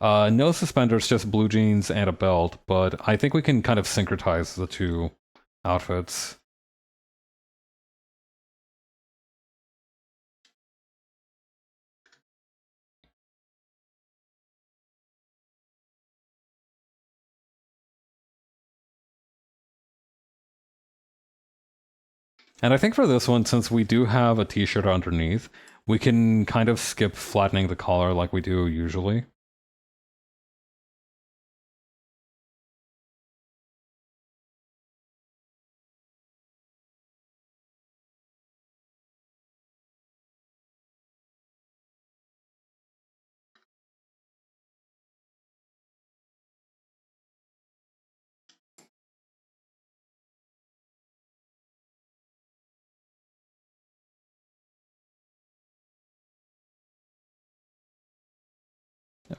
No suspenders, just blue jeans and a belt, but I think we can kind of syncretize the two outfits. And I think for this one, since we do have a t-shirt underneath, we can kind of skip flattening the collar like we do usually.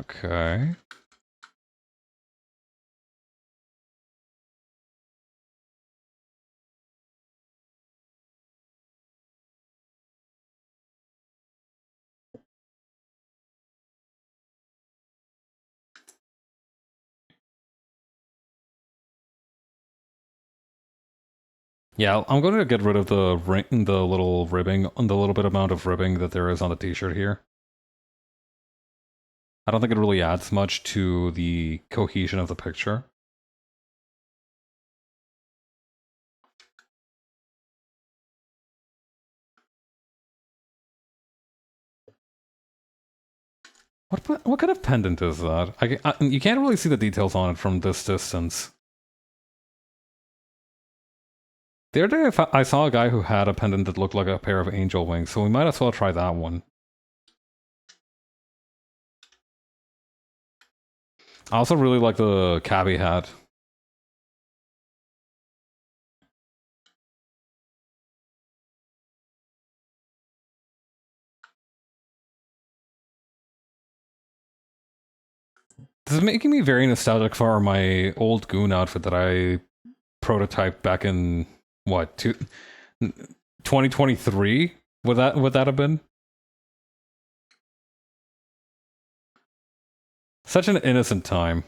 Okay. Yeah, I'm going to get rid of the little ribbing, the little bit amount of ribbing that there is on the t-shirt here. I don't think it really adds much to the cohesion of the picture. What kind of pendant is that? You can't really see the details on it from this distance. The other day I saw a guy who had a pendant that looked like a pair of angel wings, so we might as well try that one. I also really like the cabbie hat. This is making me very nostalgic for my old goon outfit that I prototyped back in, what, 2023? Would that have been? Such an innocent time.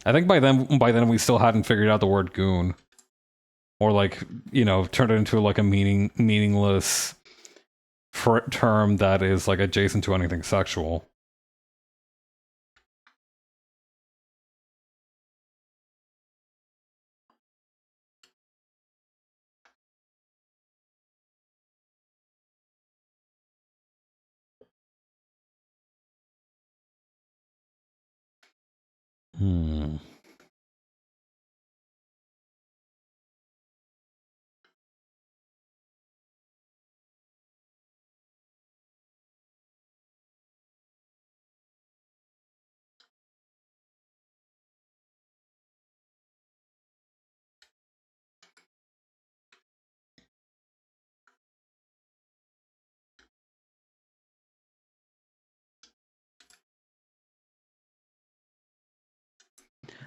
I think by then we still hadn't figured out the word goon. Or like, turned it into like a meaningless term that is like adjacent to anything sexual. Hmm.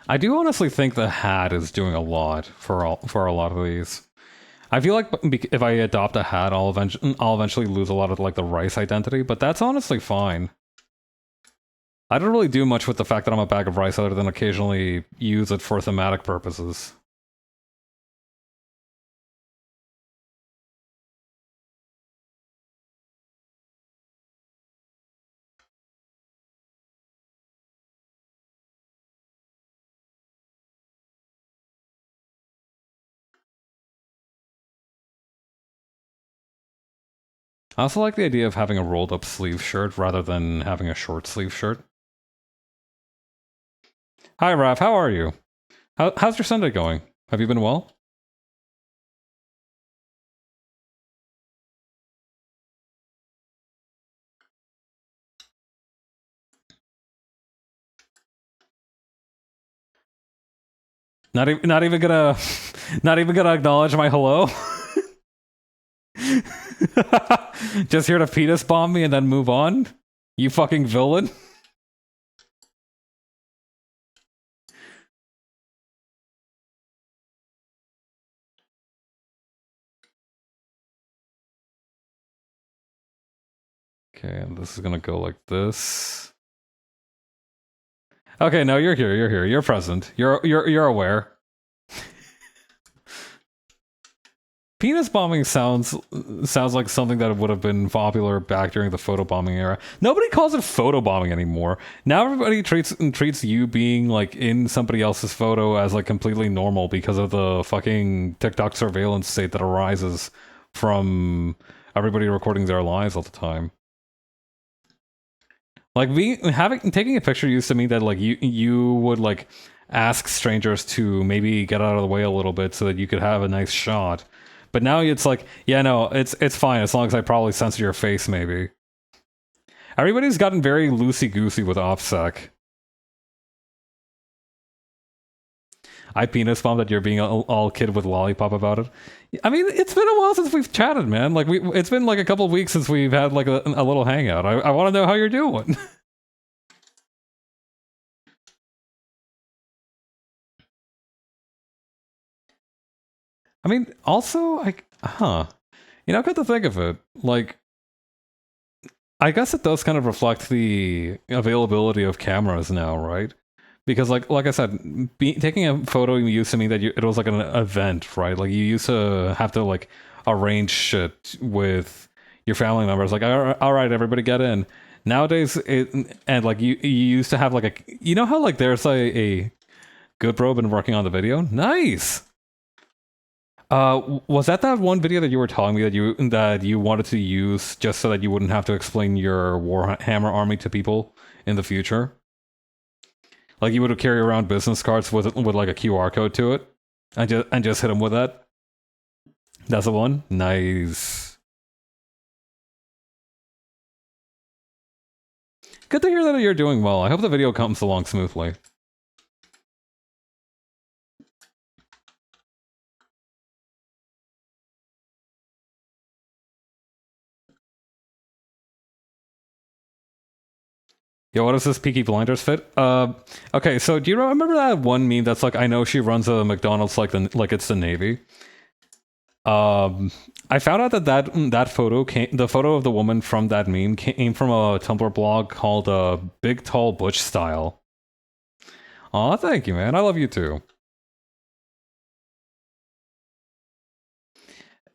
I do honestly think the hat is doing a lot for a lot of these. I feel like if I adopt a hat, I'll eventually lose a lot of like the rice identity, but that's honestly fine. I don't really do much with the fact that I'm a bag of rice other than occasionally use it for thematic purposes. I also like the idea of having a rolled up sleeve shirt rather than having a short sleeve shirt. Hi, Raph, how are you? How's your Sunday going? Have you been well? Not even gonna, not even gonna acknowledge my hello. Just here to penis bomb me and then move on. You fucking villain. Okay, and this is gonna go like this. Okay, no, you're here. You're here. You're present. You're aware. Penis bombing sounds like something that would have been popular back during the photobombing era. Nobody calls it photobombing anymore. Now everybody treats you being like in somebody else's photo as like completely normal because of the fucking TikTok surveillance state that arises from everybody recording their lives all the time. Like taking a picture used to mean that like you would like ask strangers to maybe get out of the way a little bit so that you could have a nice shot. But now it's like, yeah, no, it's fine as long as I probably censor your face, maybe. Everybody's gotten very loosey-goosey with OPSEC. I penis bomb that you're being all kid with lollipop about it. I mean, it's been a while since we've chatted, man. Like it's been like a couple of weeks since we've had like a little hangout. I want to know how you're doing. I mean, also, like, you know, come to think of it, like, I guess it does kind of reflect the availability of cameras now, right? Because, like I said, taking a photo used to mean that it was like an event, right? Like, you used to have to like arrange shit with your family members. Like, all right, everybody get in. Nowadays, and like you used to have like you know how like there's a good bro been working on the video. Nice. Was that one video that you were telling me that you wanted to use just so that you wouldn't have to explain your Warhammer army to people in the future? Like you would carry around business cards with like a QR code to it, and just hit them with that. That's the one. Nice. Good to hear that you're doing well. I hope the video comes along smoothly. Yo, what is this Peaky Blinders fit? Okay, so do you remember that one meme that's like, I know she runs a McDonald's like it's the Navy? I found out that photo the photo of the woman from that meme came from a Tumblr blog called Big Tall Butch Style. Aw, thank you, man. I love you too.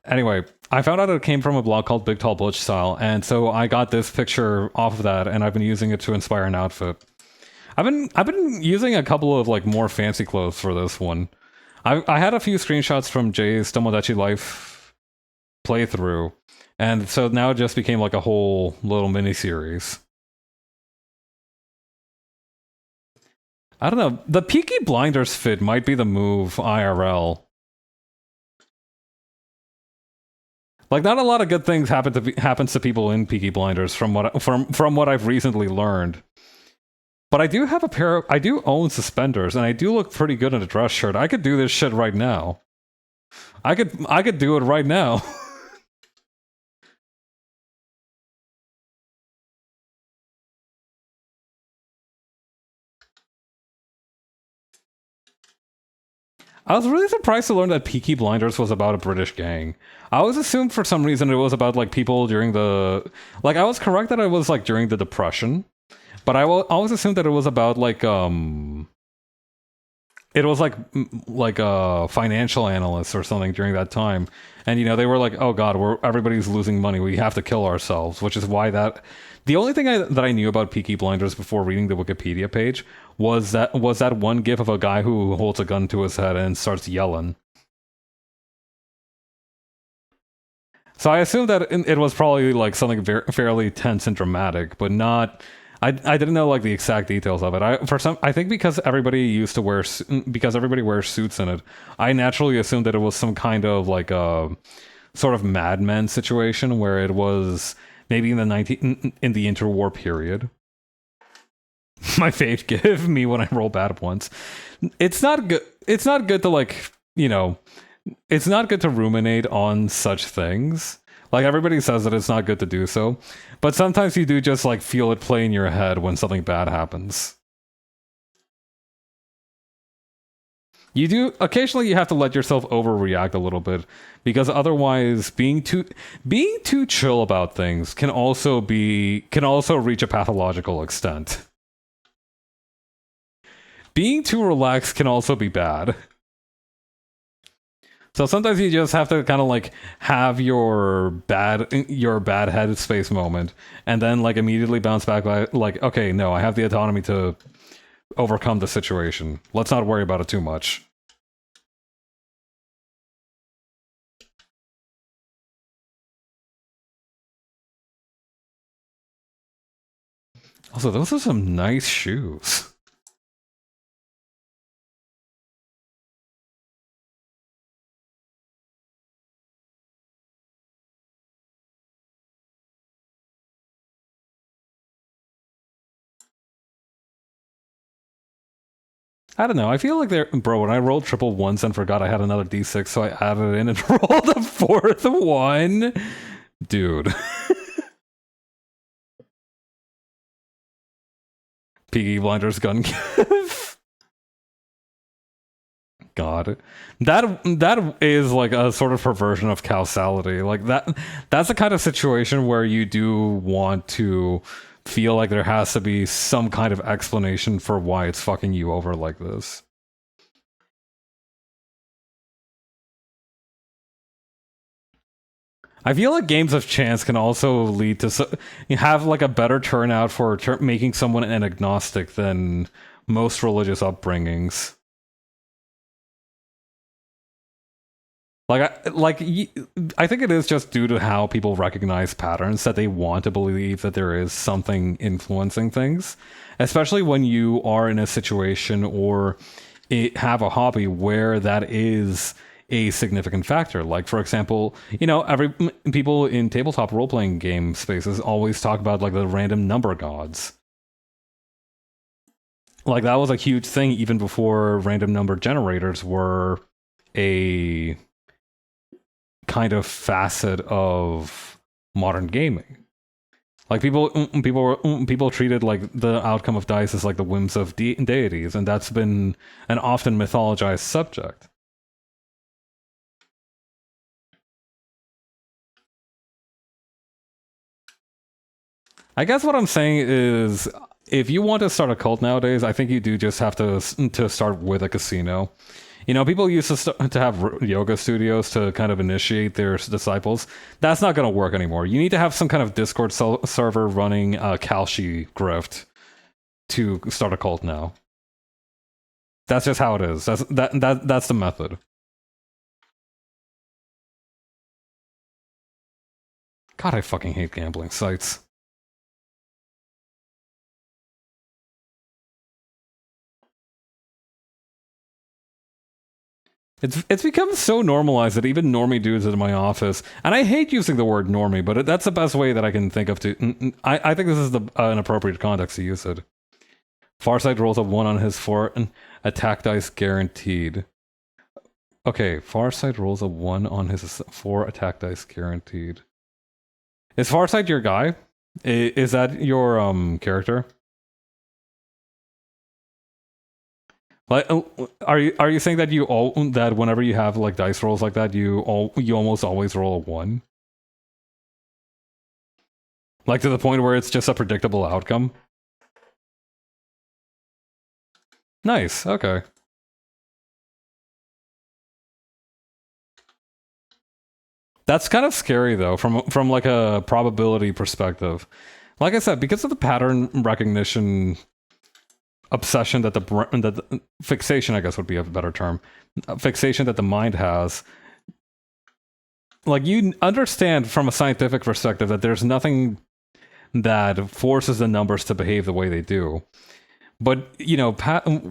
Anyway, I found out it came from a blog called Big Tall Butch Style, and so I got this picture off of that, and I've been using it to inspire an outfit. I've been using a couple of like more fancy clothes for this one. I had a few screenshots from Jay's Tomodachi Life playthrough, and so now it just became like a whole little mini series. I don't know. The Peaky Blinders fit might be the move IRL. Like, not a lot of good things happens to people in Peaky Blinders from what I've recently learned. But I do have a pair of, I do own suspenders, and I do look pretty good in a dress shirt. I could do this shit right now. I could do it right now. I was really surprised to learn that Peaky Blinders was about a British gang. I always assumed for some reason it was about like people during the, like, I was correct that it was like during the Depression, but I always assumed that it was about like it was like a financial analyst or something during that time, and you know they were like, oh god, everybody's losing money, we have to kill ourselves, which is why that the only thing that I knew about Peaky Blinders before reading the Wikipedia page was that one gif of a guy who holds a gun to his head and starts yelling. So I assumed that it was probably like something fairly tense and dramatic, but not. I didn't know like the exact details of it. I think because everybody used to because everybody wears suits in it, I naturally assumed that it was some kind of like a sort of Mad Men situation where it was maybe in the interwar period. My fave give me when I roll bad once. It's not good. It's not good to like, you know, it's not good to ruminate on such things. Like everybody says that it's not good to do so, but sometimes you do just like feel it play in your head when something bad happens. You do occasionally you have to let yourself overreact a little bit because otherwise being too chill about things can also reach a pathological extent. Being too relaxed can also be bad. So sometimes you just have to kind of like have your bad headspace moment, and then like immediately bounce back like, okay, no, I have the autonomy to overcome the situation. Let's not worry about it too much. Also, those are some nice shoes. I don't know. I feel like bro, when I rolled triple once and forgot I had another d6, so I added it in and rolled a fourth one. Dude. Peaky Blinders gun gift. God. That is like a sort of perversion of causality. Like that's the kind of situation where you do want to feel like there has to be some kind of explanation for why it's fucking you over like this. I feel like games of chance can also lead to have like a better turnout for making someone an agnostic than most religious upbringings. I think it is just due to how people recognize patterns that they want to believe that there is something influencing things, especially when you are in a situation or have a hobby where that is a significant factor. Like, for example, every people in tabletop role playing game spaces always talk about like the random number gods. Like that was a huge thing even before random number generators were a kind of facet of modern gaming. Like people treated like the outcome of dice as like the whims of deities, and that's been an often mythologized subject. I guess what I'm saying is, if you want to start a cult nowadays, I think you do just have to start with a casino. You know, people used to have yoga studios to kind of initiate their disciples. That's not going to work anymore. You need to have some kind of Discord server running Kalshi grift to start a cult now. That's just how it is. That's the method. God, I fucking hate gambling sites. It's become so normalized that even normie dudes in my office, and I hate using the word normie, but that's the best way that I can think of to. I think this is an appropriate context to use it. Farsight rolls a 1 on his 4 attack dice guaranteed. Okay, Farsight rolls a 1 on his 4 attack dice guaranteed. Is Farsight your guy? Is that your character? Like, are you saying that that whenever you have like dice rolls like that, you almost always roll a 1? Like to the point where it's just a predictable outcome? Nice. Okay. That's kind of scary though, from like a probability perspective. Like I said, because of the pattern recognition obsession that the fixation, I guess would be a better term, fixation that the mind has. Like you understand from a scientific perspective that there's nothing that forces the numbers to behave the way they do. But you know,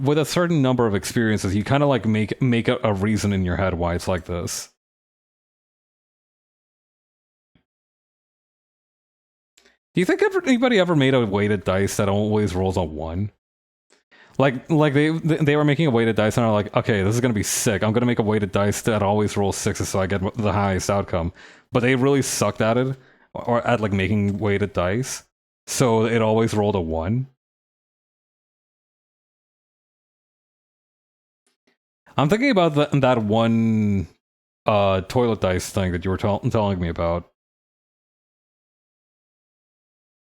with a certain number of experiences, you kind of like make a reason in your head why it's like this. Do you think anybody ever made a weighted dice that always rolls a 1? Like they were making a weighted dice and are like, okay, this is gonna be sick. I'm gonna make a weighted dice that always rolls 6s so I get the highest outcome. But they really sucked at it, or at like making weighted dice, so it always rolled a 1. I'm thinking about that one toilet dice thing that you were telling me about.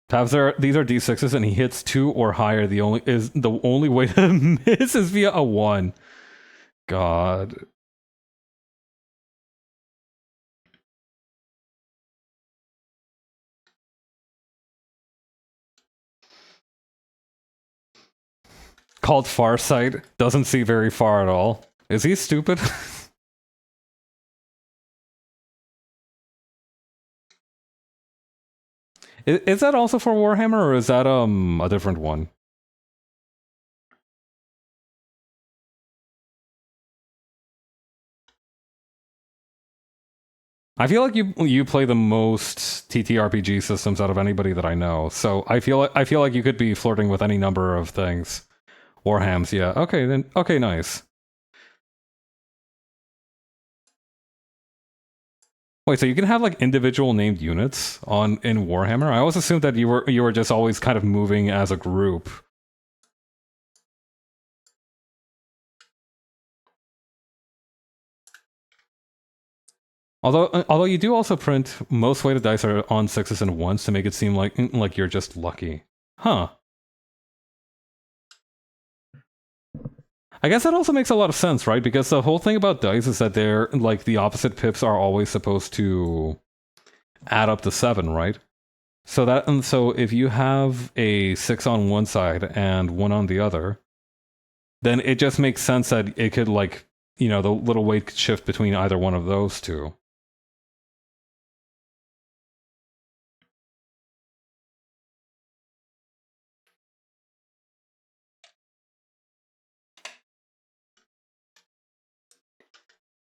These are d6s, and he hits 2 or higher. The only way to miss is via a 1. God. Called Farsight, doesn't see very far at all. Is he stupid? Is that also for Warhammer, or is that a different one? I feel like you play the most TTRPG systems out of anybody that I know, so I feel like you could be flirting with any number of things. Warhams, yeah. Okay, then. Okay, nice. Wait, so you can have like individual named units in Warhammer? I always assumed that you were just always kind of moving as a group. Although you do also print most weighted dice are on 6s and 1s to make it seem like you're just lucky. Huh. I guess that also makes a lot of sense, right? Because the whole thing about dice is that they're like the opposite pips are always supposed to add up to 7, right? So if you have a 6 on one side and 1 on the other, then it just makes sense that it could like, you know, the little weight could shift between either one of those two.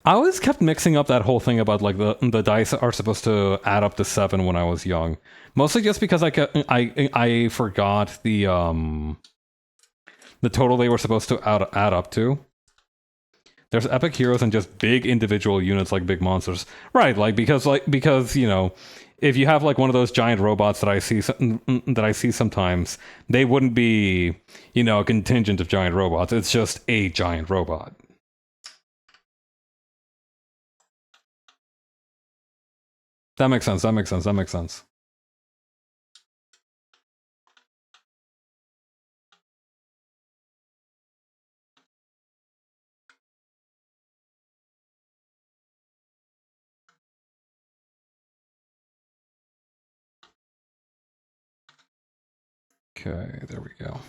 I always kept mixing up that whole thing about like the dice are supposed to add up to 7 when I was young. Mostly just because I forgot the total they were supposed to add up to. There's epic heroes and just big individual units like big monsters. Right, because you know, if you have like one of those giant robots that I see sometimes, they wouldn't be, you know, a contingent of giant robots. It's just a giant robot. That makes sense. That makes sense. That makes sense. Okay, there we go.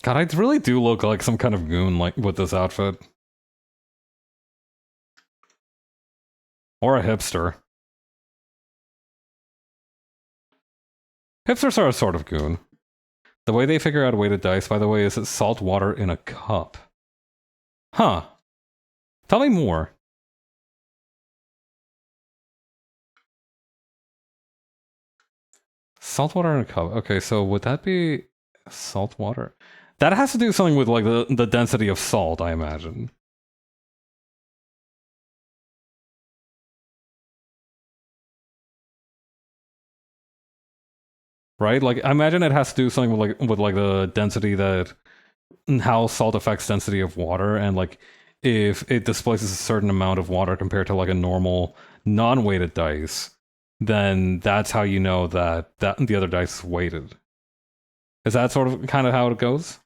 God, I really do look like some kind of goon, like, with this outfit. Or a hipster. Hipsters are a sort of goon. The way they figure out weighted dice, by the way, is it's salt water in a cup. Huh. Tell me more. Salt water in a cup. Okay, so would that be salt water? That has to do something with, like, the density of salt, I imagine. Right? Like, I imagine it has to do something with like the density that how salt affects density of water, and like if it displaces a certain amount of water compared to like a normal non-weighted dice, then that's how you know that the other dice is weighted. Is that sort of kind of how it goes?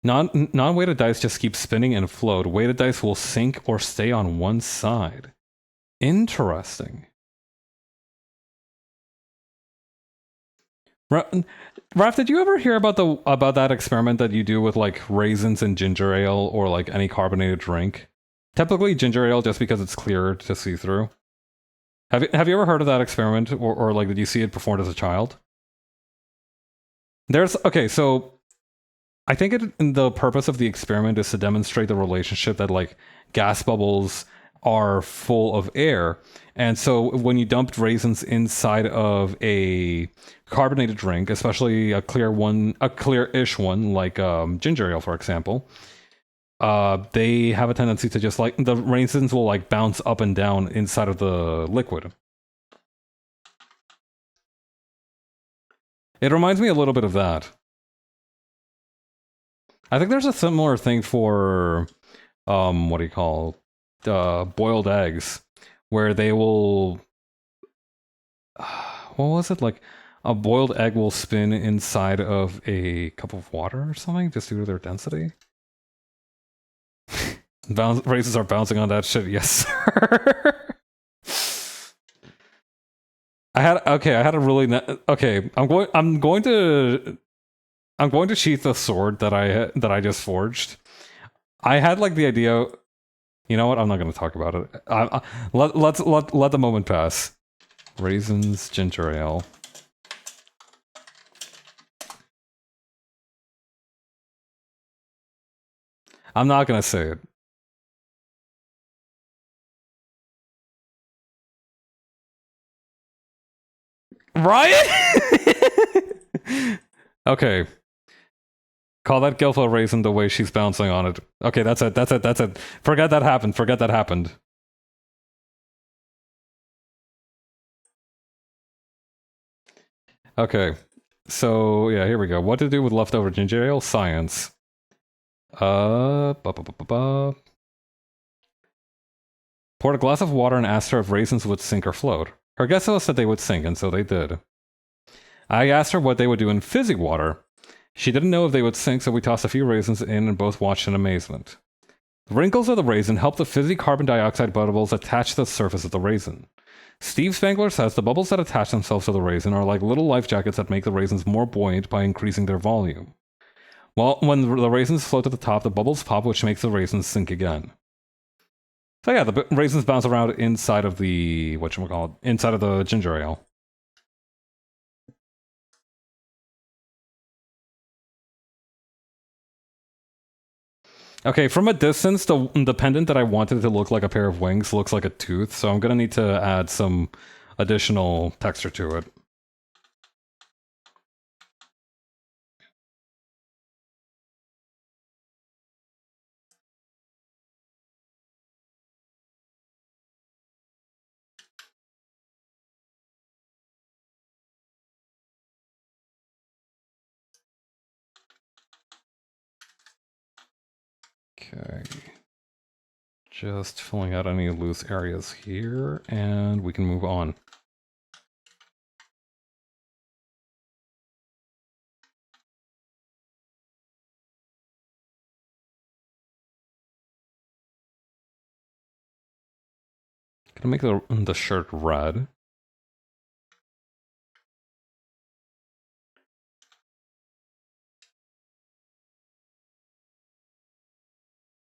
Non-weighted dice just keep spinning and float. Weighted dice will sink or stay on one side. Interesting. Raph, did you ever hear about that experiment that you do with like raisins and ginger ale or like any carbonated drink? Typically ginger ale just because it's clearer to see through. Have you ever heard of that experiment, or like did you see it performed as a child? There's okay, so I think the purpose of the experiment is to demonstrate the relationship that like gas bubbles are full of air. And so when you dumped raisins inside of a carbonated drink, especially a clear one, a clear-ish one like ginger ale, for example, they have a tendency to just like the raisins will like bounce up and down inside of the liquid. It reminds me a little bit of that. I think there's a similar thing for what do you call boiled eggs, where they will what was it, like a boiled egg will spin inside of a cup of water or something just due to their density. Raisins are bouncing on that shit, yes sir. I had a really okay. I'm going to sheath the sword that I just forged. I had like the idea. You know what? I'm not going to talk about it. Let the moment pass. Raisins, ginger ale. I'm not going to say it. Ryan? Okay. Call that Gilfa raisin the way she's bouncing on it. Okay, that's it. That's it. That's it. Forget that happened. Forget that happened. Okay. So, yeah, here we go. What to do with leftover ginger ale? Science. Ba, ba, ba, ba, ba. Poured a glass of water and asked her if raisins would sink or float. Her guess was that they would sink, and so they did. I asked her what they would do in fizzy water. She didn't know if they would sink, so we tossed a few raisins in and both watched in amazement. The wrinkles of the raisin help the fizzy carbon dioxide bubbles attach to the surface of the raisin. Steve Spangler says the bubbles that attach themselves to the raisin are like little life jackets that make the raisins more buoyant by increasing their volume. Well, when the raisins float to the top, the bubbles pop, which makes the raisins sink again. So yeah, the raisins bounce around inside of the whatchamacallit, inside of the ginger ale. Okay, from a distance, the pendant that I wanted to look like a pair of wings looks like a tooth, so I'm gonna need to add some additional texture to it. Okay. Just filling out any loose areas here, and we can move on. Gonna make the shirt red.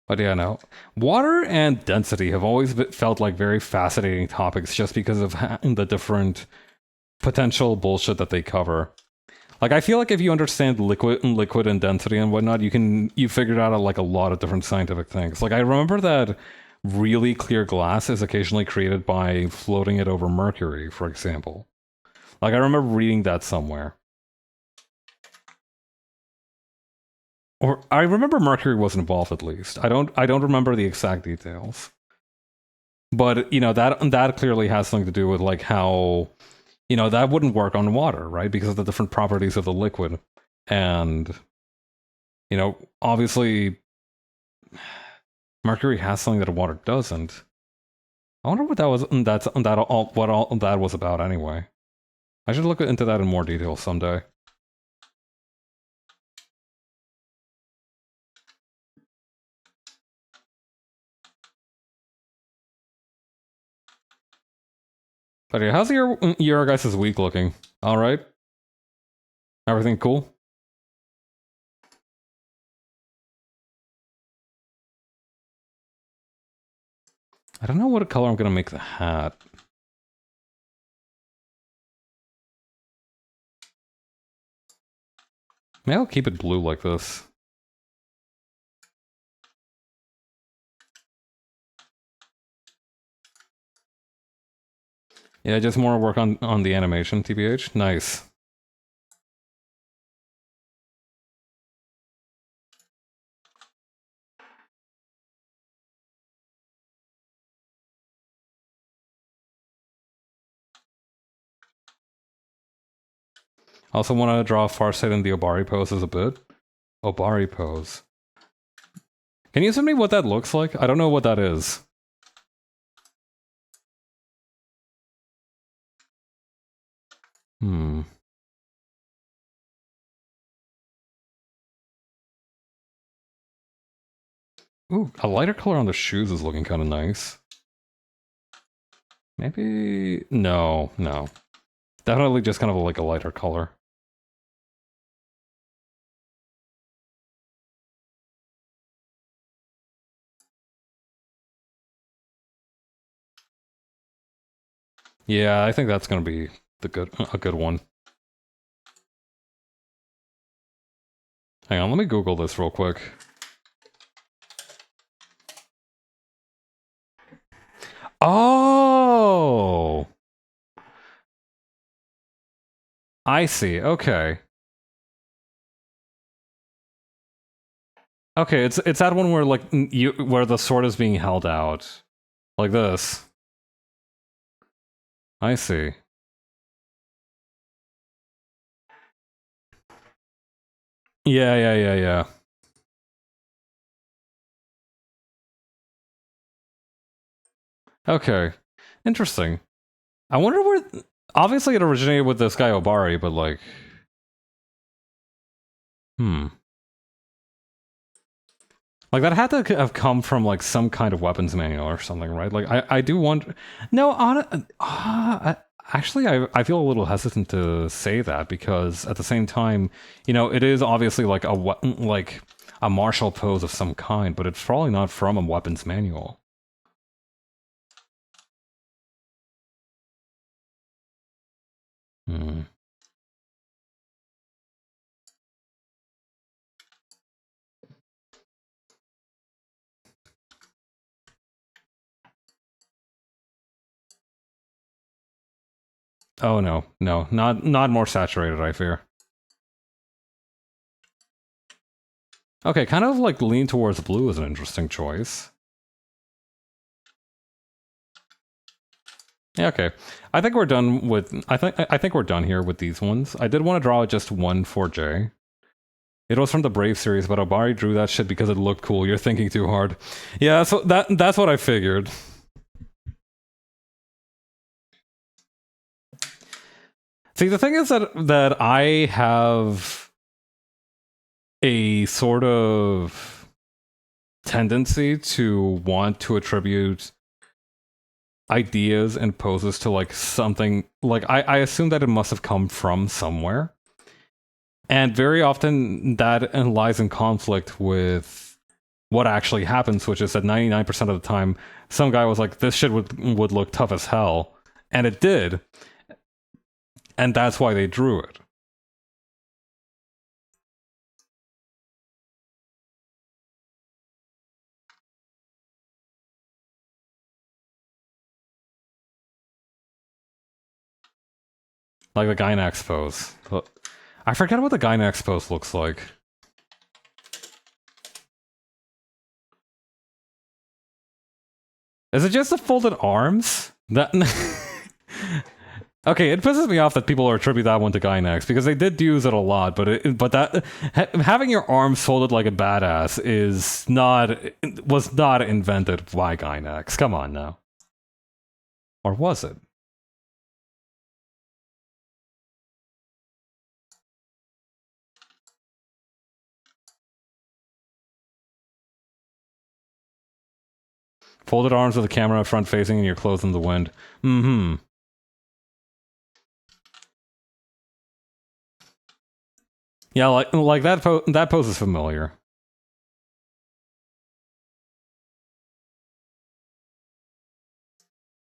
But yeah, no. Water and density have always felt like very fascinating topics just because of the different potential bullshit that they cover. Like, I feel like if you understand liquid and density and whatnot, you figured out like a lot of different scientific things. Like, I remember that really clear glass is occasionally created by floating it over mercury, for example. Like, I remember reading that somewhere. Or I remember mercury was involved at least. I don't remember the exact details. But you know that clearly has something to do with like how that wouldn't work on water, right? Because of the different properties of the liquid. And obviously mercury has something that water doesn't. I wonder what that was what all that was about anyway. I should look into that in more detail someday. But yeah, how's your guys' week looking? All right? Everything cool? I don't know what color I'm gonna make the hat. Maybe I'll keep it blue like this. Yeah, just more work on the animation, TBH. Nice. I also want to draw Farsight in the Obari pose as a bit. Obari pose. Can you send me what that looks like? I don't know what that is. Hmm. Ooh, a lighter color on the shoes is looking kind of nice. Maybe... No. Definitely just kind of like a lighter color. Yeah, I think that's gonna be a good one. Hang on, let me Google this real quick. Oh! I see, okay. Okay, it's that one where like where the sword is being held out. Like this. I see. Yeah. Okay. Interesting. I wonder where... Obviously it originated with this guy Obari, but like... Like, that had to have come from, like, some kind of weapons manual or something, right? Like, I do wonder... No, actually, I feel a little hesitant to say that, because at the same time, it is obviously, like, a martial pose of some kind, but it's probably not from a weapons manual. Hmm. Oh, no. Not more saturated, I fear. Okay, kind of, like, lean towards blue is an interesting choice. Yeah, okay. I think we're done with... I think we're done here with these ones. I did want to draw just one 4J. It was from the Brave series, but Obari drew that shit because it looked cool. You're thinking too hard. Yeah, so that's what I figured. See, the thing is that I have a sort of tendency to want to attribute ideas and poses to like something, like I assume that it must have come from somewhere. And very often that lies in conflict with what actually happens, which is that 99% of the time, some guy was like, this shit would look tough as hell. And it did. And that's why they drew it. Like the Gynax pose. I forget what the Gynax pose looks like. Is it just the folded arms? That... Okay, it pisses me off that people attribute that one to Gynax, because they did use it a lot, but that having your arms folded like a badass was not invented by Gynax. Come on now. Or was it? Folded arms with the camera front facing and your clothes in the wind. Mm-hmm. Yeah, like that pose is familiar.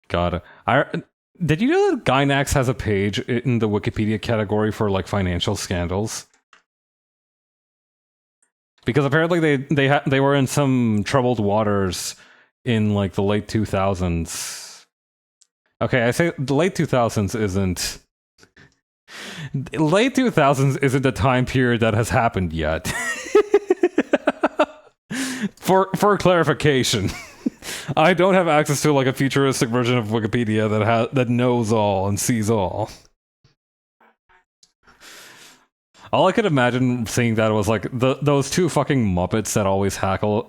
God, did you know that Gynax has a page in the Wikipedia category for like financial scandals? Because apparently they were in some troubled waters in like the late 2000s. Okay, I say the late 2000s isn't. Late 2000s isn't a time period that has happened yet. For clarification, I don't have access to like a futuristic version of Wikipedia that knows all and sees all. All I could imagine seeing that was like those two fucking Muppets that always heckle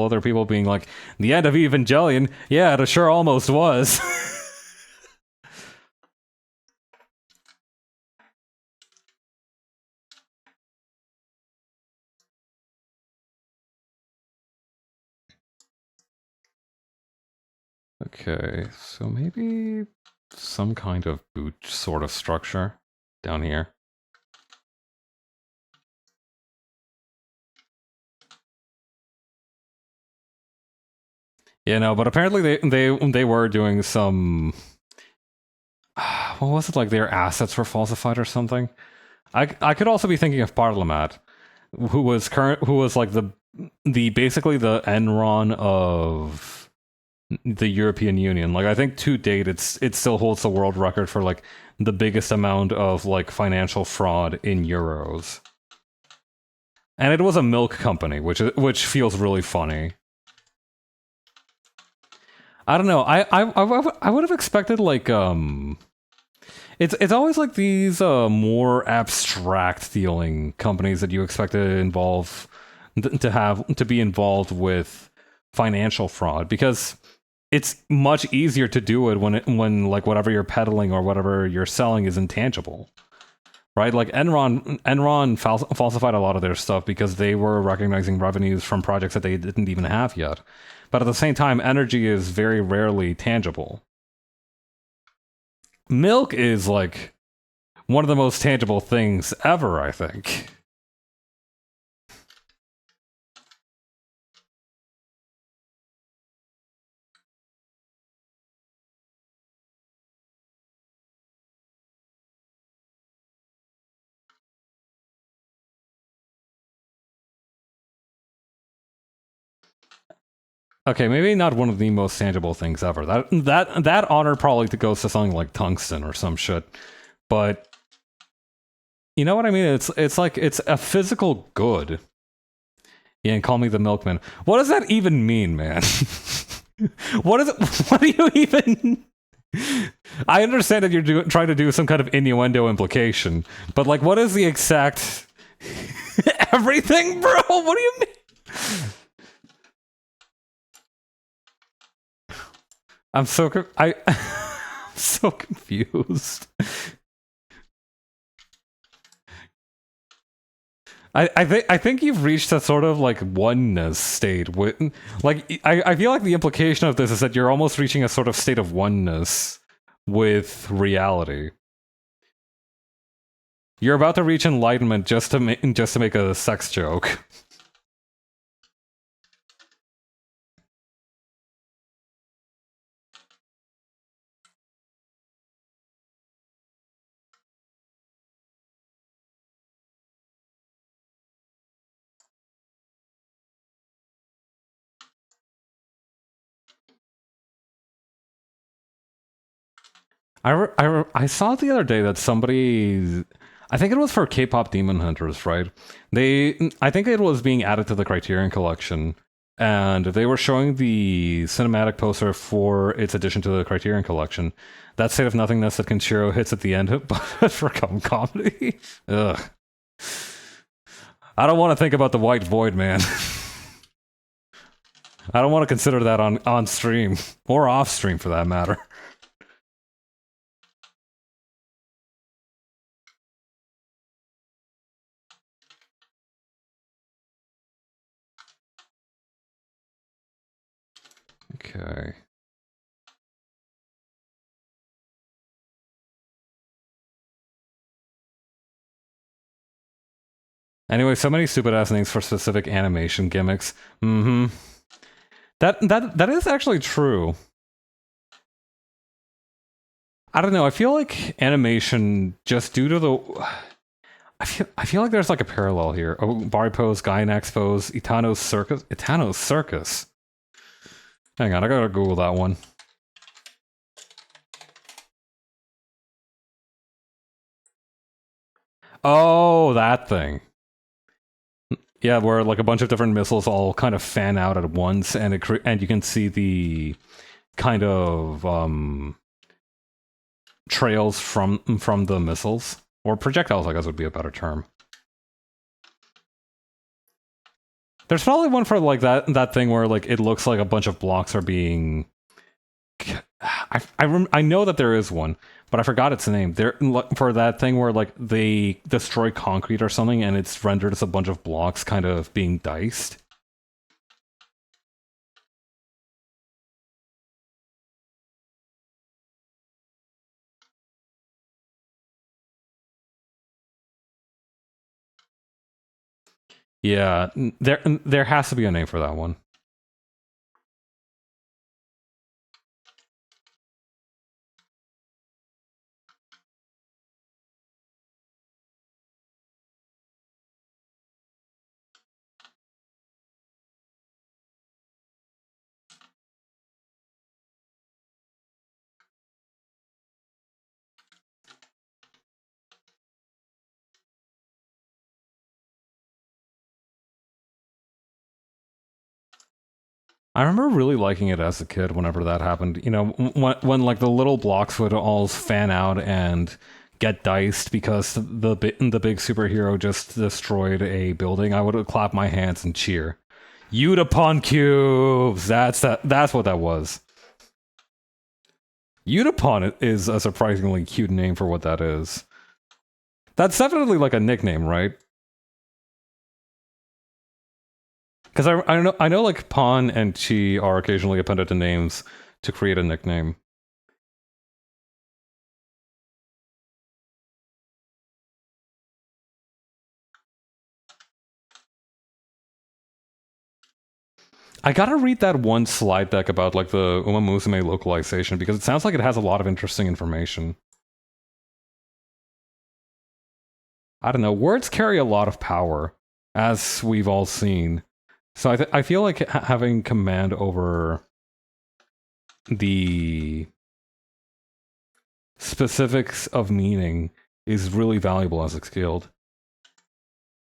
other people, being like, "The end of Evangelion, yeah, it sure almost was." Okay, so maybe some kind of boot sort of structure down here. Yeah, no, but apparently they were doing some. What was it, like their assets were falsified or something? I could also be thinking of Parliament, who was like the basically the Enron of the European Union. Like I think to date it still holds the world record for like the biggest amount of like financial fraud in euros. And it was a milk company, which feels really funny. I don't know. I would have expected like it's always like these more abstract feeling companies that you expect to be involved with financial fraud, because it's much easier to do it when like whatever you're peddling or whatever you're selling is intangible. Right? Like Enron falsified a lot of their stuff because they were recognizing revenues from projects that they didn't even have yet. But at the same time, energy is very rarely tangible. Milk is like one of the most tangible things ever, I think. Okay, maybe not one of the most tangible things ever. That honor probably goes to something like tungsten or some shit. But you know what I mean? It's like it's a physical good. Yeah, and call me the milkman. What does that even mean, man? What do you even? I understand that you're trying to do some kind of innuendo implication, but like, what is the exact Everything, bro? What do you mean? I'm so I'm so confused. I think you've reached a sort of like oneness state with like I feel like the implication of this is that you're almost reaching a sort of state of oneness with reality. You're about to reach enlightenment just to make a sex joke. I saw the other day that somebody, I think it was for K-pop Demon Hunters, right? I think it was being added to the Criterion Collection, and they were showing the cinematic poster for its addition to the Criterion Collection. That state of nothingness that Kenshiro hits at the end, but for comedy. Ugh. I don't want to think about the white void, man. I don't want to consider that on stream or off stream for that matter. Okay. Anyway, so many stupid ass names for specific animation gimmicks. Mm-hmm. That is actually true. I don't know. I feel like animation, just due to the, I feel like there's like a parallel here. Oh, Bari pose, Gynax pose, Itano's circus. Itano's circus. Hang on, I gotta Google that one. Oh, that thing. Yeah, where like a bunch of different missiles all kind of fan out at once, and and you can see the kind of trails from the missiles, or projectiles, I guess would be a better term. There's probably one for like that thing where like it looks like a bunch of blocks are being. I know that there is one, but I forgot its name. There for that thing where like they destroy concrete or something, and it's rendered as a bunch of blocks kind of being diced. Yeah, there has to be a name for that one. I remember really liking it as a kid whenever that happened. You know, when like the little blocks would all fan out and get diced because the big superhero just destroyed a building, I would clap my hands and cheer. Utapon cubes. That's what that was. Utapon is a surprisingly cute name for what that is. That's definitely like a nickname, right? Because I know like Pon and Chi are occasionally appended to names to create a nickname. I gotta read that one slide deck about like the Uma Musume localization because it sounds like it has a lot of interesting information. I don't know, words carry a lot of power, as we've all seen. So I feel like having command over the specifics of meaning is really valuable as a skill.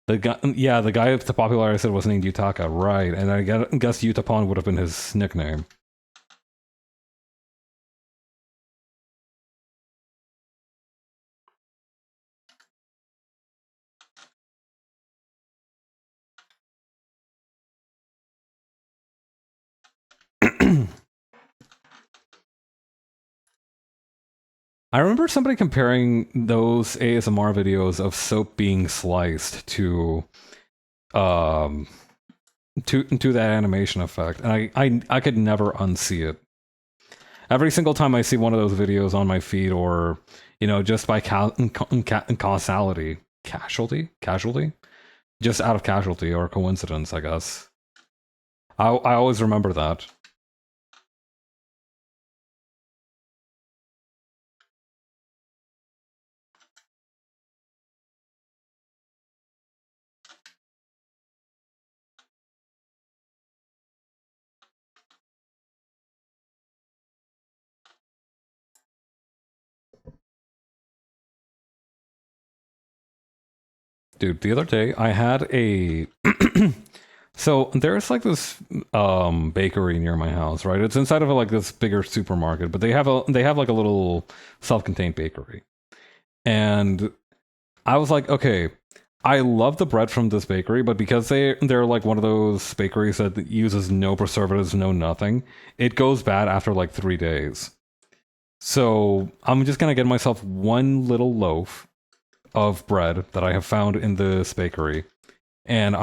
The guy, yeah, the guy to popularize it was named Yutaka, right? And I guess Utapon would have been his nickname. I remember somebody comparing those ASMR videos of soap being sliced um to that animation effect, and I could never unsee it. Every single time I see one of those videos on my feed, or just by casualty, just out of casualty or coincidence, I guess. I always remember that. Dude, the other day I had a so there's like this bakery near my house, right? It's inside of like this bigger supermarket, but they have like a little self-contained bakery. And I was like, okay, I love the bread from this bakery, but because they're like one of those bakeries that uses no preservatives, no nothing, it goes bad after like 3 days. So I'm just gonna get myself one little loaf of bread that I have found in this bakery, and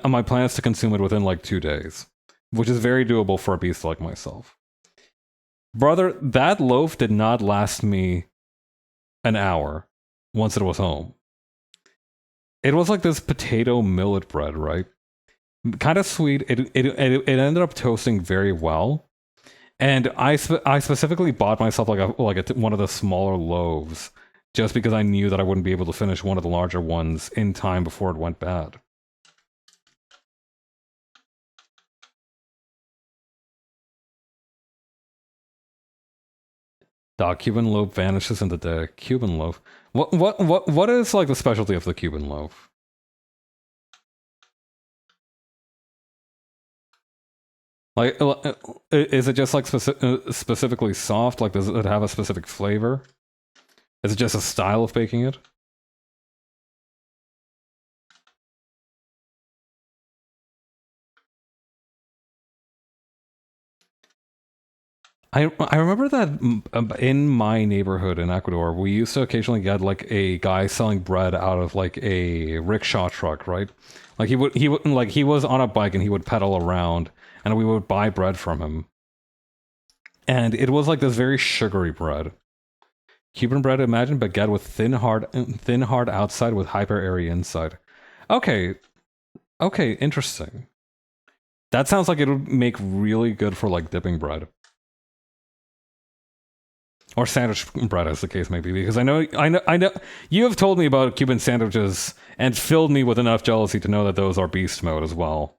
my plan is to consume it within like 2 days, which is very doable for a beast like myself. Brother, that loaf did not last me an hour once it was home. It was like this potato millet bread, right? Kind of sweet. It ended up toasting very well, and I specifically bought myself one of the smaller loaves just because I knew that I wouldn't be able to finish one of the larger ones in time before it went bad. Dog, Cuban loaf vanishes into the Cuban loaf. What is like the specialty of the Cuban loaf? Like, is it just like specifically soft? Like, does it have a specific flavor? Is it just a style of baking it? I remember that in my neighborhood in Ecuador, we used to occasionally get like a guy selling bread out of like a rickshaw truck, right? Like he was on a bike and he would pedal around, and we would buy bread from him. And it was like this very sugary bread. Cuban bread, imagine baguette with thin hard outside with hyper airy inside. Okay, okay, interesting. That sounds like it would make really good for like dipping bread. Or sandwich bread, as the case may be, because I know, you have told me about Cuban sandwiches and filled me with enough jealousy to know that those are beast mode as well.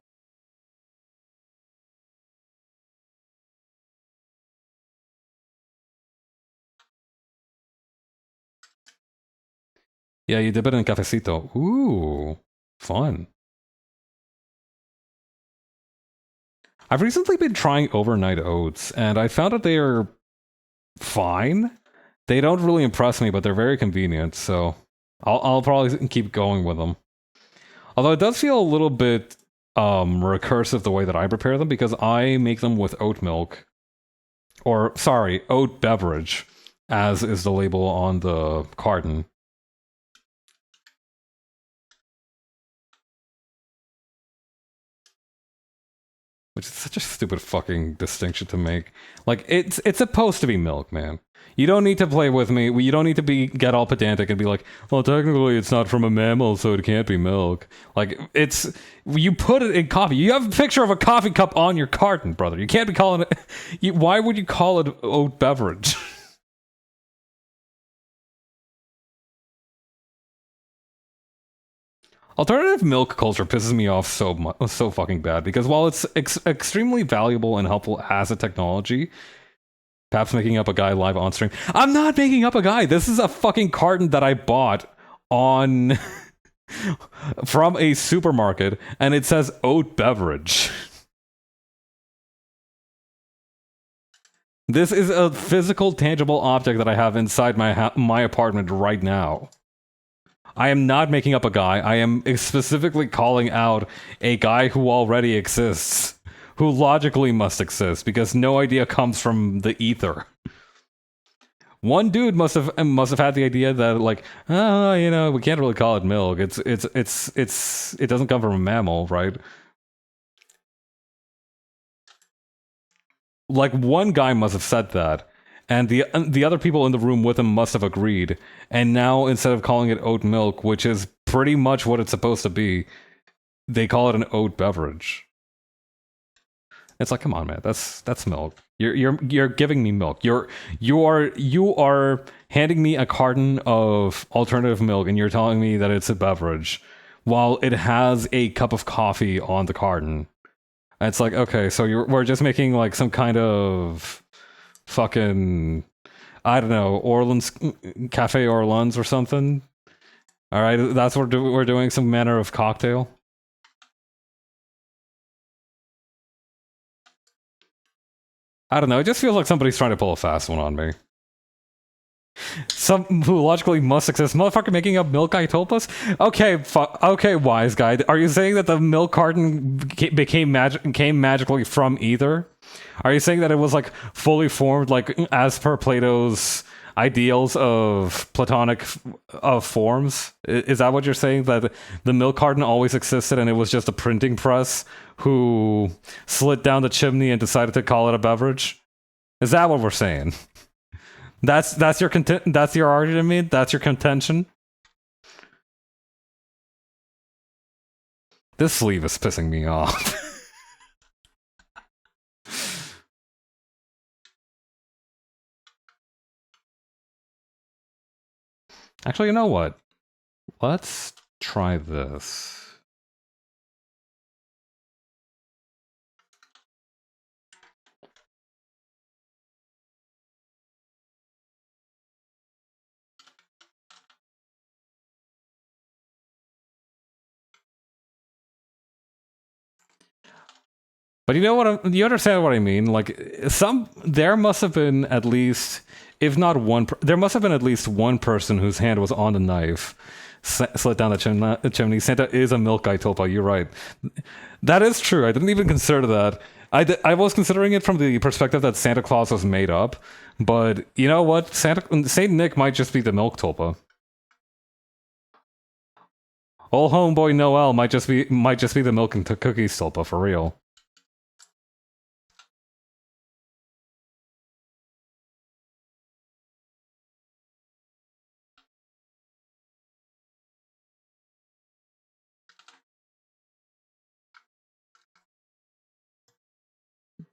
Yeah, you dip it in cafecito. Ooh, fun. I've recently been trying overnight oats, and I found that they are fine. They don't really impress me, but they're very convenient, so I'll probably keep going with them. Although it does feel a little bit recursive the way that I prepare them, because I make them with oat milk, or sorry, oat beverage, as is the label on the carton. Which is such a stupid fucking distinction to make. Like, it's supposed to be milk, man. You don't need to play with me. You don't need to get all pedantic and be like, well, technically it's not from a mammal, so it can't be milk. Like, you put it in coffee. You have a picture of a coffee cup on your carton, brother. You can't be calling it... why would you call it oat beverage? Alternative milk culture pisses me off so fucking bad, because while it's extremely valuable and helpful as a technology, perhaps making up a guy live on stream. I'm not making up a guy. This is a fucking carton that I bought on from a supermarket, and it says oat beverage. This is a physical, tangible object that I have inside my apartment right now. I am not making up a guy. I am specifically calling out a guy who already exists who logically must exist because no idea comes from the ether. One dude must have had the idea that like, oh, you know, we can't really call it milk. It doesn't come from a mammal, right? Like one guy must have said that, and the other people in the room with him must have agreed. And now instead of calling it oat milk, which is pretty much what it's supposed to be, they call it an oat beverage. It's like, come on, man, that's milk. You're giving me milk. You are handing me a carton of alternative milk, and you're telling me that it's a beverage, while it has a cup of coffee on the carton. And it's like, okay, so we're just making like some kind of fucking, I don't know, Orleans Cafe Orleans or something. All right, that's what we're doing, some manner of cocktail. I don't know. It just feels like somebody's trying to pull a fast one on me. Some who logically must exist. Motherfucker making up milk itopus? Okay, okay, wise guy. Are you saying that the milk carton came magically from ether? Are you saying that it was like fully formed, like as per Plato's ideals of Platonic forms? Is that what you're saying? That the milk carton always existed and it was just a printing press who slid down the chimney and decided to call it a beverage? Is that what we're saying? That's your that's your argument. That's your contention. This sleeve is pissing me off. Actually, you know what? Let's try this. But you know what? You understand what I mean? Like there must have been at least, if not one, there must have been at least one person whose hand was on the knife, slid down the chimney. Santa is a milk itopa. You're right. That is true. I didn't even consider that. I was considering it from the perspective that Santa Claus was made up. But you know what? Saint Nick might just be the milk tulpa. Old homeboy Noel might just be the milk and cookies tulpa for real.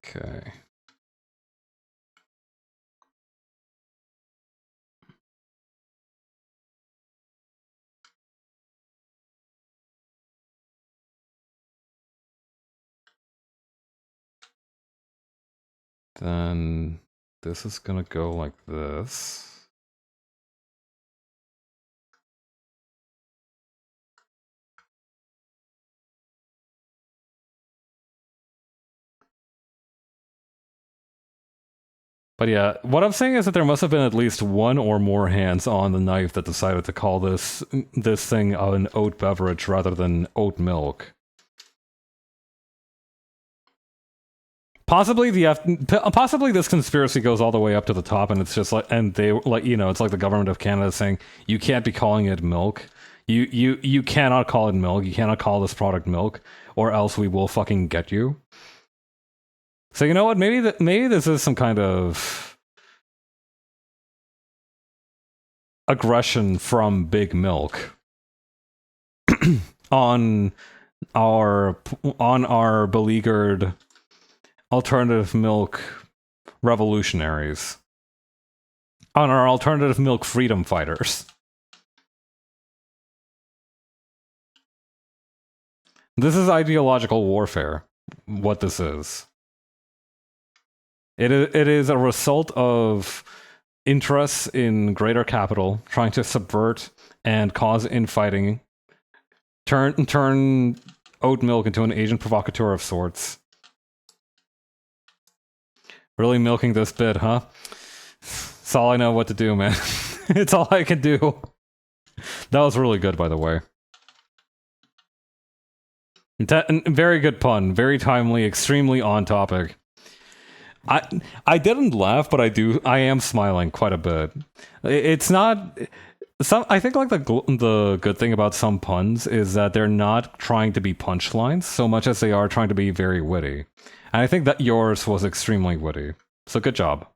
Okay. Then this is gonna go like this. But yeah, what I'm saying is that there must have been at least one or more hands on the knife that decided to call this thing an oat beverage rather than oat milk. Possibly this conspiracy goes all the way up to the top, and it's just like, and they like, you know, it's like the government of Canada saying you can't be calling it milk. You cannot call it milk. You cannot call this product milk, or else we will fucking get you. So you know what? Maybe this is some kind of aggression from Big Milk on our beleaguered alternative milk revolutionaries, on our alternative milk freedom fighters. This is ideological warfare. What this is. It is a result of interests in greater capital trying to subvert and cause infighting, turn oat milk into an agent provocateur of sorts. Really milking this bit, huh? It's all I know what to do, man. It's all I can do. That was really good, by the way. Very good pun. Very timely. Extremely on topic. I I didn't laugh, but I am smiling quite a bit. It's not some. I think like the good thing about some puns is that they're not trying to be punchlines so much as they are trying to be very witty. And I think that yours was extremely witty. So good job.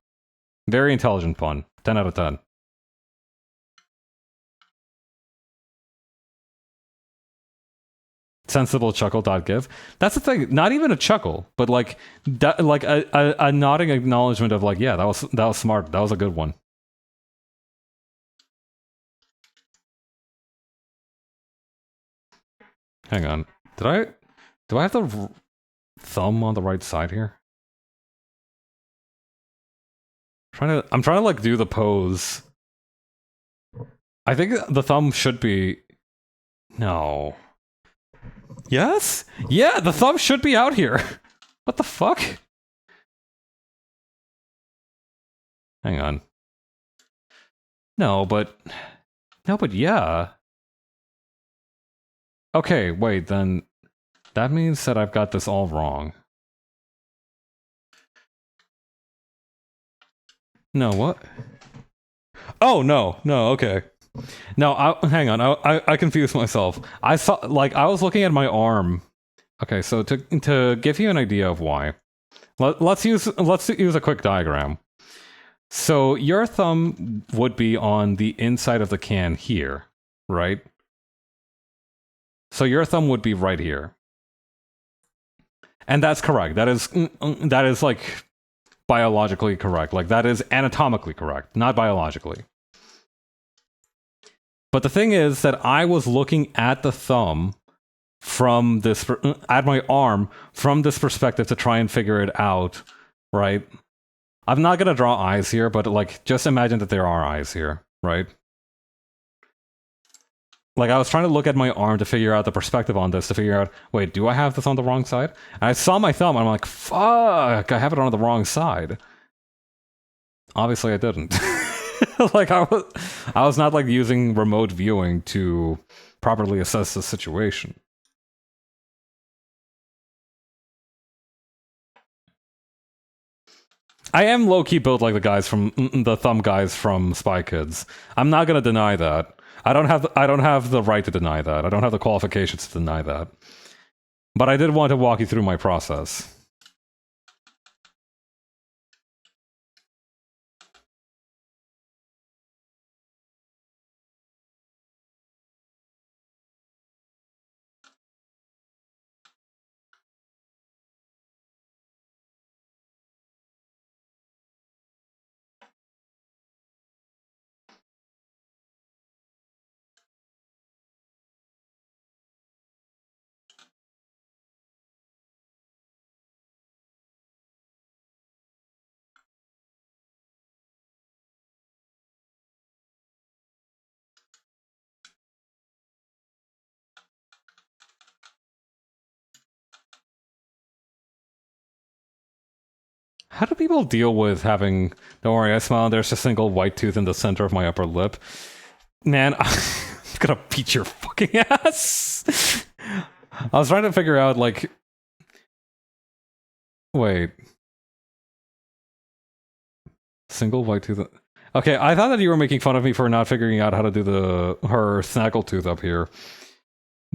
Very intelligent pun. 10 out of 10. Sensible chuckle.gif. That's the thing. Not even a chuckle, but like like a nodding acknowledgement of like, yeah, that was smart. That was a good one. Hang on. Do I have the thumb on the right side here? I'm trying to like do the pose. I think the thumb should be no. Yes? Yeah, the thumb should be out here. What the fuck? Hang on. No, but yeah. Okay, wait, then that means that I've got this all wrong. No, what? Oh, no, okay. No, hang on. I confused myself. I saw like I was looking at my arm. Okay, so to give you an idea of why, let's use a quick diagram. So your thumb would be on the inside of the can here, right? So your thumb would be right here, and that's correct. That is like biologically correct. Like that is anatomically correct, not biologically. But the thing is that I was looking at the thumb from this, at my arm from this perspective to try and figure it out, right? I'm not gonna draw eyes here, but like, just imagine that there are eyes here, right? Like, I was trying to look at my arm to figure out the perspective on this, to figure out, wait, do I have this on the wrong side? And I saw my thumb, and I'm like, fuck, I have it on the wrong side. Obviously, I didn't. Like, I was not, like, using remote viewing to properly assess the situation. I am low-key built like the thumb guys from Spy Kids. I'm not gonna deny that. I don't have the right to deny that. I don't have the qualifications to deny that. But I did want to walk you through my process. How do people deal with having... Don't worry, I smile, there's a single white tooth in the center of my upper lip. Man, I'm gonna beat your fucking ass! I was trying to figure out, like... Wait. Single white tooth... Okay, I thought that you were making fun of me for not figuring out how to do her snaggle tooth up here.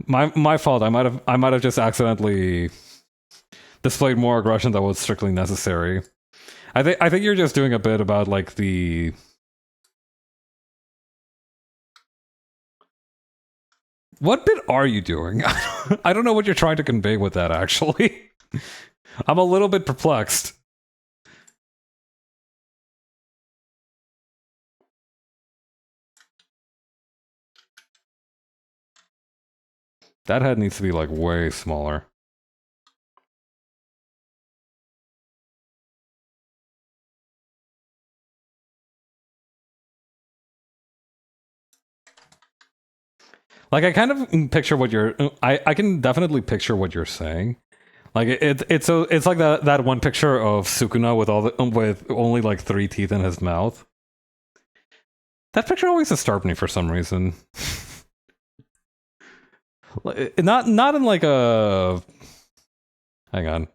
My fault. I might have just accidentally displayed more aggression than was strictly necessary. I think you're just doing a bit about like the... What bit are you doing? I don't know what you're trying to convey with that, actually. I'm a little bit perplexed. That head needs to be like way smaller. Like, I kind of picture what you're... I can definitely picture what you're saying. Like, it's like that one picture of Sukuna with only like 3 teeth in his mouth. That picture always disturbed me for some reason. Not in like a... Hang on.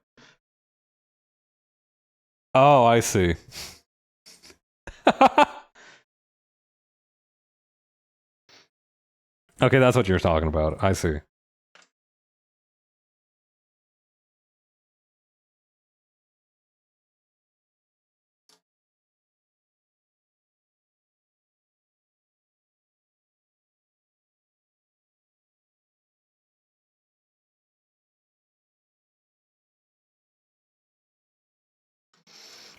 Oh, I see. Okay, that's what you're talking about. I see.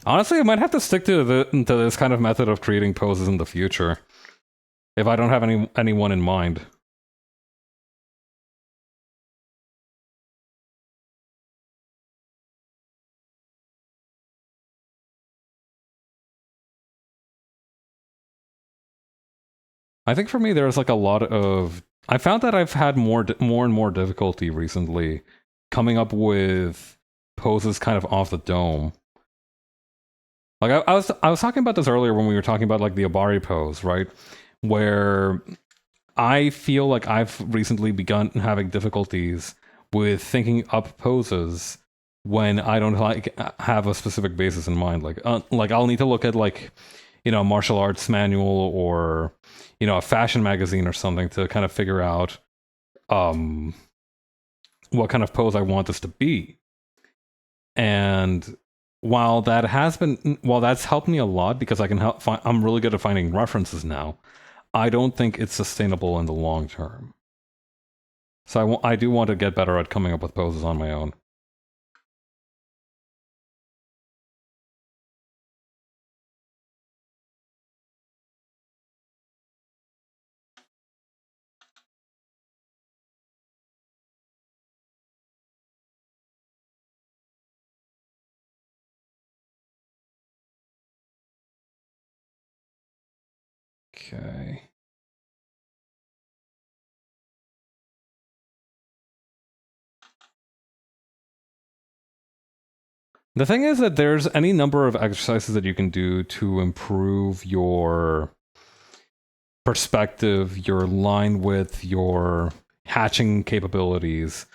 Honestly, I might have to stick to this kind of method of creating poses in the future if I don't have anyone in mind. I think for me, there's like a lot of. I found that I've had more and more difficulty recently coming up with poses kind of off the dome. Like I was talking about this earlier when we were talking about like the Abari pose, right? Where I feel like I've recently begun having difficulties with thinking up poses when I don't like have a specific basis in mind. Like I'll need to look at like martial arts manual or a fashion magazine or something to kind of figure out um what kind of pose I want this to be. And while that's helped me a lot because I can I'm really good at finding references now. I don't think it's sustainable in the long term. So I do want to get better at coming up with poses on my own. Okay. The thing is that there's any number of exercises that you can do to improve your perspective, your line width, your hatching capabilities.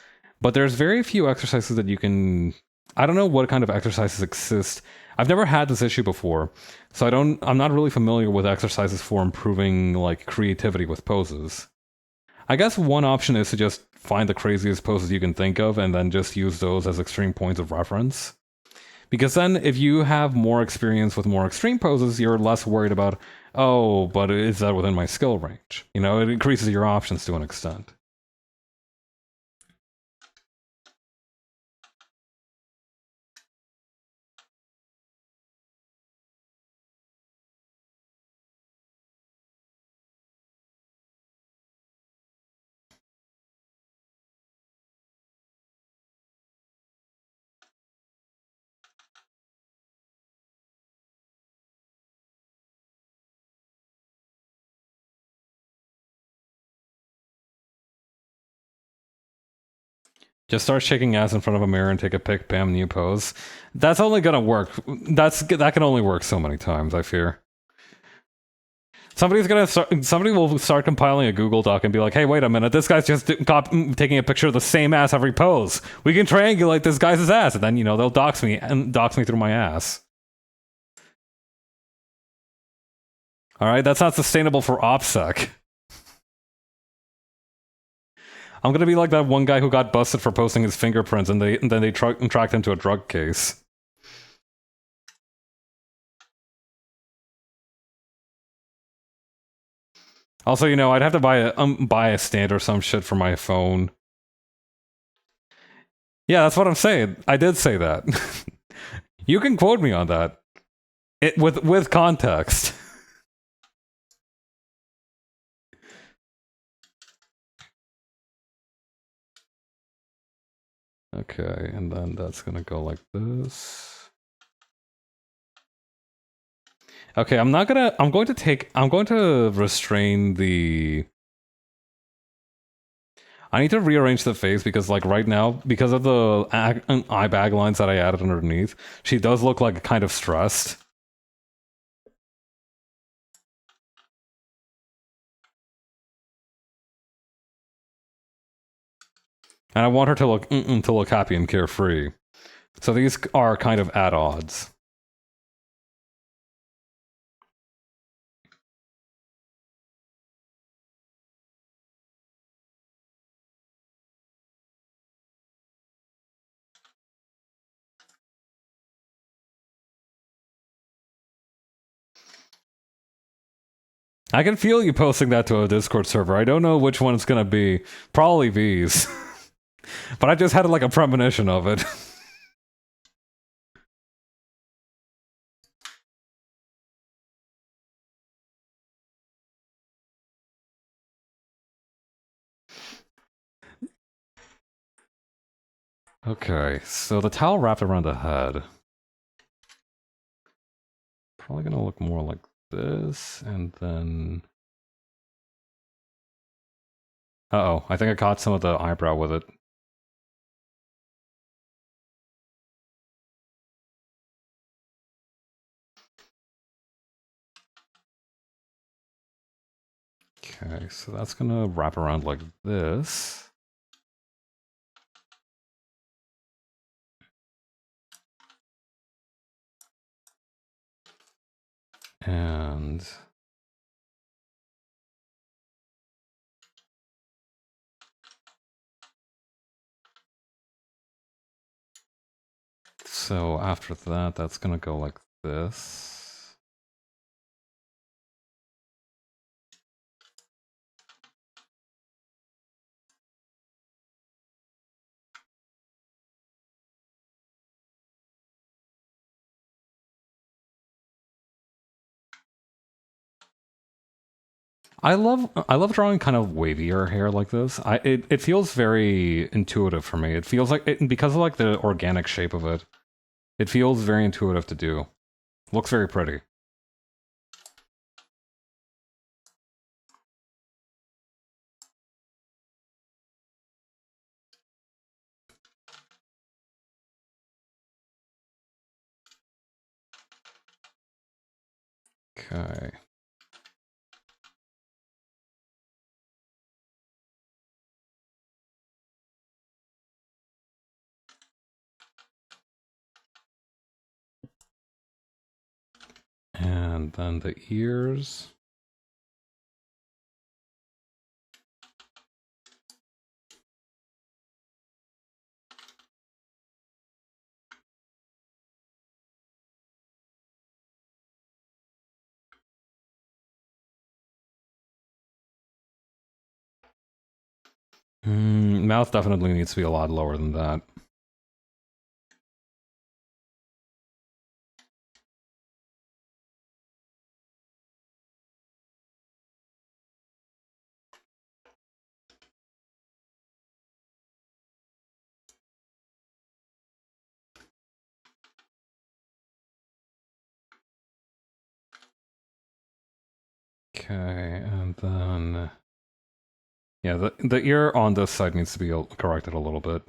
But there's very few exercises that you can. I don't know what kind of exercises exist. I've never had this issue before, so I'm not really familiar with exercises for improving like creativity with poses. I guess one option is to just find the craziest poses you can think of and then just use those as extreme points of reference. Because then, if you have more experience with more extreme poses, you're less worried about, oh, but is that within my skill range? It increases your options to an extent. Just start shaking ass in front of a mirror and take a pic, bam, new pose. That's only gonna work. That can only work so many times, I fear. Somebody will start compiling a Google Doc and be like, "Hey, wait a minute! This guy's just taking a picture of the same ass every pose. We can triangulate this guy's ass." And then they'll dox me through my ass. All right, that's not sustainable for OPSEC. I'm gonna be like that one guy who got busted for posting his fingerprints, and then they tracked him to a drug case. Also, I'd have to buy a stand or some shit for my phone. Yeah, that's what I'm saying. I did say that. You can quote me on that. With context. Okay, and then that's gonna go like this. Okay, I'm going to restrain the... I need to rearrange the face because like right now, because of the eye bag lines that I added underneath, she does look like kind of stressed. And I want her to look happy and carefree. So these are kind of at odds. I can feel you posting that to a Discord server. I don't know which one it's gonna be. Probably these. But I just had like a premonition of it. Okay, so the towel wrapped around the head. Probably gonna look more like this, and then... Uh-oh, I think I caught some of the eyebrow with it. Okay, so that's gonna wrap around like this. And... so after that, that's gonna go like this. I love drawing kind of wavier hair like this. It feels very intuitive for me. It feels like it, because of like the organic shape of it. It feels very intuitive to do. Looks very pretty. Okay. And then the ears. Mouth definitely needs to be a lot lower than that. Okay, and then... yeah, the ear on this side needs to be corrected a little bit.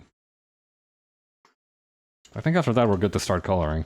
I think after that we're good to start coloring.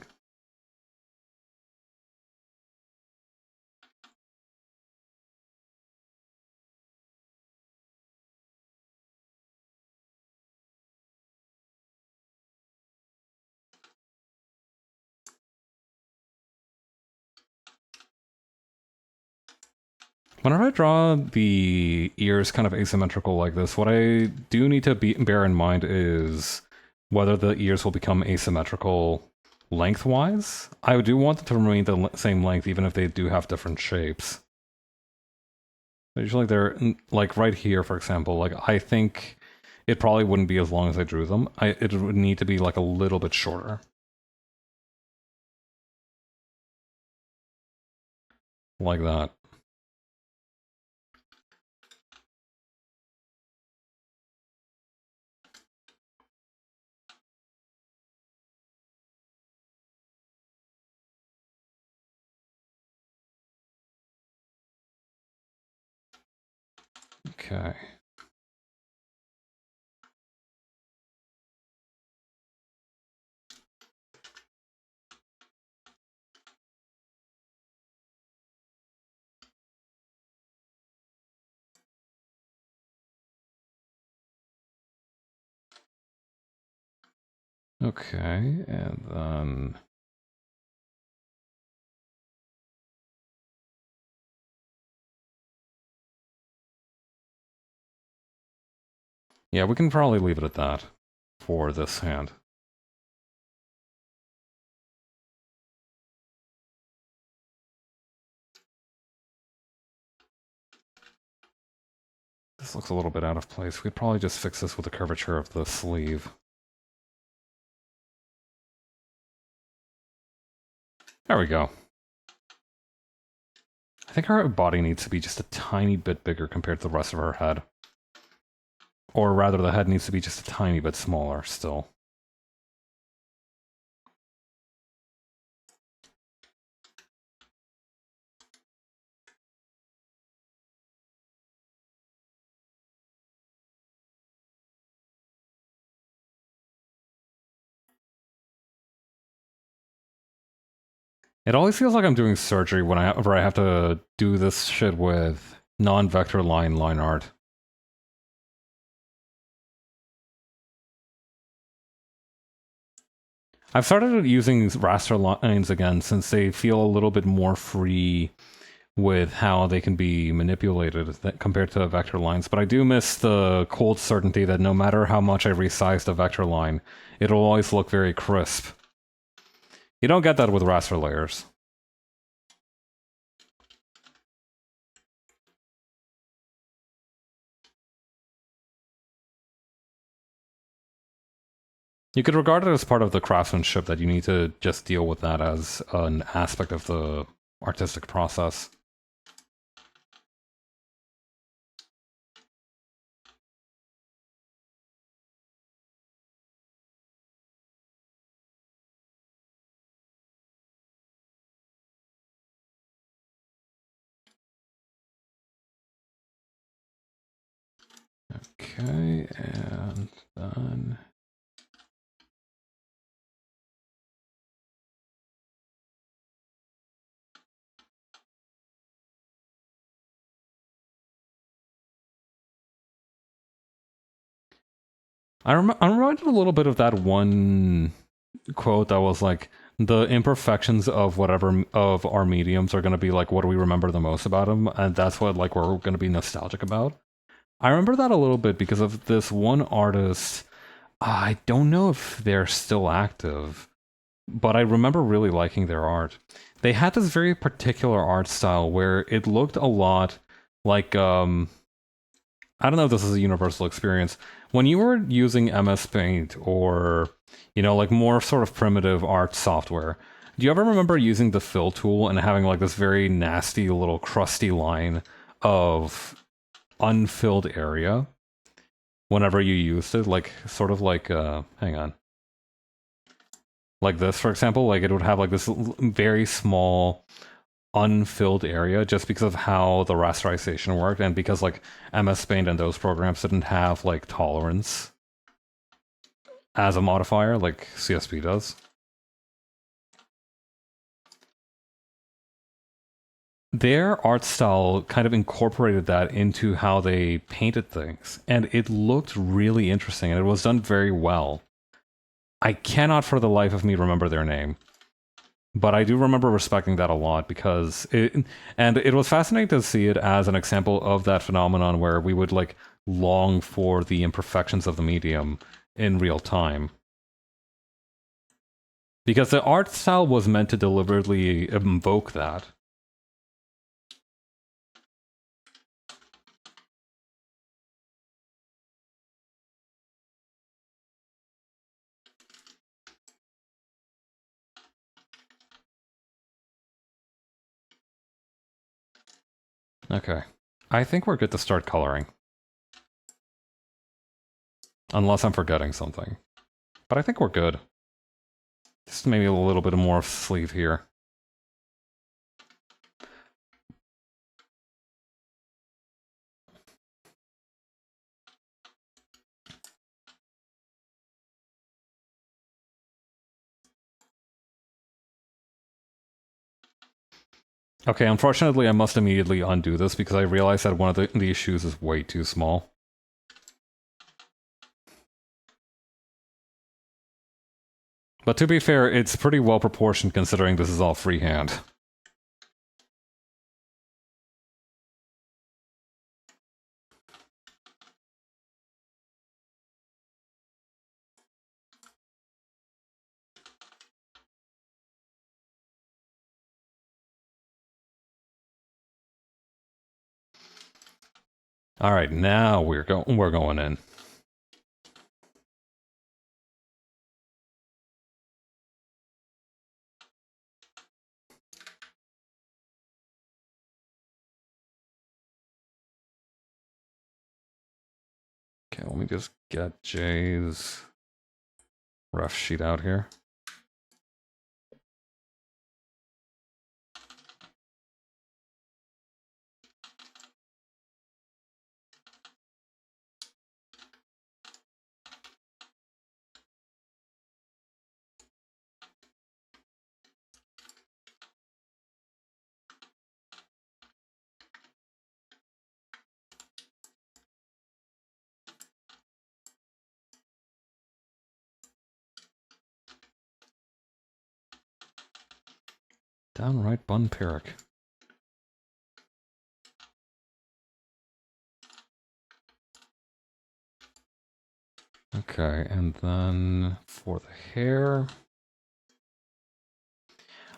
Whenever I draw the ears kind of asymmetrical like this, what I do need to bear in mind is whether the ears will become asymmetrical lengthwise. I do want them to remain the same length even if they do have different shapes. Usually they're, like right here for example, like I think it probably wouldn't be as long as I drew them. It would need to be like a little bit shorter. Like that. Okay. Okay, and then... yeah, we can probably leave it at that for this hand. This looks a little bit out of place. We'd probably just fix this with the curvature of the sleeve. There we go. I think her body needs to be just a tiny bit bigger compared to the rest of her head. Or rather, the head needs to be just a tiny bit smaller still. It always feels like I'm doing surgery whenever I have to do this shit with non-vector line art. I've started using raster lines again since they feel a little bit more free with how they can be manipulated compared to vector lines, but I do miss the cold certainty that no matter how much I resize the vector line, it'll always look very crisp. You don't get that with raster layers. You could regard it as part of the craftsmanship that you need to just deal with that as an aspect of the artistic process. Okay, and then... I'm reminded a little bit of that one quote that was like, the imperfections of whatever of our mediums are going to be like what do we remember the most about them, and that's what like we're going to be nostalgic about. I remember that a little bit because of this one artist. I don't know if they're still active, but I remember really liking their art. They had this very particular art style where it looked a lot like I don't know if this is a universal experience. When you were using MS Paint or, you know, like more sort of primitive art software, do you ever remember using the fill tool and having like this very nasty little crusty line of unfilled area whenever you used it? Like, sort of like, hang on. Like this, for example, like it would have like this very small unfilled area just because of how the rasterization worked and because like MS Paint and those programs didn't have like tolerance as a modifier like CSP does. Their art style kind of incorporated that into how they painted things, and it looked really interesting and it was done very well. I cannot for the life of me remember their name. But I do remember respecting that a lot because it was fascinating to see it as an example of that phenomenon where we would like long for the imperfections of the medium in real time. Because the art style was meant to deliberately invoke that. Okay. I think we're good to start coloring. Unless I'm forgetting something. But I think we're good. Just maybe a little bit more sleeve here. Okay, unfortunately I must immediately undo this because I realized that one of these shoes is way too small. But to be fair, it's pretty well proportioned considering this is all freehand. All right, now we're going in. Okay, let me just get Jay's rough sheet out here. Downright bun-pyrrhic. Okay, and then for the hair...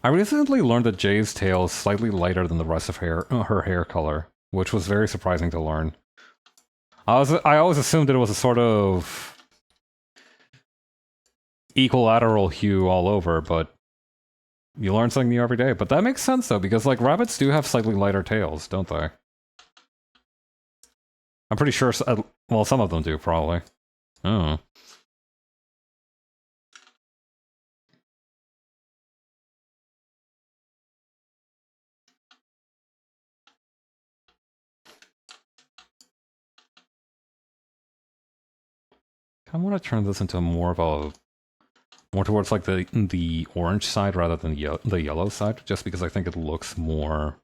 I recently learned that Jay's tail is slightly lighter than the rest of her hair color, which was very surprising to learn. I always assumed that it was a sort of equilateral hue all over, but you learn something new every day. But that makes sense, though, because, like, rabbits do have slightly lighter tails, don't they? I'm pretty sure, well, some of them do, probably. Oh. I want to turn this into more of a... more towards, like, the orange side rather than the yellow side, just because I think it looks more...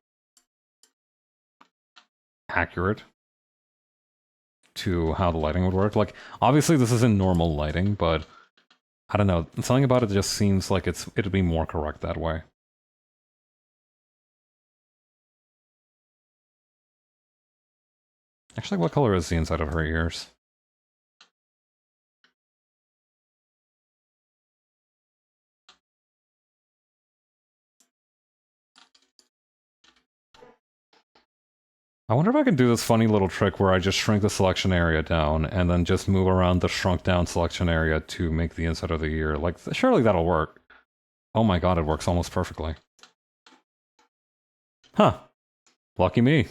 accurate to how the lighting would work. Like, obviously this is in normal lighting, but... I don't know, something about it just seems like it'd be more correct that way. Actually, what color is the inside of her ears? I wonder if I can do this funny little trick where I just shrink the selection area down and then just move around the shrunk down selection area to make the inside of the ear. Like, surely that'll work. Oh my god, it works almost perfectly. Huh. Lucky me.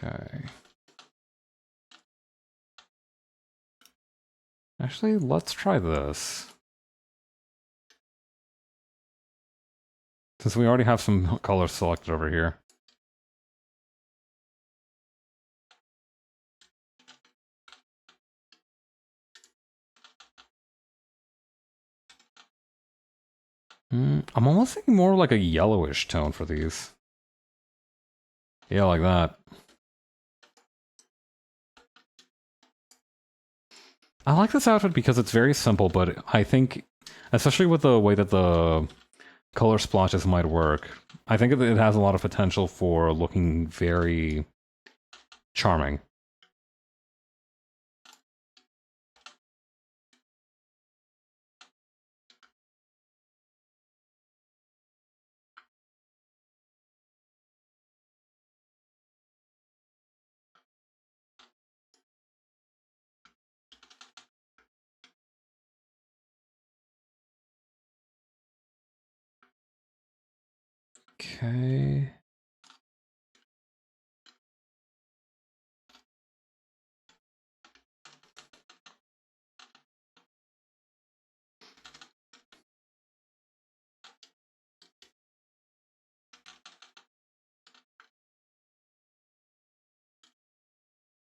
Okay. Actually, let's try this. Since we already have some colors selected over here. I'm almost thinking more like a yellowish tone for these. Yeah, like that. I like this outfit because it's very simple, but I think, especially with the way that the color splotches might work, I think it has a lot of potential for looking very charming. Okay.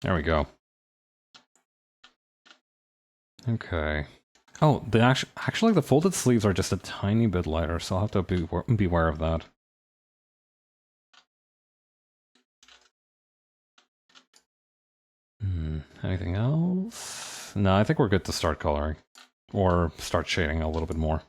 There we go. Okay. Oh, actually the folded sleeves are just a tiny bit lighter, so I'll have to be aware of that. Anything else? No, I think we're good to start coloring. Or start shading a little bit more.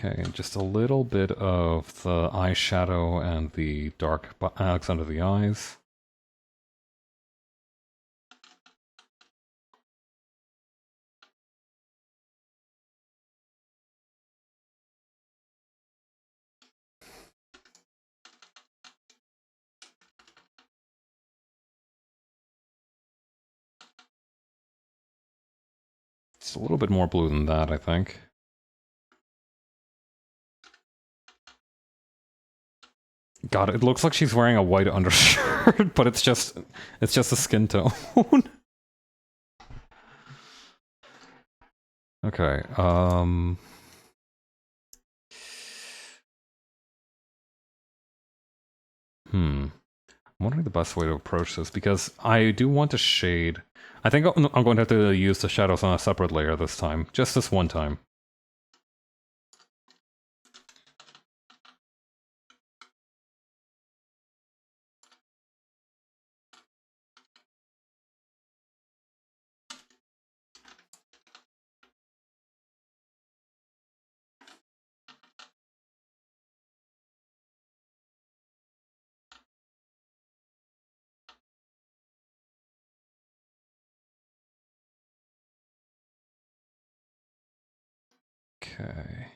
Okay, just a little bit of the eyeshadow and the dark bags under the eyes. It's a little bit more blue than that, I think. God, it looks like she's wearing a white undershirt, but it's just a skin tone. Okay, I'm wondering the best way to approach this, because I do want to shade. I think I'm going to have to use the shadows on a separate layer this time. Just this one time. Okay.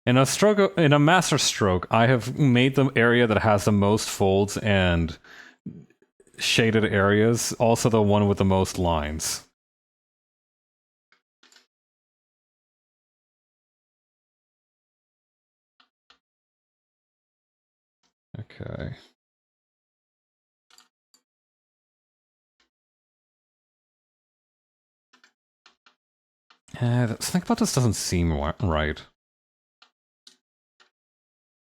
In a master stroke, I have made the area that has the most folds and shaded areas also the one with the most lines. Okay. Something about this doesn't seem right.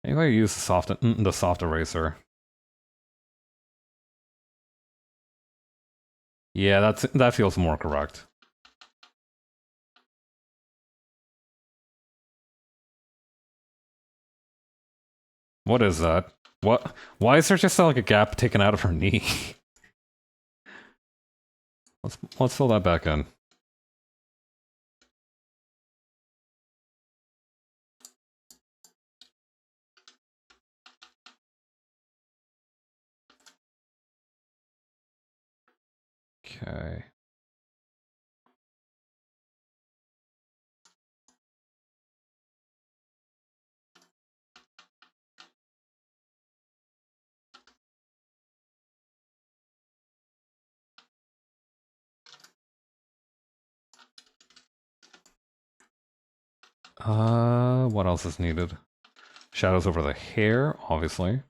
Maybe I use the soft eraser. Yeah, that feels more correct. What is that? What? Why is there just like a gap taken out of her knee? let's fill that back in. Okay. What else is needed? Shadows over the hair, obviously.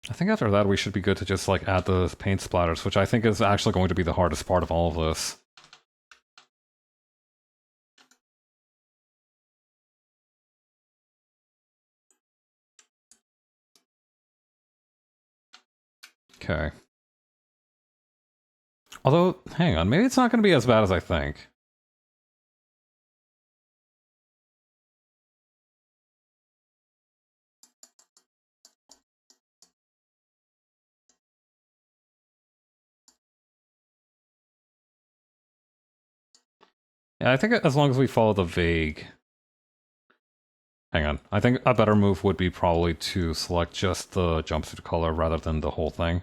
I think after that we should be good to just like add the paint splatters, which I think is actually going to be the hardest part of all of this. Okay. Although, hang on, maybe it's not going to be as bad as I think. Yeah, I think as long as we follow the vague. Hang on. I think a better move would be probably to select just the jumpsuit color rather than the whole thing.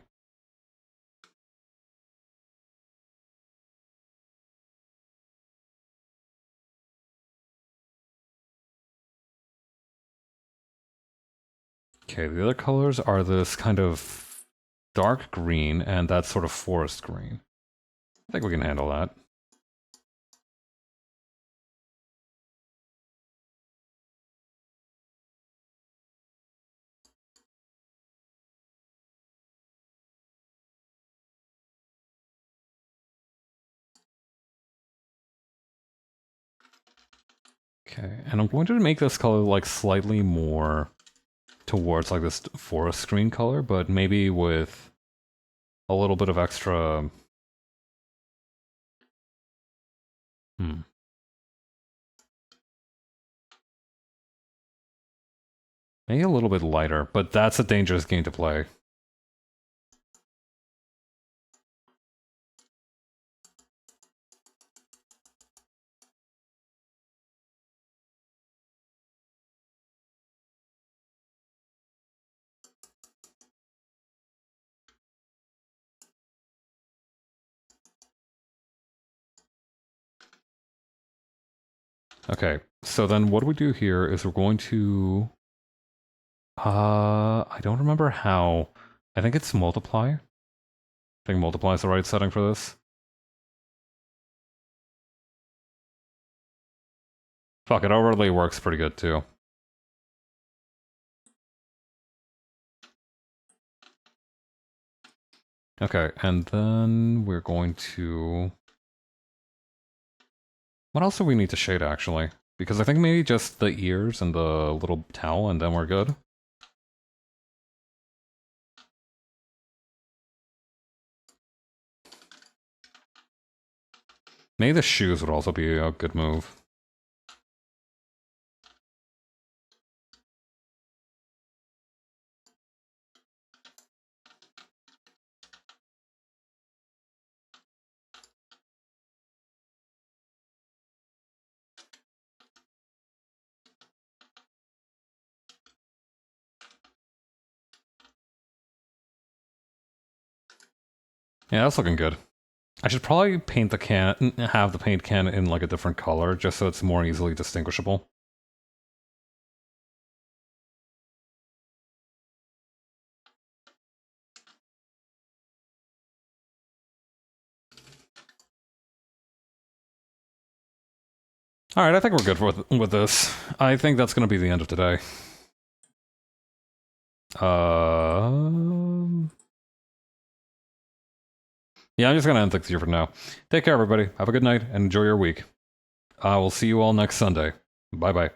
Okay, the other colors are this kind of dark green and that sort of forest green. I think we can handle that. Okay, and I'm going to make this color like slightly more towards like this forest green color, but maybe with a little bit of extra... Maybe a little bit lighter, but that's a dangerous game to play. Okay, so then what we do here is we're going to... I don't remember how. I think it's multiply. I think multiply is the right setting for this. Fuck, it overlay works pretty good too. Okay, and then we're going to... What else do we need to shade, actually? Because I think maybe just the ears and the little towel, and then we're good. Maybe the shoes would also be a good move. Yeah, that's looking good. I should probably paint the can, have the paint can in like a different color, just so it's more easily distinguishable. Alright, I think we're good with this. I think that's going to be the end of today. Yeah, I'm just going to end things here for now. Take care, everybody. Have a good night, and enjoy your week. I will see you all next Sunday. Bye-bye.